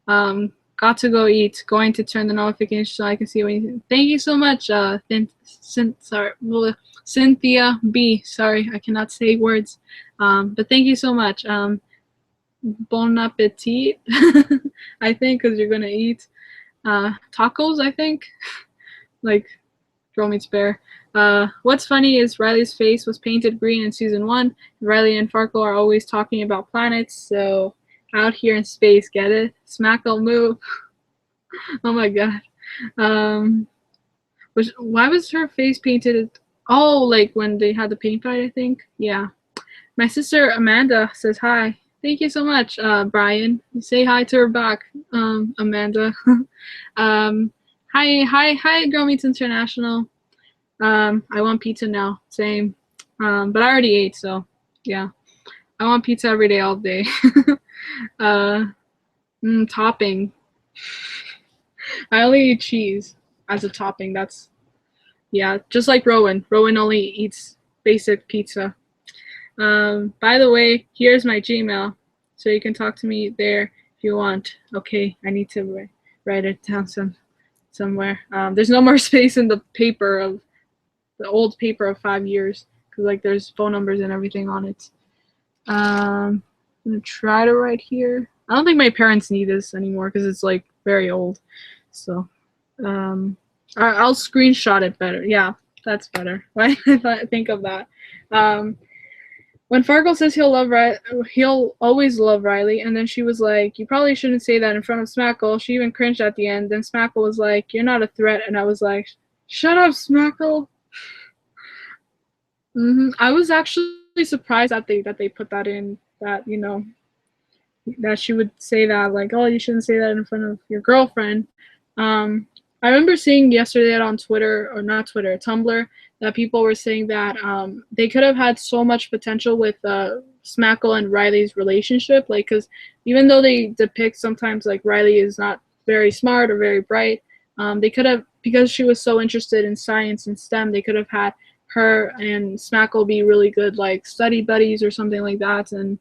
Got to go eat. Going to turn the notification so I can see when you. Thank you so much, Cynthia B. Sorry, I cannot say words. But thank you so much. Bon appetit. I think because you're gonna eat tacos. I think like Girl Meets Bear. What's funny is Riley's face was painted green in season 1. Riley and Farkle are always talking about planets, so out here in space, get it? Smackle move. Oh my god. Why was her face painted? Oh, like when they had the paint fight, I think. Yeah. My sister Amanda says hi. Thank you so much, Brian. Say hi to her back, Amanda. um, hi, Girl Meets International. I want pizza now. Same. But I already ate, so yeah. I want pizza every day, all day. uh, topping. I only eat cheese as a topping. That's yeah, just like Rowan. Rowan only eats basic pizza. By the way, here's my Gmail, so you can talk to me there if you want. Okay, I need to write it down somewhere. There's no more space in the paper of the old paper of 5 years because like there's phone numbers and everything on it. I'm gonna try to write here. I don't think my parents need this anymore because it's like very old. So, I'll screenshot it better. Yeah, that's better. Why did I think of that? Um, when Fargo says he'll always love Riley, and then she was like, "You probably shouldn't say that in front of Smackle." She even cringed at the end. Then Smackle was like, "You're not a threat," and I was like, "Shut up, Smackle." I was actually surprised that they put that in, that that she would say that, like, "Oh, you shouldn't say that in front of your girlfriend." Um, I remember seeing yesterday on Twitter, or not Twitter, Tumblr, that people were saying that they could have had so much potential with Smackle and Riley's relationship, like, because even though they depict sometimes like Riley is not very smart or very bright, they could have, because she was so interested in science and STEM, they could have had her and Smackle be really good like study buddies or something like that, and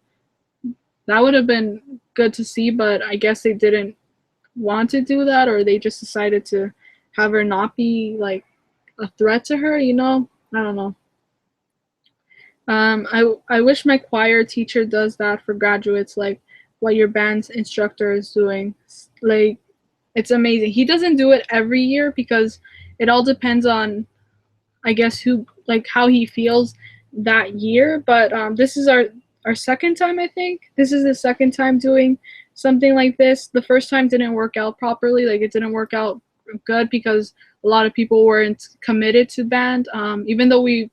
that would have been good to see, but I guess they didn't want to do that, or they just decided to have her not be like a threat to her, I don't know. I wish my choir teacher does that for graduates, like what your band's instructor is doing. Like, it's amazing. He doesn't do it every year because it all depends on, I guess, who, like, how he feels that year. But this is our second time, I think. This is the second time doing something like this. The first time didn't work out properly. Like, it didn't work out good because a lot of people weren't committed to band. Even though we've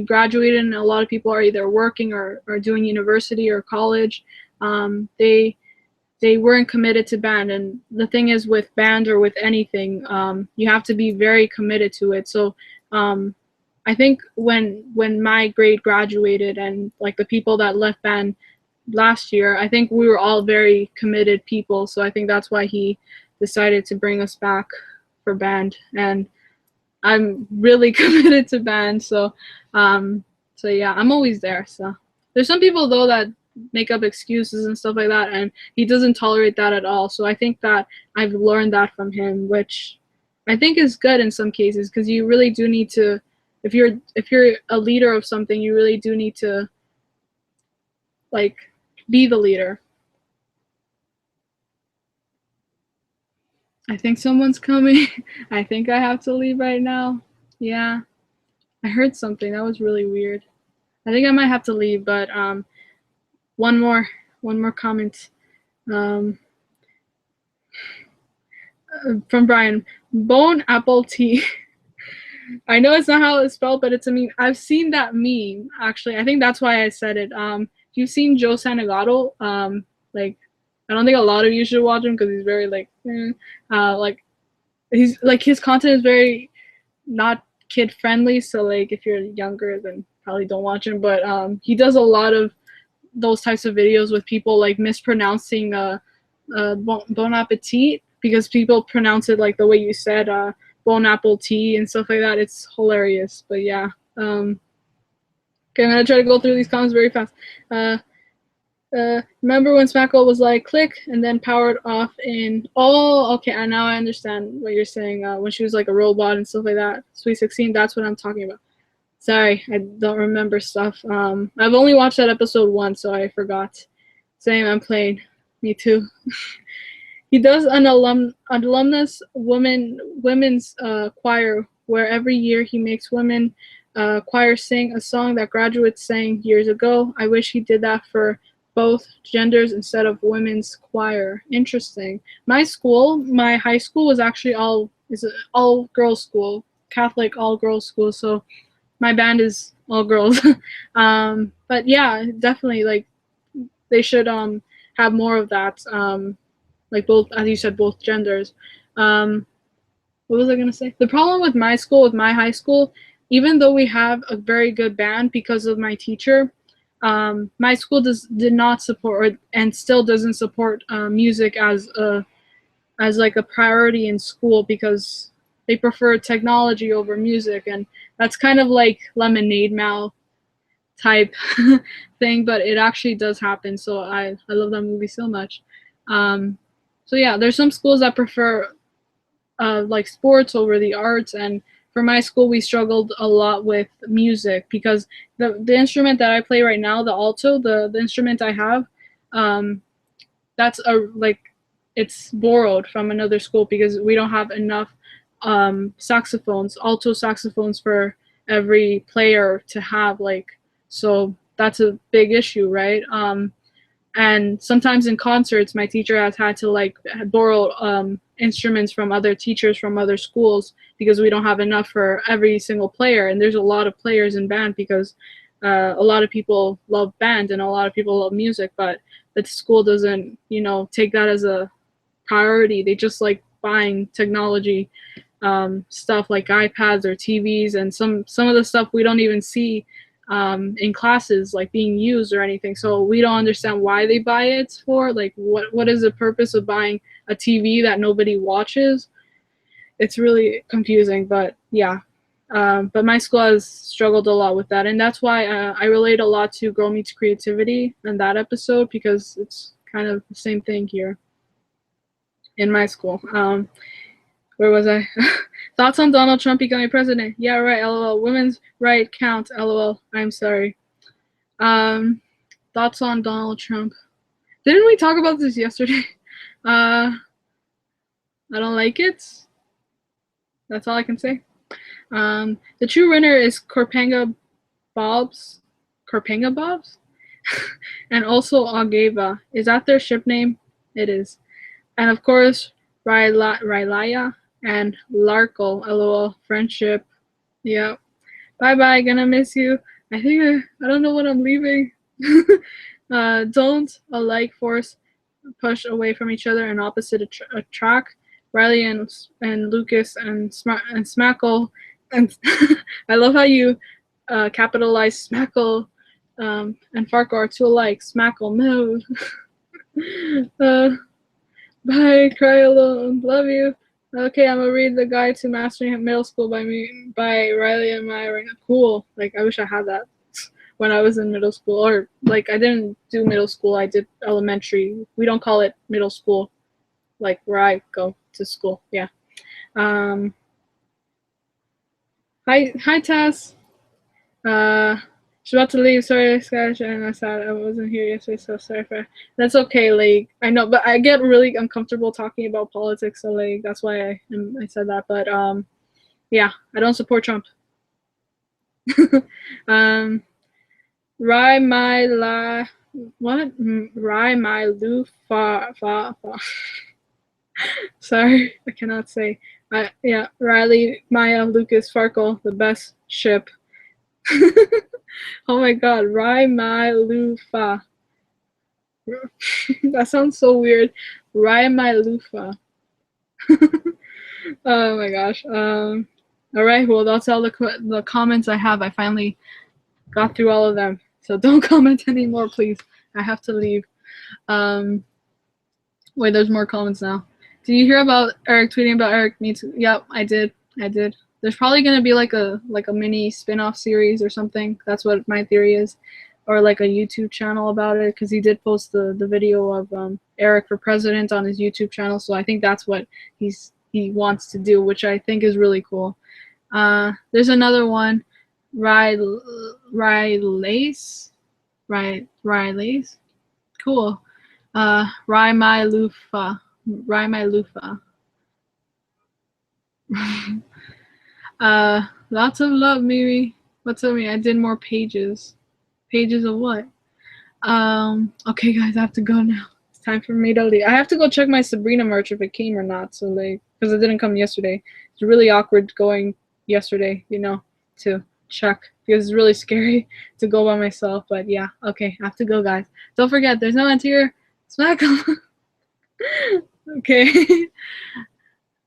graduated and a lot of people are either working or doing university or college, they weren't committed to band. And the thing is, with band or with anything, you have to be very committed to it. So I think when my grade graduated and like the people that left band last year, I think we were all very committed people. So I think that's why he decided to bring us back for band. And I'm really committed to band. So yeah, I'm always there. So there's some people though that make up excuses and stuff like that, and he doesn't tolerate that at all. So I think that I've learned that from him, which I think is good in some cases, because you really do need to, if you're a leader of something, you really do need to like be the leader. I think someone's coming. I think I have to leave right now. Yeah, I heard something that was really weird. I think I might have to leave, but one more comment um, from Brian. Bone apple tea. I know it's not how it's spelled, but it's a meme. I've seen that meme actually. I think that's why I said it. You've seen Joe Santagato. Like, I don't think a lot of you should watch him because he's very like he's like, his content is very not kid friendly. So like, if you're younger, then probably don't watch him. But he does a lot of those types of videos with people like mispronouncing bon appetit, because people pronounce it like the way you said, bon apple tea and stuff like that. It's hilarious. But yeah, okay, I'm gonna try to go through these comments very fast. Remember when Smackle was like click and then powered off in, oh, okay, and now I understand what you're saying, when she was like a robot and stuff like that. Sweet 16, that's what I'm talking about. Sorry, I don't remember stuff. I've only watched that episode once, so I forgot. Same, I'm playing. Me too. He does an alumnus women's choir, where every year he makes women choir sing a song that graduates sang years ago. I wish he did that for both genders instead of women's choir. Interesting. My high school was actually all girls school, Catholic all girls school. So my band is all girls. But yeah, definitely, like, they should have more of that, like both, as you said, both genders. What was I gonna say? The problem with my school, with my high school, even though we have a very good band because of my teacher, my school did not support, and still doesn't support, music as like a priority in school, because they prefer technology over music, and that's kind of like Lemonade Mouth type thing, but it actually does happen. So I love that movie so much. So yeah, there's some schools that prefer like sports over the arts, and for my school we struggled a lot with music, because the instrument that I play right now, the alto, the instrument I have, um, that's a like it's borrowed from another school, because we don't have enough saxophones, alto saxophones for every player to have, like, so that's a big issue, right? And sometimes in concerts my teacher has had to like borrow instruments from other teachers from other schools, because we don't have enough for every single player, and there's a lot of players in band, because a lot of people love band and a lot of people love music, but the school doesn't, take that as a priority. They just like buying technology stuff like iPads or TVs, and some of the stuff we don't even see in classes like being used or anything. So we don't understand why they buy it for. Like, what is the purpose of buying a TV that nobody watches? It's really confusing, but yeah. But my school has struggled a lot with that, and that's why I relate a lot to Girl Meets Creativity in that episode, because it's kind of the same thing here in my school. Where was I? Thoughts on Donald Trump becoming president? Yeah, right. LOL. Women's right count. LOL. I'm sorry. Thoughts on Donald Trump? Didn't we talk about this yesterday? I don't like it. That's all I can say. The true winner is Korpanga Bobs. Korpanga Bobs? And also Ageva. Is that their ship name? It is. And of course, Rylaya and Larkle. LOL. Friendship. Yep. Bye bye. Gonna miss you. I think I don't know when I'm leaving. Don't alike force push away from each other and opposite attract. Riley and Lucas and Smackle, and I love how you capitalize Smackle and Farco are two alike. Smackle, no. Bye, cry alone. Love you. Okay, I'm gonna read The Guide to Mastering Middle School by Riley and Myra. Cool. Like, I wish I had that when I was in middle school, or like I didn't do middle school. I did elementary. We don't call it middle school, like where I go to school. Yeah. Hi, Tess. She's about to leave. Sorry, Scottish, and I said I wasn't here yesterday, so sorry for. That's okay, like I know, but I get really uncomfortable talking about politics, so like that's why I said that. But yeah, I don't support Trump. Rai my la what? Rai my lu fa. Sorry, I cannot say. Yeah, Riley, Maya, Lucas, Farkle, the best ship. Oh my god, Rai my Lufa. That sounds so weird. Rai my Lufa. Oh my gosh. Alright, well that's all the comments I have. I finally got through all of them. So don't comment anymore, please. I have to leave. Wait, there's more comments now. Did you hear about Eric tweeting about Eric? Me too. Yep, I did. There's probably gonna be like a mini spin-off series or something. That's what my theory is, or like a YouTube channel about it, because he did post the video of Eric for president on his YouTube channel. So I think that's what he wants to do, which I think is really cool. There's another one, Riley's, cool. Rai my Lufa. Lots of love, Mimi. What's up, me? I did more pages. Pages of what? Okay, guys, I have to go now. It's time for me to leave. I have to go check my Sabrina merch if it came or not. So, like, because it didn't come yesterday. It's really awkward going yesterday, too. check because it's really scary to go by myself. But yeah, okay, I have to go, guys. Don't forget, there's no end here. Smack 'em. Okay.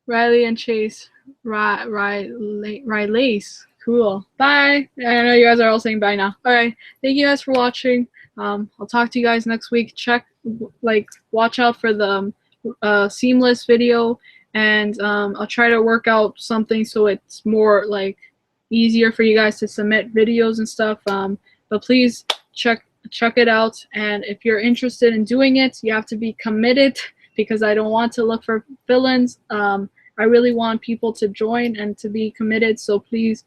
Riley and Chase. Lace. Cool. Bye. I know you guys are all saying bye now. Alright. Thank you guys for watching. I'll talk to you guys next week. Watch out for the seamless video, and I'll try to work out something so it's more easier for you guys to submit videos and stuff. But please check it out, and if you're interested in doing it, you have to be committed because I don't want to look for villains. I really want people to join and to be committed, so please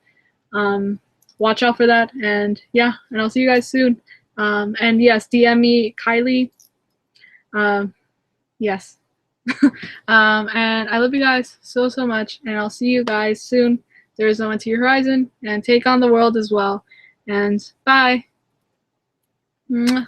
watch out for that. And yeah, and I'll see you guys soon. And yes, DM me, Kylie. Yes. And I love you guys so much, and I'll see you guys soon. There is no end to your horizon, and take on the world as well. And bye. Mwah.